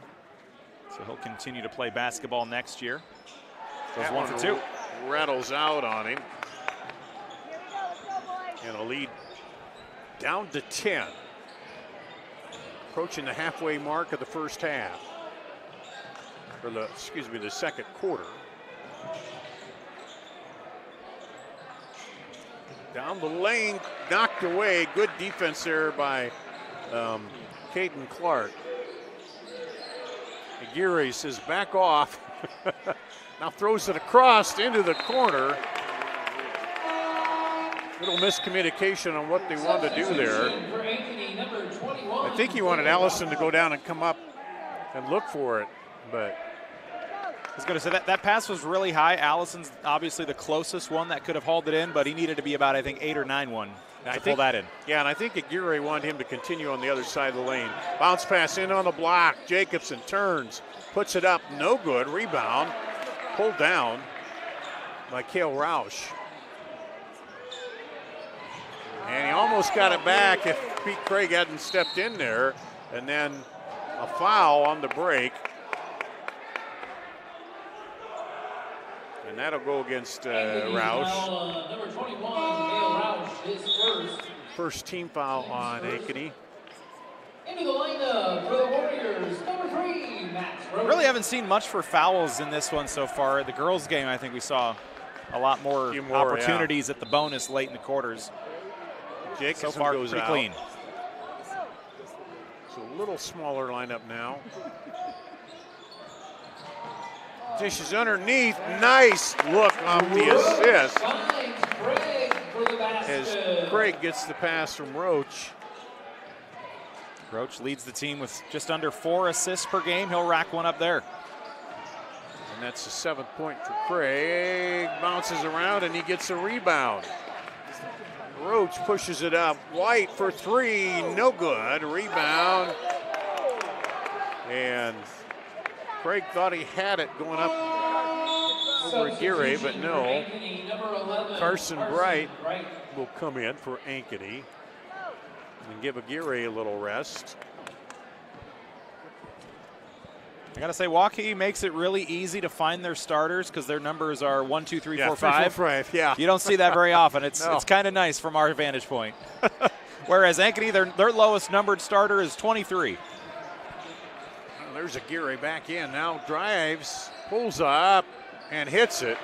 So he'll continue to play basketball next year. Goes 1 for 2. Rattles out on him. And a lead down to 10. Approaching the halfway mark of the first half. Or the second quarter. Down the lane, knocked away. Good defense there by Caden Clark. Aguirre says back off. Now throws it across into the corner. Little miscommunication on what they wanted to do there. I think he wanted Allison to go down and come up and look for it, but I was going to say that pass was really high. Allison's obviously the closest one that could have hauled it in, but he needed to be about, I think, 8 or 9 one to pull that in. Yeah, and I think Aguirre wanted him to continue on the other side of the lane. Bounce pass in on the block. Jacobson turns, puts it up, no good. Rebound, pulled down by Cale Roush. And he almost got it back if Pete Craig hadn't stepped in there. And then a foul on the break. And that'll go against Roush. Number 21, Cale Roush, his First team foul on Ankeny. Into the lineup for the Warriors, number 3, Max Rose. Really haven't seen much for fouls in this one so far. The girls' game, I think we saw a lot more opportunities at the bonus late in the quarters. Jacobson so far, goes pretty out. clean. It's a little smaller lineup now. Dishes underneath. Nice look on the assist. As Craig gets the pass from Roach. Roach leads the team with just under 4 assists per game. He'll rack one up there. And that's the 7th point for Craig. Bounces around and he gets a rebound. Roach pushes it up. White for 3, no good. Rebound. And Craig thought he had it going up over Aguirre, but no. Carson Bright will come in for Ankeny and give Aguirre a little rest. I got to say, Waukee makes it really easy to find their starters because their numbers are 1, 2, 3, 4, 5. 3, 4, 5, yeah. You don't see that very often. It's No. it's kind of nice from our vantage point. Whereas Ankeny, their lowest numbered starter is 23. Well, there's Aguirre back in. Now drives, pulls up, and hits it.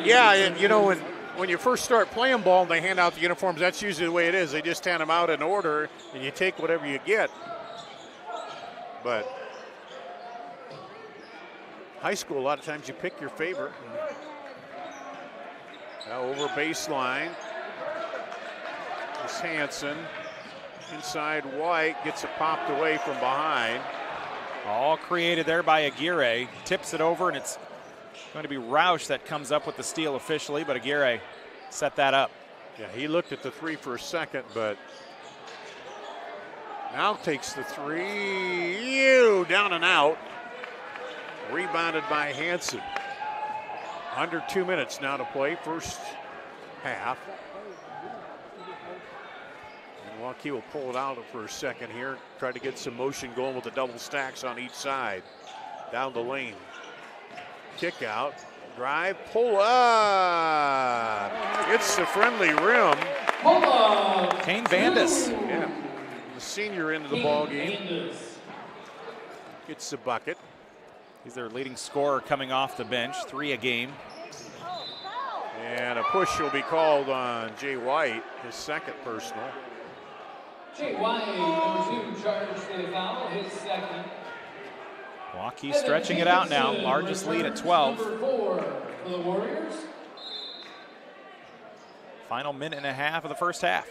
Yeah, and you know, when you first start playing ball and they hand out the uniforms, that's usually the way it is. They just hand them out in order, and you take whatever you get. But high school, a lot of times you pick your favorite. Now over baseline. It's Hanson. Inside White, gets it popped away from behind. All created there by Aguirre. Tips it over, and it's going to be Roush that comes up with the steal officially, but Aguirre set that up. Yeah, he looked at the 3 for a second, but now takes the 3. Down and out. Rebounded by Hanson. Under 2 minutes now to play, first half. And Waukee will pull it out for a second here. Try to get some motion going with the double stacks on each side. Down the lane. Kick out. Drive. Pull up. It's the friendly rim. Kane Vandus. Yeah. The senior into the ball game. Gets the bucket. He's their leading scorer coming off the bench. 3 a game. And a push will be called on Jay White, his second personal. Jay White, number 2, charged for the foul, his second. Waukee stretching it out now. Largest lead at 12. Number 4 for the Warriors. Final minute and a half of the first half.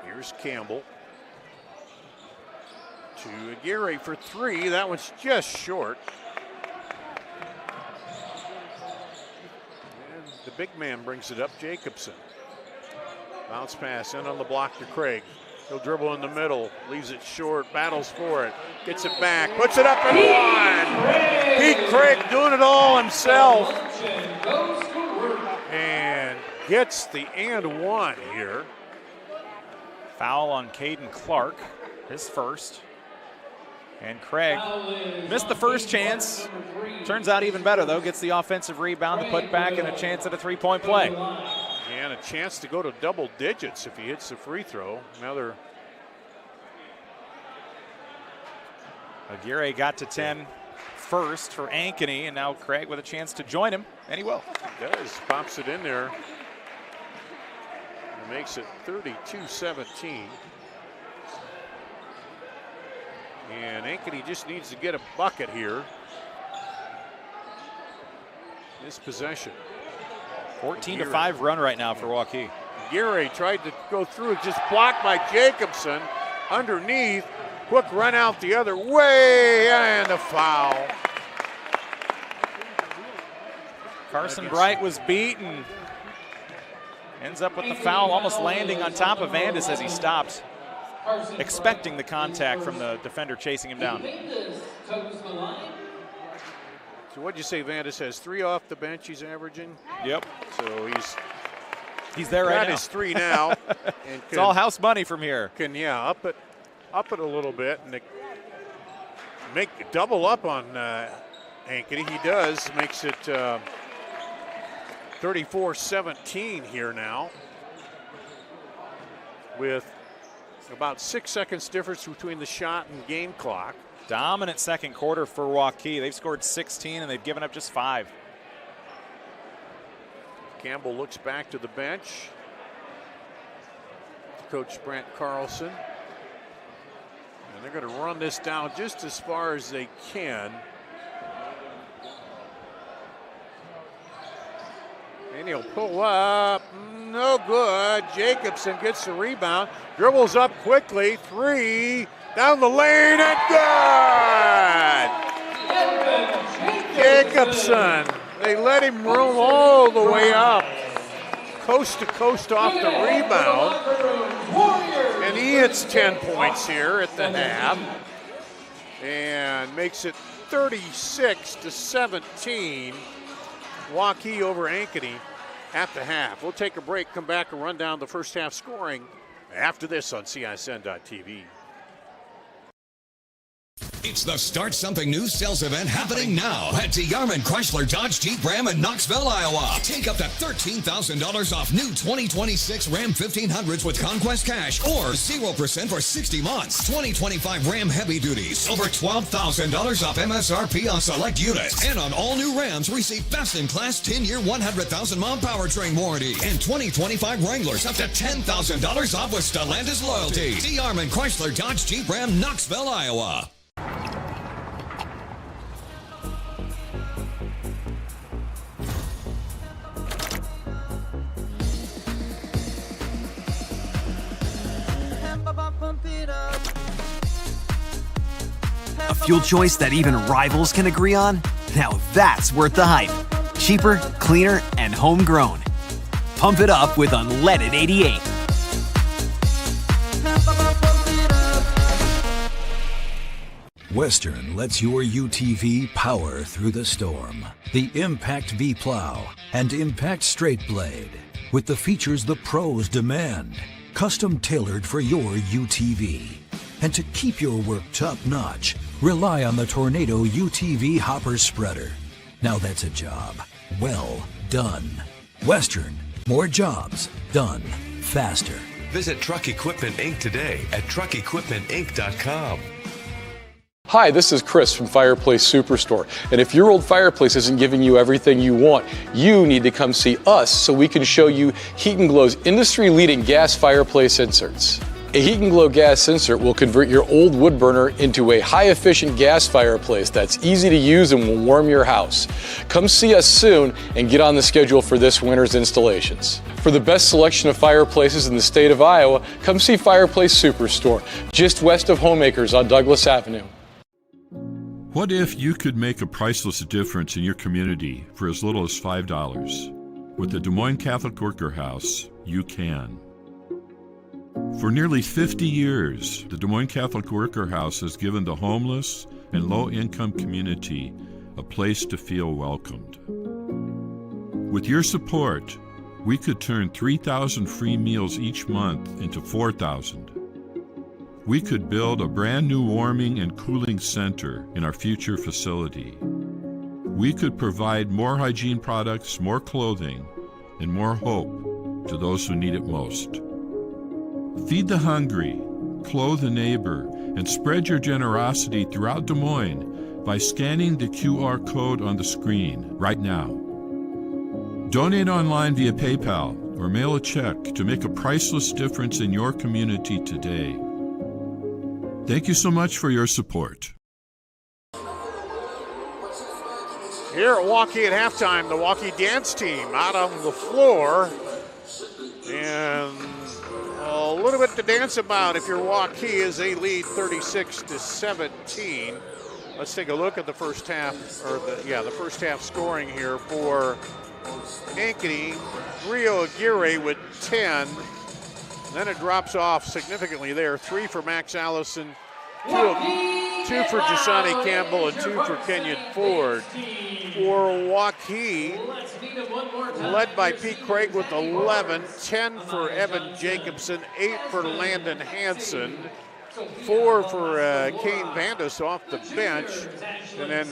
Here's Campbell. To Aguirre for 3. That one's just short. And the big man brings it up, Jacobson. Bounce pass in on the block to Craig. He'll dribble in the middle, leaves it short, battles for it, gets it back, puts it up and one. Pete Craig doing it all himself. And gets the and one here. Foul on Caden Clark, his first. And Craig missed the first chance. Turns out even better, though. Gets the offensive rebound, the putback, and a chance at a three-point play. And a chance to go to double digits if he hits the free throw. Another. Aguirre got to 10 first for Ankeny, and now Craig with a chance to join him, and he will. He does. Pops it in there. And makes it 32-17. And Ankeny just needs to get a bucket here. This possession. 14-5 run right now for Waukee. Aguirre tried to go through, just blocked by Jacobson. Underneath, quick run out the other way, and a foul. Carson Bright was beaten. Ends up with the foul, almost landing on top of Vandis as he stopped, expecting the contact from the defender chasing him down. So what'd you say, Vandis has 3 off the bench he's averaging? Yep. So he's there right now. Got his 3 now. And it's all house money from here. Can up it a little bit and make double up on Ankeny. He does. Makes it 34-17 here now, with about 6 seconds difference between the shot and game clock. Dominant second quarter for Waukee. They've scored 16 and they've given up just 5. Campbell looks back to the bench. Coach Brent Carlson. And they're going to run this down just as far as they can. And he'll pull up. No good. Jacobson gets the rebound. Dribbles up quickly. 3. Down the lane and good! Jacobson. They let him roam all the way up. Coast to coast off the rebound. And he hits 10 points here at the half. And makes it 36-17. Waukee over Ankeny at the half. We'll take a break, come back and run down the first half scoring after this on CISN.TV. It's the Start Something New sales event happening now at Yarman Chrysler Dodge Jeep Ram in Knoxville, Iowa. Take up to $13,000 off new 2026 Ram 1500s with Conquest Cash or 0% for 60 months. 2025 Ram Heavy Duties, over $12,000 off MSRP on select units. And on all new Rams, receive best-in-class 10-year, 100,000-mile powertrain warranty. And 2025 Wranglers, up to $10,000 off with Stellantis loyalty. Yarman Chrysler Dodge Jeep Ram, Knoxville, Iowa. A fuel choice that even rivals can agree on? Now that's worth the hype. Cheaper, cleaner, and homegrown. Pump it up with unleaded 88. Western lets your UTV power through the storm. The Impact V-Plow and Impact Straight Blade, with the features the pros demand. Custom tailored for your UTV. And to keep your work top-notch, rely on the Tornado UTV Hopper Spreader. Now that's a job well done. Western, more jobs done faster. Visit Truck Equipment Inc. today at truckequipmentinc.com. Hi, this is Chris from Fireplace Superstore. And if your old fireplace isn't giving you everything you want, you need to come see us so we can show you Heat & Glow's industry-leading gas fireplace inserts. A Heat & Glow gas insert will convert your old wood burner into a high-efficient gas fireplace that's easy to use and will warm your house. Come see us soon and get on the schedule for this winter's installations. For the best selection of fireplaces in the state of Iowa, come see Fireplace Superstore, just west of Homeacres on Douglas Avenue. What if you could make a priceless difference in your community for as little as $5? With the Des Moines Catholic Worker House, you can. For nearly 50 years, the Des Moines Catholic Worker House has given the homeless and low-income community a place to feel welcomed. With your support, we could turn 3,000 free meals each month into 4,000. We could build a brand new warming and cooling center in our future facility. We could provide more hygiene products, more clothing, and more hope to those who need it most. Feed the hungry, clothe the neighbor, and spread your generosity throughout Des Moines by scanning the QR code on the screen right now. Donate online via PayPal or mail a check to make a priceless difference in your community today. Thank you so much for your support. Here at Waukee at halftime, the Waukee dance team out on the floor. And a little bit to dance about if you're Waukee as they lead 36-17. Let's take a look at the first half, the first half scoring here for Ankeny. Rio Aguirre with 10. Then it drops off significantly there. 3 for Max Allison, 2 for Jasani Campbell, and 2 for Kenyon Ford. For Waukee, led by Pete Craig with 11, 10 for Evan Jacobson, 8 for Landon Hansen, 4 for Kane Vandus off the bench, and then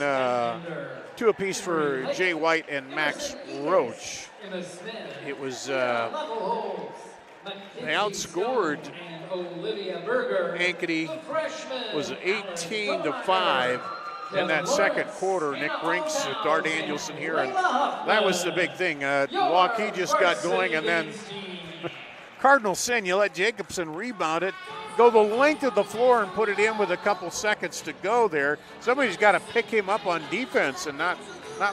2 apiece for Jay White and Max Roach. It was they outscored Ankeny was 18-5 in that second quarter. Nick Brinks with Dar Danielson here, and that was the big thing. Waukee just got going, and then Cardinal sin, you let Jacobson rebound it, go the length of the floor and put it in with a couple seconds to go there. Somebody's got to pick him up on defense and not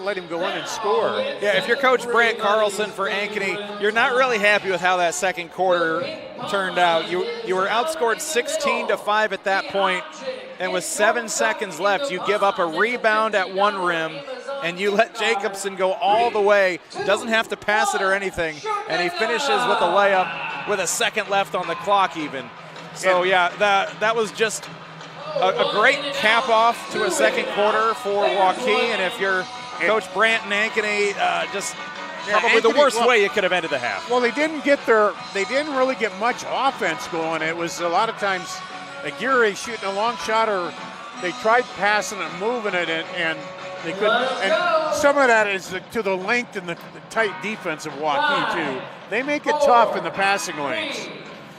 let him go in and score. Yeah, if you're Coach Brant Carlson for Ankeny, you're not really happy with how that second quarter turned out. You were outscored 16-5 at that point, and with 7 seconds left, you give up a rebound at one rim, and you let Jacobson go all the way, doesn't have to pass it or anything, and he finishes with a layup with a second left on the clock even. So yeah, that was just a great cap off to a second quarter for Waukee, and if you're Coach Brant and Ankeny, probably the worst way it could have ended the half. Well, they didn't really get much offense going. It was a lot of times Aguirre shooting a long shot, or they tried passing it, moving it, and they couldn't. And some of that is to the length and the tight defense of Waukee too. They make it tough in the passing lanes.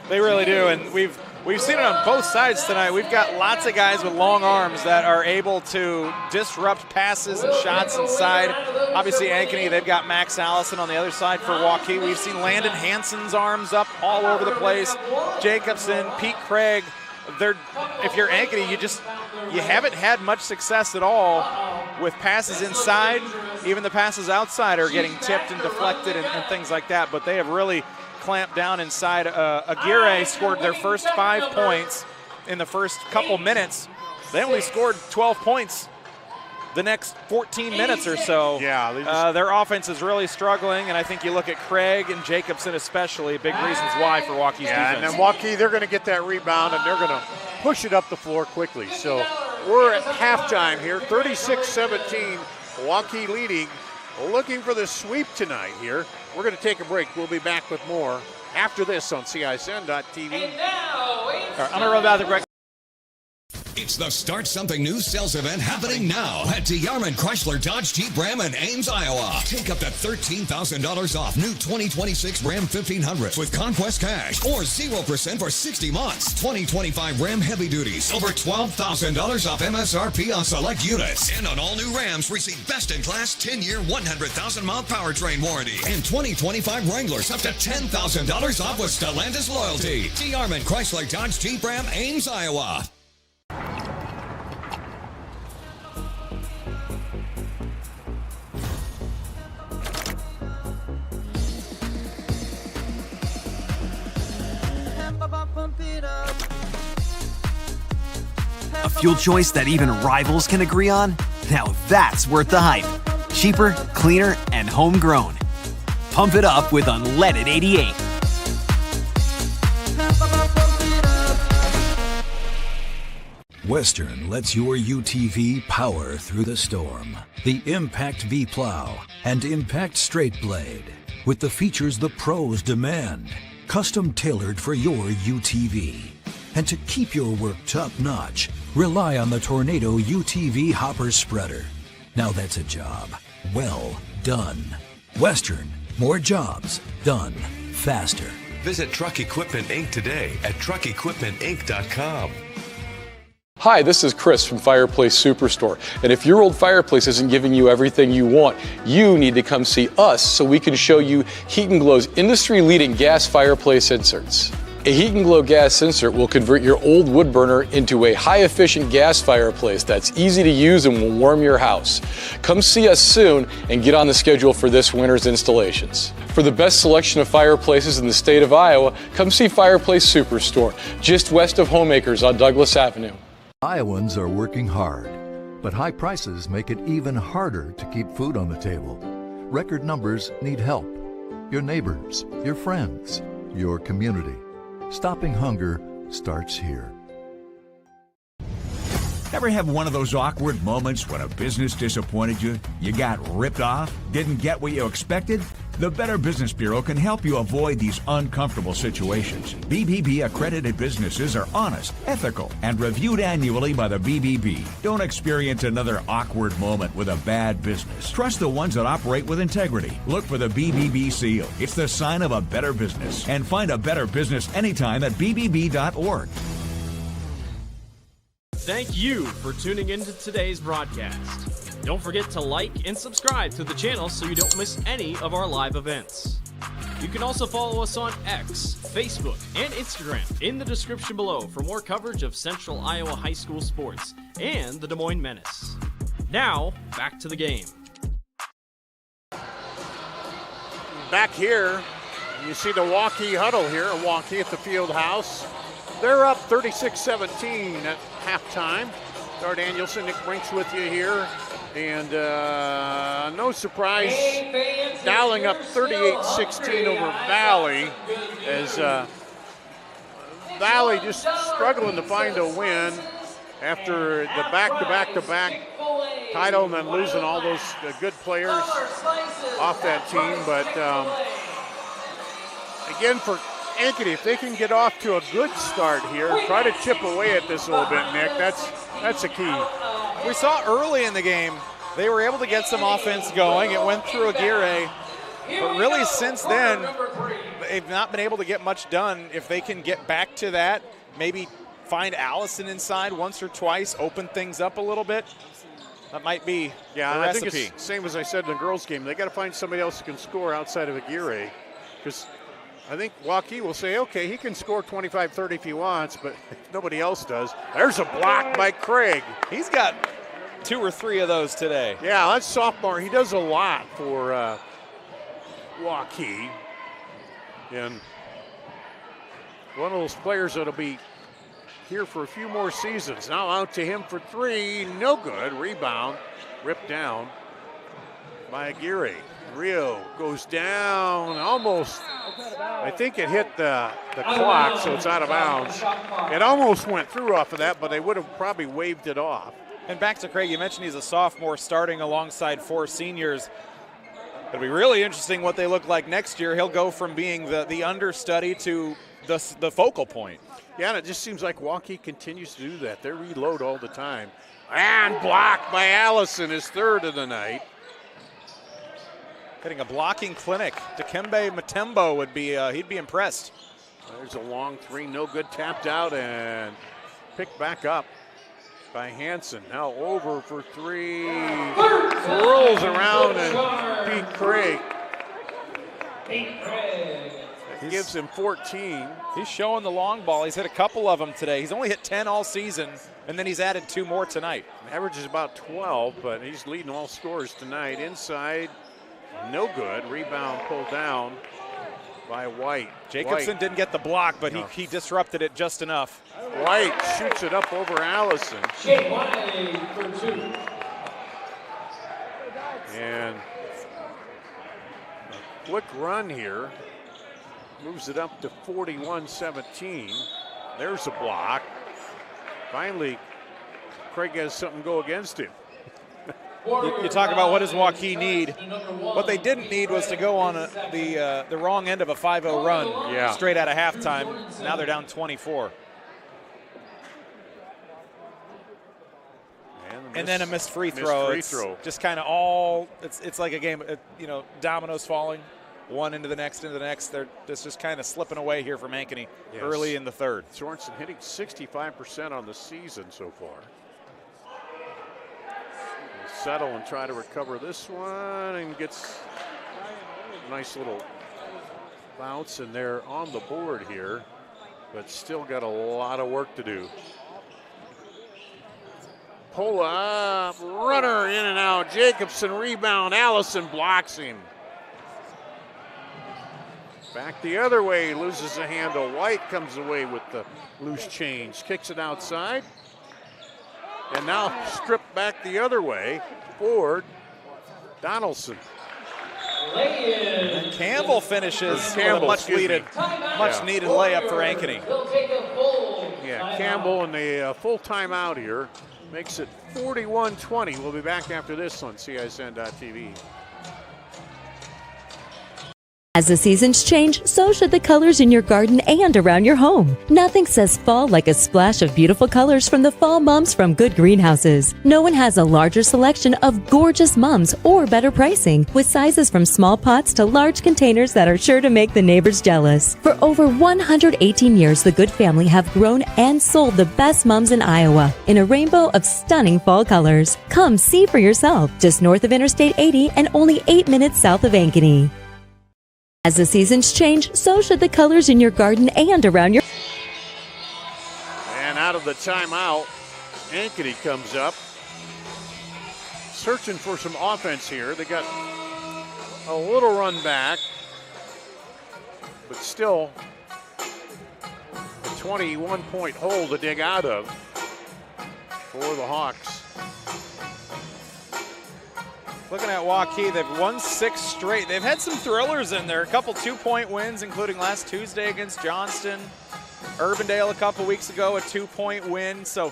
They really do, and we've seen it on both sides tonight. We've got lots of guys with long arms that are able to disrupt passes and shots inside. Obviously, Ankeny, they've got Max Allison on the other side for Waukee. We've seen Landon Hansen's arms up all over the place. Jacobson, Pete Craig. If you're Ankeny, you haven't had much success at all with passes inside. Even the passes outside are getting tipped and deflected and things like that, but they have really clamped down inside. Aguirre scored their first 5 points in the first couple minutes. They only scored 12 points the next 14 minutes or so. Yeah, their offense is really struggling, and I think you look at Craig and Jacobson especially, big reasons why for Waukee's defense. And then Waukee, they're going to get that rebound, and they're going to push it up the floor quickly. So we're at halftime here, 36-17, Waukee leading, looking for the sweep tonight here. We're going to take a break. We'll be back with more after this on CISN.TV. I'm going to run out the break. It's the Start Something New sales event happening now at DeYarman Chrysler Dodge Jeep Ram in Ames, Iowa. Take up to $13,000 off new 2026 Ram 1500s with Conquest Cash or 0% for 60 months. 2025 Ram Heavy Duties, over $12,000 off MSRP on select units. And on all new Rams, receive best-in-class 10-year, 100,000-mile powertrain warranty. And 2025 Wranglers, up to $10,000 off with Stellantis loyalty. DeYarman Chrysler Dodge Jeep Ram, Ames, Iowa. A fuel choice that even rivals can agree on? Now that's worth the hype. Cheaper, cleaner, and homegrown. Pump it up with unleaded 88. Western lets your UTV power through the storm. The Impact V Plow and Impact Straight Blade, with the features the pros demand. Custom tailored for your UTV. And to keep your work top-notch, rely on the Tornado UTV Hopper Spreader. Now that's a job well done. Western, more jobs done faster. Visit Truck Equipment Inc. today at truckequipmentinc.com. Hi, this is Chris from Fireplace Superstore. And if your old fireplace isn't giving you everything you want, you need to come see us so we can show you Heat & Glow's industry-leading gas fireplace inserts. A Heat & Glow gas insert will convert your old wood burner into a high-efficient gas fireplace that's easy to use and will warm your house. Come see us soon and get on the schedule for this winter's installations. For the best selection of fireplaces in the state of Iowa, come see Fireplace Superstore, just west of Homeacres on Douglas Avenue. Iowans are working hard, but high prices make it even harder to keep food on the table. Record numbers need help. Your neighbors, your friends, your community. Stopping hunger starts here. Ever have one of those awkward moments when a business disappointed you? You got ripped off? Didn't get what you expected? The Better Business Bureau can help you avoid these uncomfortable situations. BBB accredited businesses are honest, ethical, and reviewed annually by the BBB. Don't experience another awkward moment with a bad business. Trust the ones that operate with integrity. Look for the BBB seal. It's the sign of a better business. And find a better business anytime at bbb.org. Thank you for tuning into today's broadcast. Don't forget to like and subscribe to the channel so you don't miss any of our live events. You can also follow us on X, Facebook, and Instagram in the description below for more coverage of Central Iowa high school sports and the Des Moines Menace. Now, back to the game. Back here, you see the Waukee huddle here, Waukee at the field house. They're up 36-17 at halftime. Dar Danielson, Nick Brinks with you here. And no surprise, Dowling up 38-16 over Valley as Valley just struggling to find a win after the back-to-back title and then losing all those good players off that team. But again, for Ankeny, if they can get off to a good start here, try to chip away at this a little bit, Nick, that's a key. We saw early in the game, they were able to get some offense going. It went through Aguirre, but really since then, they've not been able to get much done. If they can get back to that, maybe find Allison inside once or twice, open things up a little bit, that might be the recipe. I think it's the same as I said in the girls' game. They got to find somebody else who can score outside of Aguirre, because I think Waukee will say, okay, he can score 25-30 if he wants, but if nobody else does. There's a block by Craig. He's got 2 or 3 of those today. Yeah, that's sophomore. He does a lot for Waukee. And one of those players that'll be here for a few more seasons. Now out to him for 3. No good. Rebound. Ripped down by Aguirre. Rio goes down almost. I think it hit the clock, so it's out of bounds. It almost went through off of that, but they would have probably waved it off. And back to Craig, you mentioned he's a sophomore starting alongside 4 seniors. It'll be really interesting what they look like next year. He'll go from being the understudy to the focal point. Yeah, and it just seems like Waukee continues to do that. They reload all the time. And blocked by Allison, his 3rd of the night. Getting a blocking clinic. Dikembe Matembo would be, he'd be impressed. There's a long 3, no good, tapped out and picked back up by Hanson. Now over for 3, rolls around and Pete Craig. That gives him 14. He's showing the long ball. He's hit a couple of them today. He's only hit 10 all season, and then he's added 2 more tonight. Average is about 12, but he's leading all scorers tonight. Inside. No good. Rebound pulled down by White. Jacobson didn't get the block, but he disrupted it just enough. White shoots it up over Allison. And a quick run here. Moves it up to 41-17. There's a block. Finally, Craig has something go against him. You talk about what does Waukee need. What they didn't need was to go on the wrong end of a 5-0 run straight out of halftime. Now they're down 24. And then a missed free throw. Just kind of all, it's like a game, dominoes falling. one into the next. They're just kind of slipping away here from Ankeny early in the third. Sorensen hitting 65% on the season so far. He'll settle and try to recover this one, and gets a nice little bounce, and they're on the board here, but still got a lot of work to do. Pull up, runner in and out. Jacobson rebound. Allison blocks him. Back the other way, loses the handle. White comes away with the loose change, kicks it outside. And now stripped back the other way. Forward, Donaldson. And Campbell finishes with a much needed layup for Ankeny. Yeah, Campbell in the full timeout here makes it 41-20. We'll be back after this on CISN.TV. As the seasons change, so should the colors in your garden and around your home. Nothing says fall like a splash of beautiful colors from the fall mums from Good Greenhouses. No one has a larger selection of gorgeous mums or better pricing, with sizes from small pots to large containers that are sure to make the neighbors jealous. For over 118 years, the Good family have grown and sold the best mums in Iowa in a rainbow of stunning fall colors. Come see for yourself, just north of Interstate 80 and only 8 minutes south of Ankeny. As the seasons change, so should the colors in your garden and around your... And out of the timeout, Ankeny comes up. Searching for some offense here. They got a little run back, but still a 21-point hole to dig out of for the Hawks. Looking at Waukee, they've won 6 straight. They've had some thrillers in there. A couple 2-point wins, including last Tuesday against Johnston. Urbandale a couple weeks ago, a 2-point win. So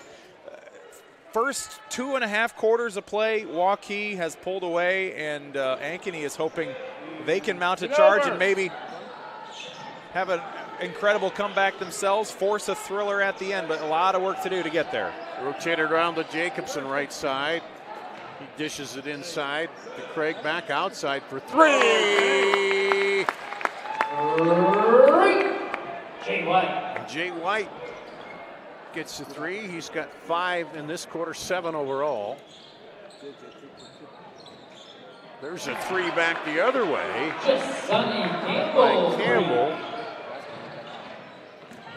first 2.5 quarters of play, Waukee has pulled away, and Ankeny is hoping they can mount a charge and maybe have an incredible comeback themselves, force a thriller at the end, but a lot of work to do to get there. Rotated around to Jacobson right side. He dishes it inside to Craig, back outside for 3. Jay White gets the 3. He's got 5 in this quarter, 7 overall. There's a 3 back the other way by Campbell.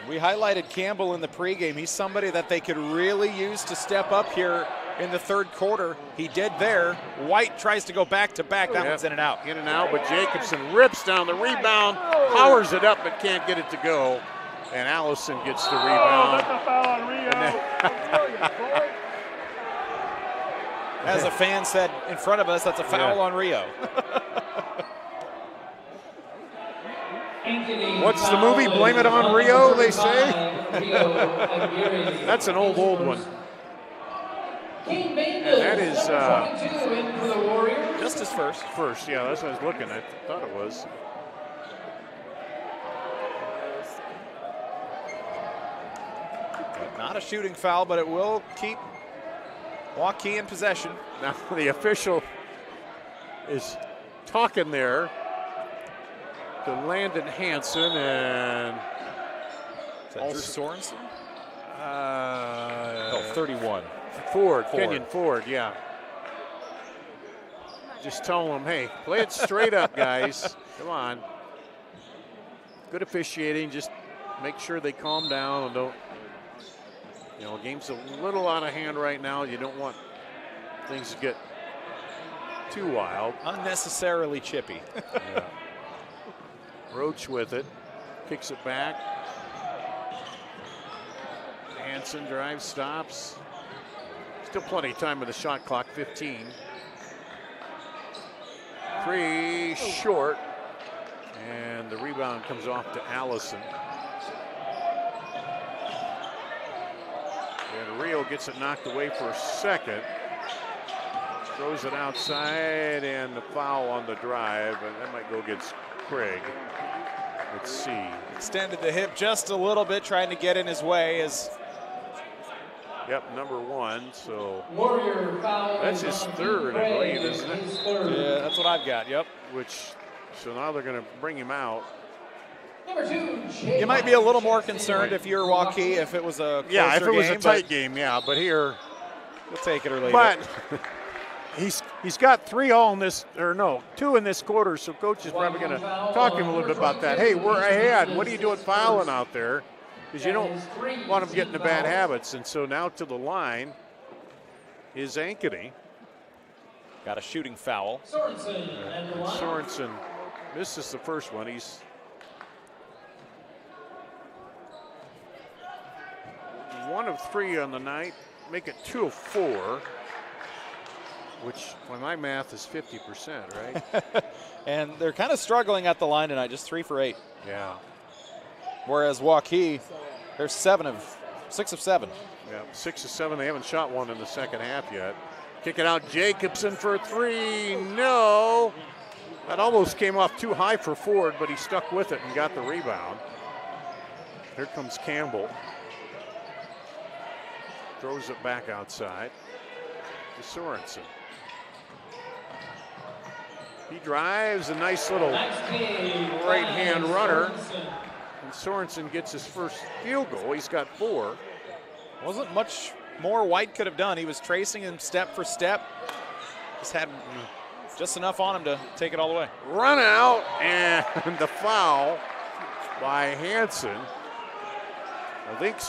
We highlighted Campbell in the pregame. He's somebody that they could really use to step up here in the third quarter. He did there. White tries to go back-to-back. That one's in and out. In and out, but Jacobson rips down the rebound, powers it up, but can't get it to go. And Allison gets the rebound. That's a foul on Rio. As a fan said in front of us, that's a foul on Rio. What's the movie? Blame It on Rio, they say? That's an old one. And that is just his first. First, yeah, that's what I was looking at. I thought it was. Not a shooting foul, but it will keep Waukee in possession. Now the official is talking there to Landon Hansen and Drew Sorensen? 31. Ford, Kenyon Ford, yeah. Just telling them, hey, play it straight up, guys. Come on. Good officiating. Just make sure they calm down and don't, game's a little out of hand right now. You don't want things to get too wild. Unnecessarily chippy. Yeah. Roach with it, kicks it back. Hansen drives, stops. Still plenty of time with the shot clock, 15. 3 short, and the rebound comes off to Allison. And Rio gets it knocked away for a second. Throws it outside, and the foul on the drive, and that might go against Craig. Let's see. Extended the hip just a little bit, trying to get in his way as. Yep, number 1, so that's his third, I believe, isn't it? Yeah, that's what I've got, yep. Which So now they're going to bring him out. You might be a little more concerned if you're Waukee if it was a closer if it was game, a tight game, yeah. But here, you'll take it or leave but it. he's got 2 in this quarter. So coach is probably going to talk to him a little bit about that. Hey, we're ahead. What are you doing fouling out there? Because you don't want him getting into bad habits. And so now to the line is Ankeny. Got a shooting foul. Sorensen misses the first one. He's one of 3 on the night, make it 2 of 4, which by my math is 50%, right? And they're kind of struggling at the line tonight, just 3 for 8. Yeah. Whereas Waukee, they're 6 of 7. Yeah, 6 of 7. They haven't shot one in the second half yet. Kick it out, Jacobson for 3. No. That almost came off too high for Ford, but he stuck with it and got the rebound. Here comes Campbell. Throws it back outside to Sorensen. He drives a nice little right-hand runner. And Sorensen gets his first field goal. He's got 4. Wasn't much more White could have done. He was tracing him step for step. Just had just enough on him to take it all the way. Run out and the foul by Hansen. I think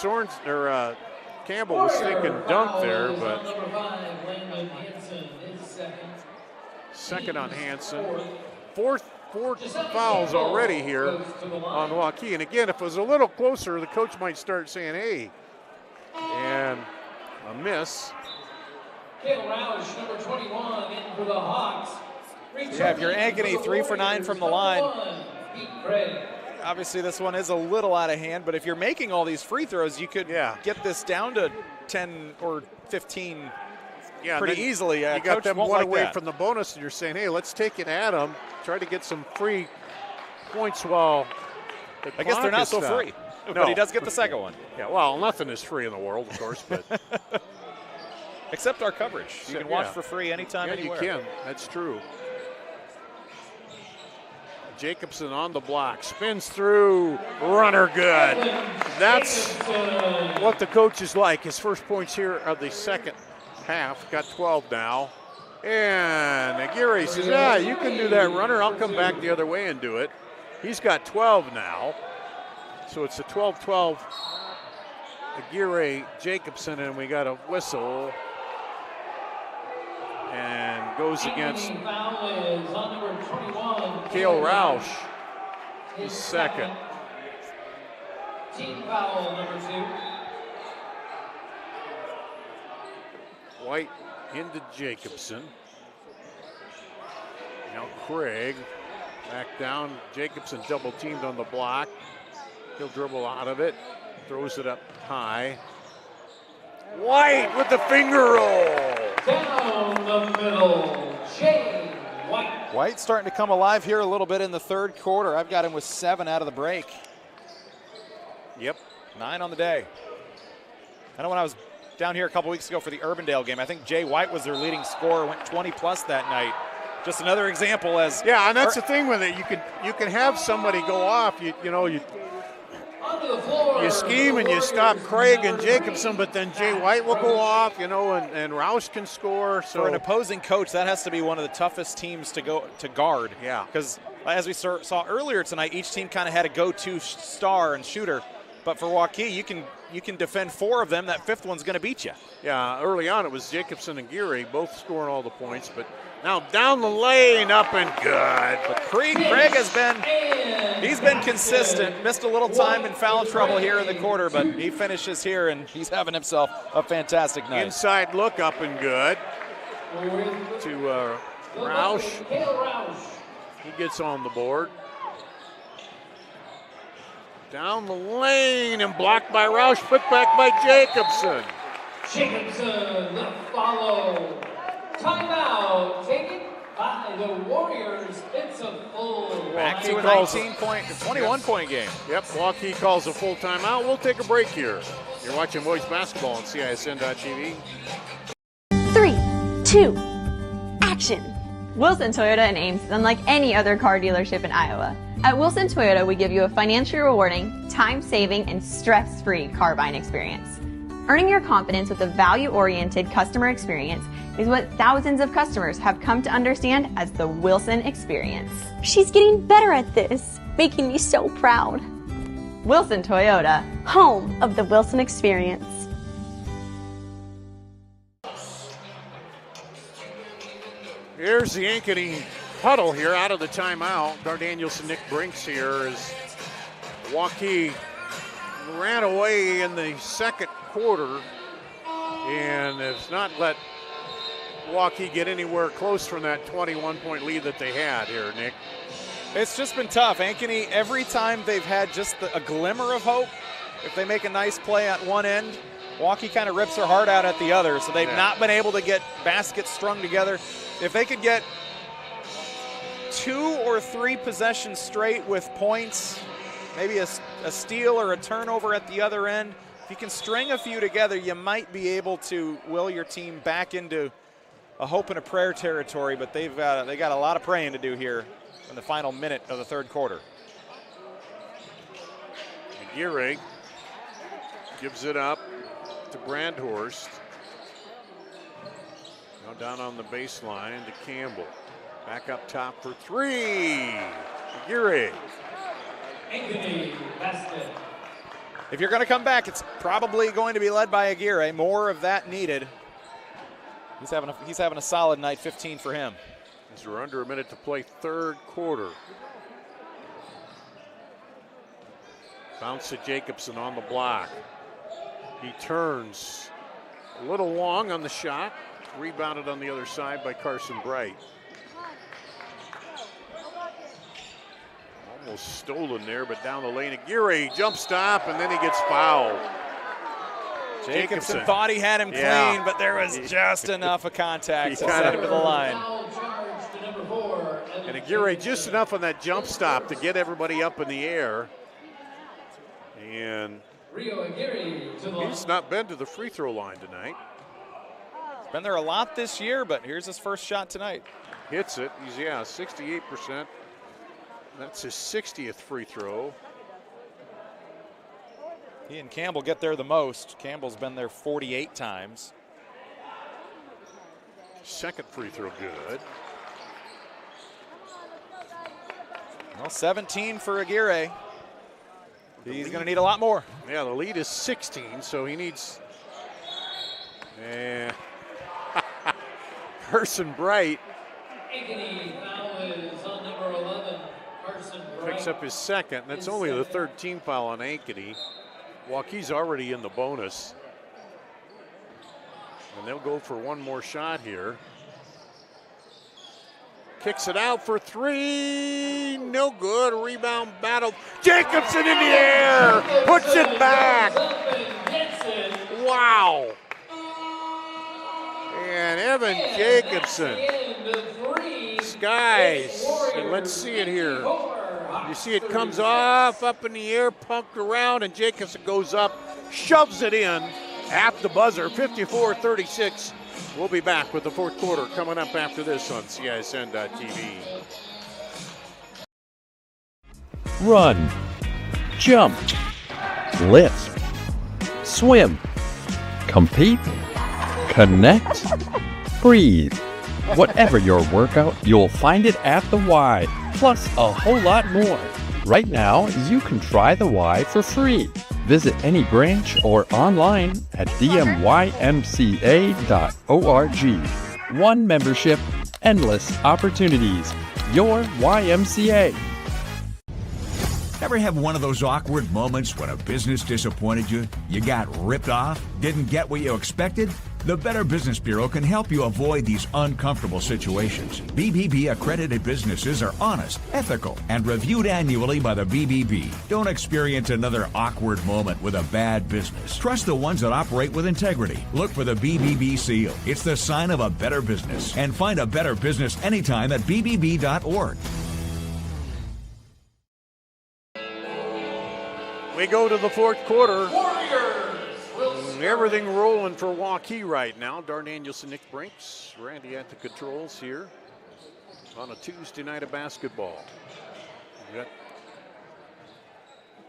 Campbell was thinking dunk there, but second on Hansen. Four fouls already here on Waukee. And again, if it was a little closer, the coach might start saying, hey, and a miss. Cale Roush, number 21, in for the Hawks. Yeah, if you're Ankeny, 3 for 9 from the line. Obviously, this one is a little out of hand, but if you're making all these free throws, you could get this down to 10 or 15 pretty easily. You got them one away that. from the bonus, and you're saying, hey, let's take it at them, try to get some free points while I guess they're not so free, but he does get the second one. Yeah, well, nothing is free in the world, of course, but except our coverage. You can watch for free anytime, anywhere. You can. That's true. Jacobson on the block, spins through, runner good. That's what the coach is like. His first points here of the second half, got 12 now. And Aguirre says, yeah, you can do that, runner. I'll come back the other way and do it. He's got 12 now. So it's a 12-12 Aguirre Jacobson, and we got a whistle. And goes against Cale Roush, his second. Team foul number 2. White into Jacobson. Now Craig back down. Jacobson double teamed on the block. He'll dribble out of it, throws it up high. White with the finger roll. Down the middle, Jay White. White's starting to come alive here a little bit in the third quarter. I've got him with 7 out of the break. Yep. 9 on the day. I know when I was down here a couple weeks ago for the Urbandale game, I think Jay White was their leading scorer, went 20+ that night. Just another example as yeah, and that's the thing with it. You can have somebody go off. You scheme and you stop Craig and Jacobson, but then Jay White will go off, and Roush can score. So for an opposing coach, that has to be one of the toughest teams to guard. Yeah. Because as we saw earlier tonight, each team kind of had a go-to star and shooter. But for Waukee, you can defend 4 of them. That 5th one's going to beat you. Yeah, early on it was Jacobson and Geary both scoring all the points, but now down the lane, up and good. But Craig has been consistent. Missed a little time in foul trouble here in the quarter, but he finishes here and he's having himself a fantastic night. Inside look, up and good to Roush. He gets on the board. Down the lane and blocked by Roush, put back by Jacobson. Jacobson, the follow. Timeout taken by the Warriors. It's a full back to a 21-point game. Yep, Waukee calls a full timeout. We'll take a break here. You're watching boys basketball on CISN.TV. 3, 2, action. Wilson Toyota in Ames is unlike any other car dealership in Iowa. At Wilson Toyota, we give you a financially rewarding, time-saving, and stress-free car buying experience. Earning your confidence with a value-oriented customer experience is what thousands of customers have come to understand as the Wilson experience. She's getting better at this, making me so proud. Wilson Toyota, home of the Wilson experience. Here's the Ankeny huddle here out of the timeout. Danielson, Nick Brinks here as Waukee ran away in the second quarter and has not let Waukee get anywhere close from that 21-point lead that they had here, Nick. It's just been tough. Ankeny, every time they've had just a glimmer of hope, if they make a nice play at one end, Waukee kind of rips their heart out at the other. So they've not been able to get baskets strung together. If they could get 2 or 3 possessions straight with points, maybe a steal or a turnover at the other end, if you can string a few together, you might be able to will your team back into a hope and a prayer territory, but they got a lot of praying to do here in the final minute of the third quarter. Aguirre gives it up to Brandhorst. Now down on the baseline to Campbell. Back up top for 3. Aguirre. If you're going to come back, it's probably going to be led by Aguirre. More of that needed. He's having a solid night, 15 for him. As we're under a minute to play third quarter. Bounce to Jacobson on the block. He turns a little long on the shot. Rebounded on the other side by Carson Bright. Almost stolen there, but down the lane. Aguirre jump stop, and then he gets fouled. Jacobson thought he had him clean, but there was just enough of contact to send him to the line. And Aguirre just enough on that jump stop to get everybody up in the air. And he's not been to the free throw line tonight. He's been there a lot this year, but here's his first shot tonight. Hits it. He's, 68%. That's his 60th free throw. He and Campbell get there the most. Campbell's been there 48 times. Second free throw good. Well, 17 for Aguirre. He's going to need a lot more. Yeah, the lead is 16, so he needs. Carson Bright picks up his second. That's only the third team foul on Ankeny. Waukee's already in the bonus. And they'll go for one more shot here. Kicks it out for 3. No good. Rebound battle. Jacobson in the air. Puts it back. Wow. And Evan Jacobson skies. And let's see it here. You see it comes off, up in the air, punked around, and Jacobson goes up, shoves it in at the buzzer, 54-36. We'll be back with the fourth quarter coming up after this on CISN.TV. Run, jump, lift, swim, compete, connect, breathe. Whatever your workout, you'll find it at the Y, plus a whole lot more. Right now, you can try the Y for free. Visit any branch or online at dmymca.org. One membership, endless opportunities. Your YMCA. Ever have one of those awkward moments when a business disappointed you? You got ripped off? Didn't get what you expected? The Better Business Bureau can help you avoid these uncomfortable situations. BBB accredited businesses are honest, ethical, and reviewed annually by the BBB. Don't experience another awkward moment with a bad business. Trust the ones that operate with integrity. Look for the BBB seal. It's the sign of a better business. And find a better business anytime at bbb.org. We go to the fourth quarter. Everything rolling for Waukee right now. Danielson, Nick Brinks, Randy at the controls here. on a Tuesday night of basketball. We got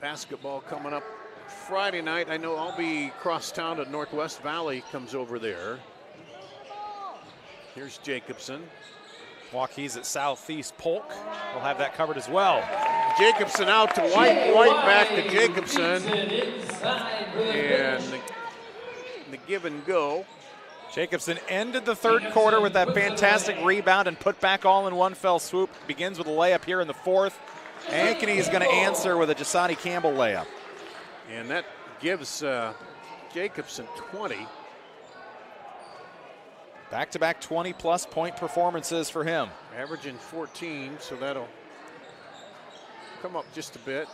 basketball coming up Friday night. I know I'll be cross town at Northwest Valley comes over there. Here's Jacobson. Waukee's at Southeast Polk. We'll have that covered as well. Jacobson out to White. White back to Jacobson. And the give and go. Jacobson ended the third quarter with that fantastic rebound and put back all in one fell swoop. Begins with a layup here in the fourth. Ankeny is going to answer with a Jasani Campbell layup. And that gives Jacobson 20. Back-to-back 20-plus point performances for him. Averaging 14, so that'll come up just a bit.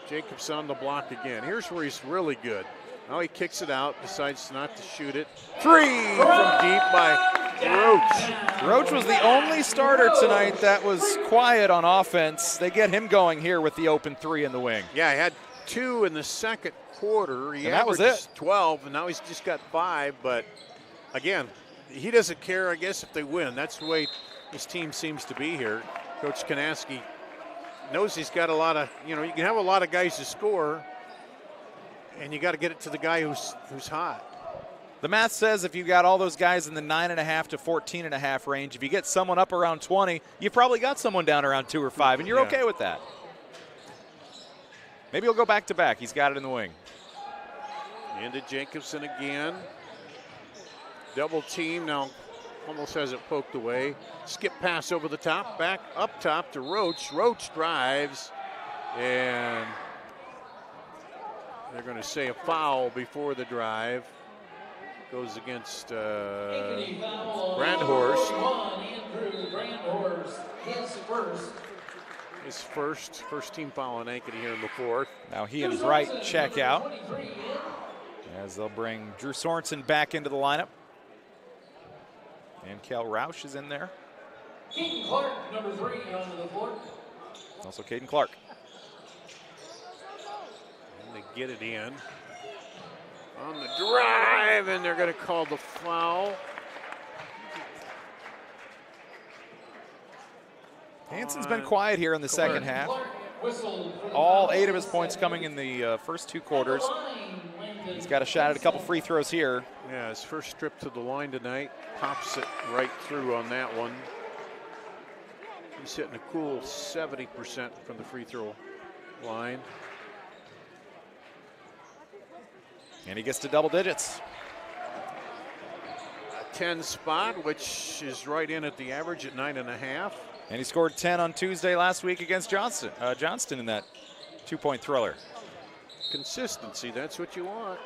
Jacobson on the block again. Here's where he's really good. Now he kicks it out, decides not to shoot it. Three from deep by Roach. Roach was the only starter tonight that was quiet on offense. They get him going here with the open three in the wing. Yeah, he had 2 in the second quarter. He and that was it. 12, and now he's just got 5. But again, he doesn't care, I guess, if they win. That's the way his team seems to be here. Coach Kanaski knows he's got a lot of, you can have a lot of guys to score, and you got to get it to the guy who's hot. The math says if you got all those guys in the 9.5 to 14.5 range, if you get someone up around 20, you probably got someone down around 2 or 5, and you're okay with that. Maybe he'll go back-to-back. He's got it in the wing. Into Jacobson again. Double team now, almost has it poked away. Skip pass over the top, back up top to Roach. Roach drives, and they're going to say a foul before the drive. Goes against Brandhorst. His first team foul on Ankeny here in the fourth. Now he and Bright check out as they'll bring Drew Sorensen back into the lineup. And Cal Roush is in there. Caden Clark, number 3, onto the floor. Also Caden Clark. And they get it in. On the drive, and they're going to call the foul. Hanson's been quiet here in the second half. All 8 of his points coming in the first 2 quarters. He's got a shot at a couple free throws here. Yeah, his first trip to the line tonight. Pops it right through on that one. He's hitting a cool 70% from the free throw line. And he gets to double digits. A 10 spot, which is right in at the average at 9.5. And he scored 10 on Tuesday last week against Johnston in that 2-point thriller. Consistency, that's what you want.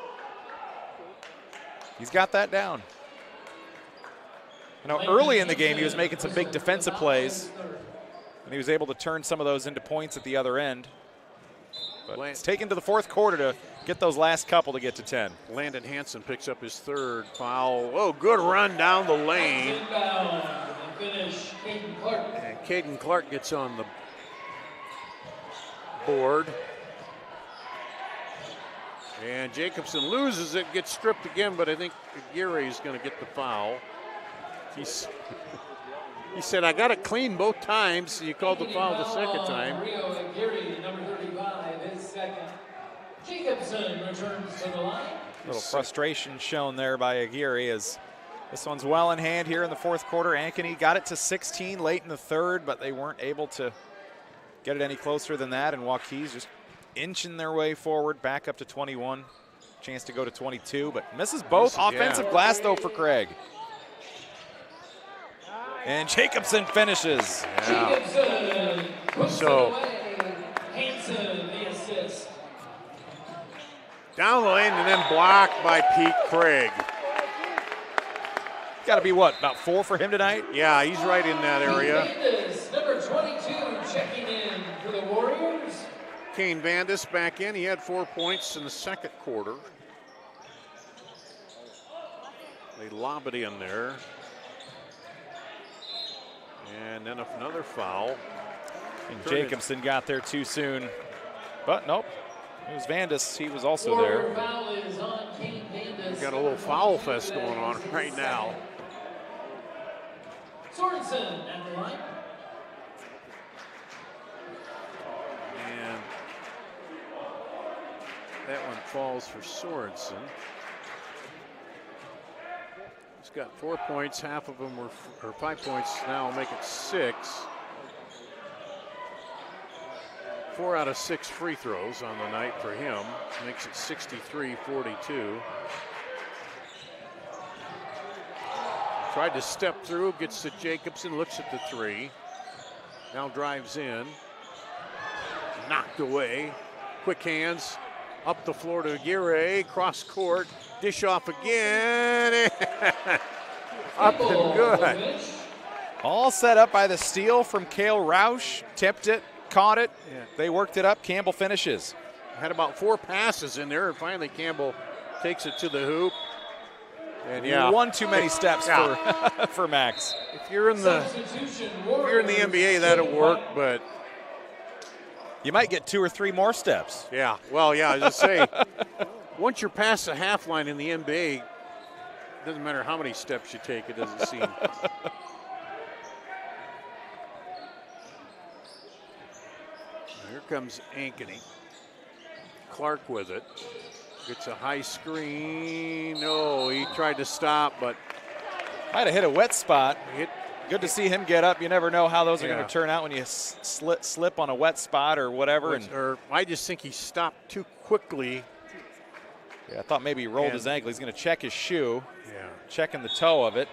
He's got that down. Early in the game, he was making some big defensive plays, and he was able to turn some of those into points at the other end. But it's taken to the fourth quarter to get those last couple to get to 10. Landon Hanson picks up his 3rd foul. Oh, good run down the lane. And Caden Clark gets on the board. And Jacobson loses it, gets stripped again, but I think Aguirre is going to get the foul. He said, I got it clean both times. He called the foul the second time. Rio Aguirre, number 35, his second. Jacobson returns to the line. A little frustration shown there by Aguirre as this one's well in hand here in the fourth quarter. Ankeny got it to 16 late in the third, but they weren't able to get it any closer than that, and Waukee's just inching their way forward, back up to 21. Chance to go to 22, but misses both. Offensive glass, though, for Craig. And Jacobson finishes. Jacobson puts So, it away. Hanson, the assist. Down the lane and then blocked by Pete Craig. Got to be what, about 4 for him tonight? Yeah, he's right in that area. Vandis, number 22, checking in for the Warriors. Kane Vandis back in. He had 4 points in the second quarter. They lob it in there. And then another foul. And Jacobson got there too soon. But nope, it was Vandis. He was also there. Foul is on Kane Vandis. Got a little foul fest going on right now. Sorensen at the line. That one falls for Sorensen. He's got 4 points. Half of them or 5 points now will make it 6. 4 out of 6 free throws on the night for him. Makes it 63-42. Tried to step through, gets to Jacobson, looks at the 3. Now drives in. Knocked away. Quick hands. Up the floor to Aguirre. Cross court. Dish off again. Up and good. All set up by the steal from Cale Roush. Tipped it, caught it. Yeah. They worked it up. Campbell finishes. Had about 4 passes in there, and finally Campbell takes it to the hoop. And yeah, one too many steps for Max. If you're in the NBA, that'll work, but you might get 2 or 3 more steps. Yeah, well, yeah, I was just say, once you're past the half line in the NBA, it doesn't matter how many steps you take, it doesn't seem. Here comes Ankeny. Clark with it. Gets a high screen. No, he tried to stop, but might have hit a wet spot. Good to see him get up. You never know how those are going to turn out when you slip on a wet spot or whatever. Or I just think he stopped too quickly. Yeah, I thought maybe he rolled his ankle. He's going to check his shoe. Yeah. Checking the toe of it.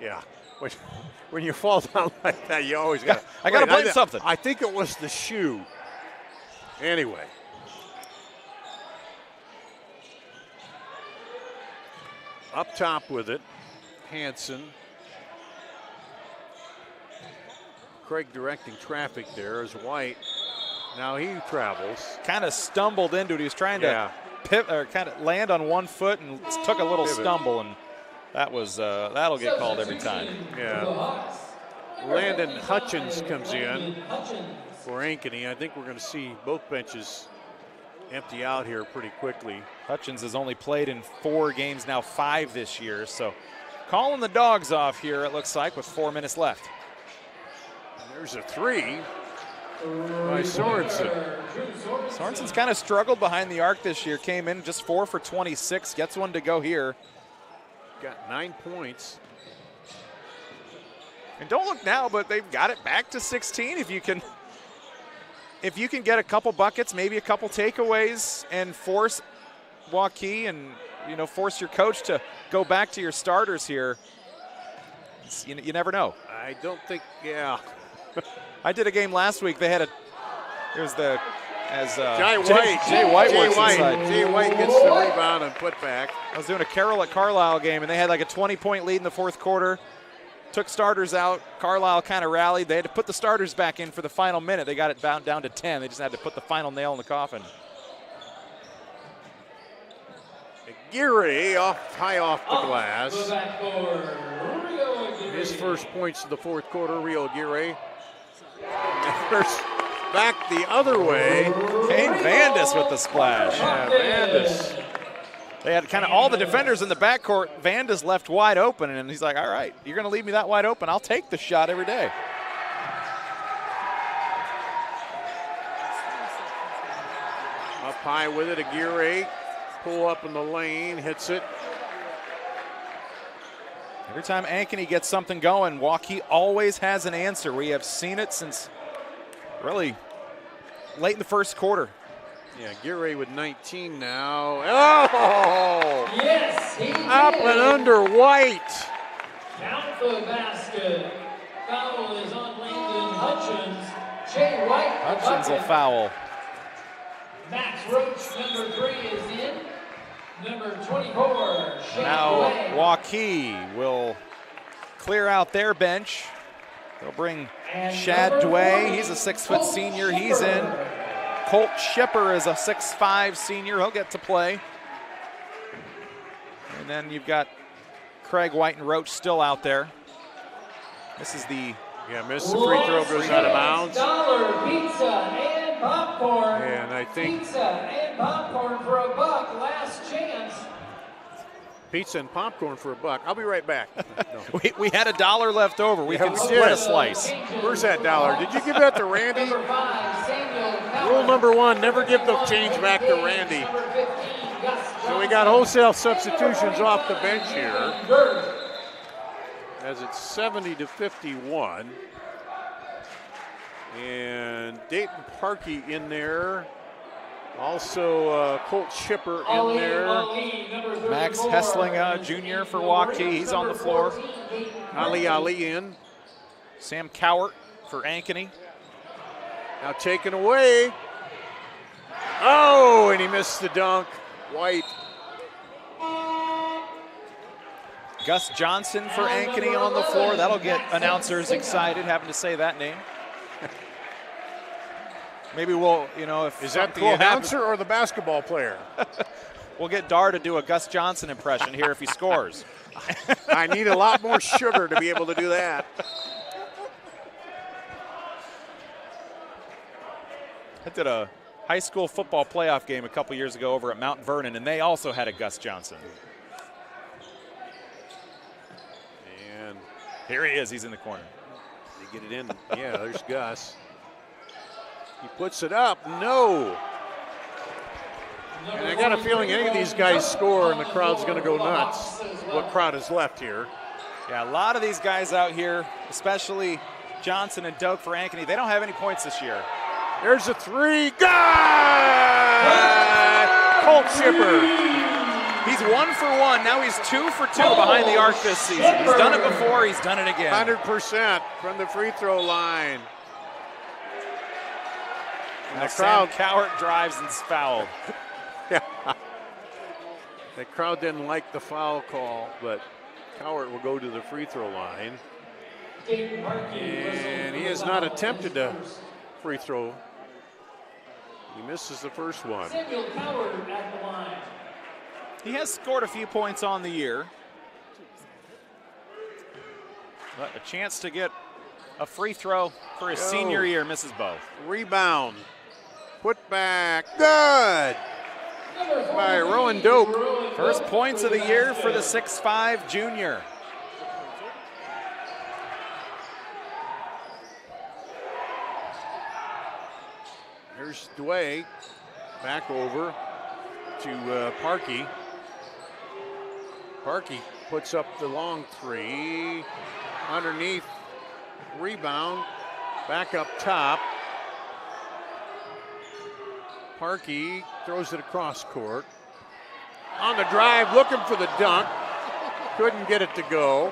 Yeah. When you fall down like that, you always got to. I got to blame something. I think it was the shoe. Anyway. Up top with it, Hanson. Craig directing traffic there is White. Now he travels. Kind of stumbled into it. He was trying to pivot or kind of land on one foot and took a little stumble, and that was that'll get called every time. Yeah. Landon Hutchins comes in for Ankeny. I think we're going to see both benches empty out here pretty quickly. Hutchins has only played in 4 games now, 5 this year. So calling the dogs off here, it looks like, with 4 minutes left. And there's a 3 by Sorensen. Sorensen's kind of struggled behind the arc this year. Came in just 4 for 26. Gets one to go here. Got 9 points. And don't look now, but they've got it back to 16. If you can get a couple buckets, maybe a couple takeaways, and force Waukee and force your coach to go back to your starters here, you never know. I don't think. Yeah. I did a game last week. They had Jay White White gets the rebound and put back. I was doing a Carroll at Carlisle game, and they had like a 20-point lead in the 4th quarter. Took starters out. Carlisle kind of rallied. They had to put the starters back in for the final minute. They got it down to 10. They just had to put the final nail in the coffin. Aguirre high off the glass. His first points of the 4th quarter, Rio Aguirre. Back the other way. Kane Vandus with the splash. Yeah, Vandus. They had kind of all the defenders in the backcourt. Vandus left wide open, and he's like, all right, you're going to leave me that wide open. I'll take the shot every day. Up high with it, Aguirre. Pull up in the lane, hits it. Every time Ankeny gets something going, Waukee always has an answer. We have seen it since really late in the 1st quarter. Yeah, Aguirre with 19 now. Oh! Yes, he up did. and under White. Count the basket. Foul is on Landon Hutchins. Jay White. Hutchins will foul. Max Roach, number 3, is in. Number 24, Shane Now Way. Waukee will clear out their bench. They'll bring Shad Dway. He's a 6-foot senior. He's in. Colt Shipper is a 6'5" senior. He'll get to play. And then you've got Craig White and Roach still out there. This is the missed the free throw, goes out of bounds. $1 pizza and popcorn. And I think pizza and popcorn for $1. Last chance. Pizza and popcorn for $1. I'll be right back. No. we had $1 left over. We can split a slice. Where's that $1? Did you give that to Randy? Number 5, Samuel Rule number 1, never give the change back to Randy. So we got wholesale substitutions off the bench here. As it's 70-51. And Dayton Parkey in there. Also Colt Shipper in there. Max Hesslinga Jr. for Waukee. He's on the floor. Ali in. Sam Cowart for Ankeny. Now taken away. Oh, and he missed the dunk. White. Gus Johnson for Ankeny on the floor. That'll get announcers excited having to say that name. Maybe we'll, if is that the announcer or the basketball player? We'll get Dar to do a Gus Johnson impression here if he scores. I need a lot more sugar to be able to do that. I did a high school football playoff game a couple years ago over at Mount Vernon, and they also had a Gus Johnson. And here he is. He's in the corner. They get it in. Yeah, there's Gus. He puts it up. No. And I got a feeling any of these guys score and the crowd's going to go nuts. What crowd is left here? Yeah, a lot of these guys out here, especially Johnson and Doak for Ankeny, they don't have any points this year. There's a three. Good! Colt Shipper. He's 1 for 1. Now he's 2 for 2 behind the arc this season. He's done it before. He's done it again. 100% from the free throw line. And the crowd, Cowart drives and is fouled. Yeah. The crowd didn't like the foul call, but Cowart will go to the free throw line. And he has not attempted a free throw. He misses the first one. He has scored a few points on the year. But a chance to get a free throw for his senior year, misses both. Rebound. Put back. Good. By Rowan Doak. First points of the year for the 6'5 junior. Here's Dway. Back over to Parkey. Parkey puts up the long three. Underneath. Rebound. Back up top. Parkey throws it across court. On the drive, looking for the dunk. Couldn't get it to go.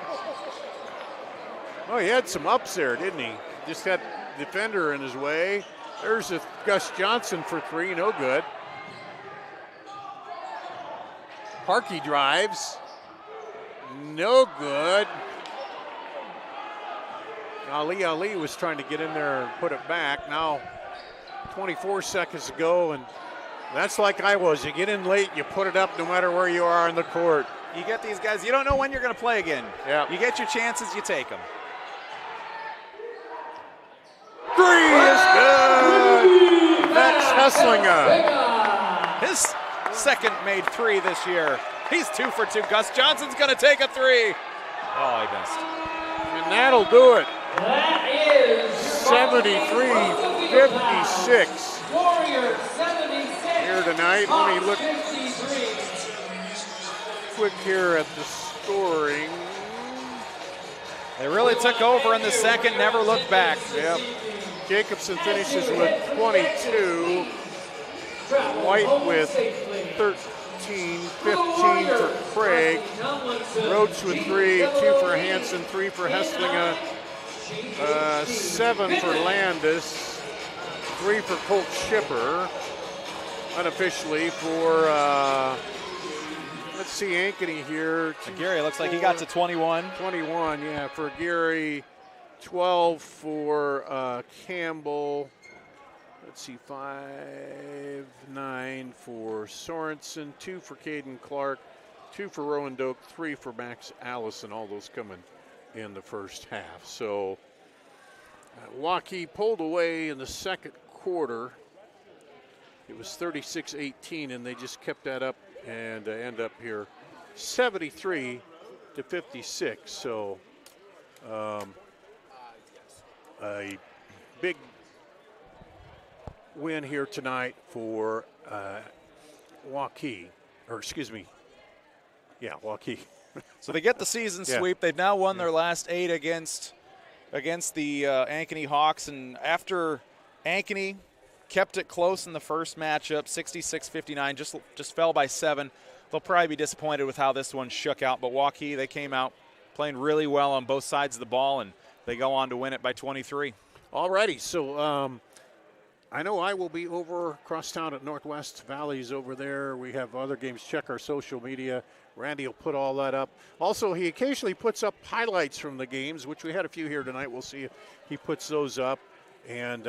Oh, he had some ups there, didn't he? Just had defender in his way. There's a Gus Johnson for three, no good. Parkey drives. No good. Ali was trying to get in there and put it back. Now 24 seconds to go, and that's like I was. You get in late, you put it up no matter where you are on the court. You get these guys, you don't know when you're going to play again. Yeah. You get your chances, you take them. Three is good. That's Hesslinga. His second made three this year. He's 2 for 2. Gus Johnson's going to take a three. Oh, he missed. And that'll do it. That is 73-56. Warriors 76. Here tonight. Let me look quick here at the scoring. They really took over in the second, never looked back. Yep. Jacobson finishes with 22. White with 13, 15 for Craig. Rhodes with 3, 2 for Hanson, 3 for Hesslinga, 7 for Landis, 3 for Colt Shipper. Unofficially for, let's see, Ankeny here. Gary looks like he got to 21. 21, yeah, for Gary. 12 for Campbell. Let's see, 5, 9 for Sorensen, 2 for Caden Clark, 2 for Rowan Doak, 3 for Max Allison, all those coming in the first half. So Waukee pulled away in the second quarter. It was 36-18, and they just kept that up and end up here 73-56. So a big win here tonight for Waukee, Waukee. So they get the season sweep. They've now won their last 8 against the Ankeny Hawks, and after Ankeny kept it close in the first matchup, 66-59, just fell by 7. They'll probably be disappointed with how this one shook out, but Waukee, they came out playing really well on both sides of the ball, and they go on to win it by 23. All righty, so I know I will be over across town at Northwest Valley's over there. We have other games. Check our social media. Randy will put all that up. Also, he occasionally puts up highlights from the games, which we had a few here tonight. We'll see if he puts those up. And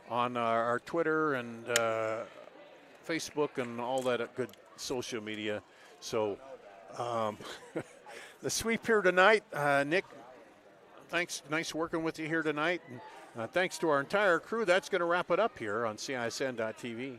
on our Twitter and Facebook and all that good social media. So the sweep here tonight, Nick, thanks. Nice working with you here tonight. And thanks to our entire crew. That's going to wrap it up here on CISN.TV.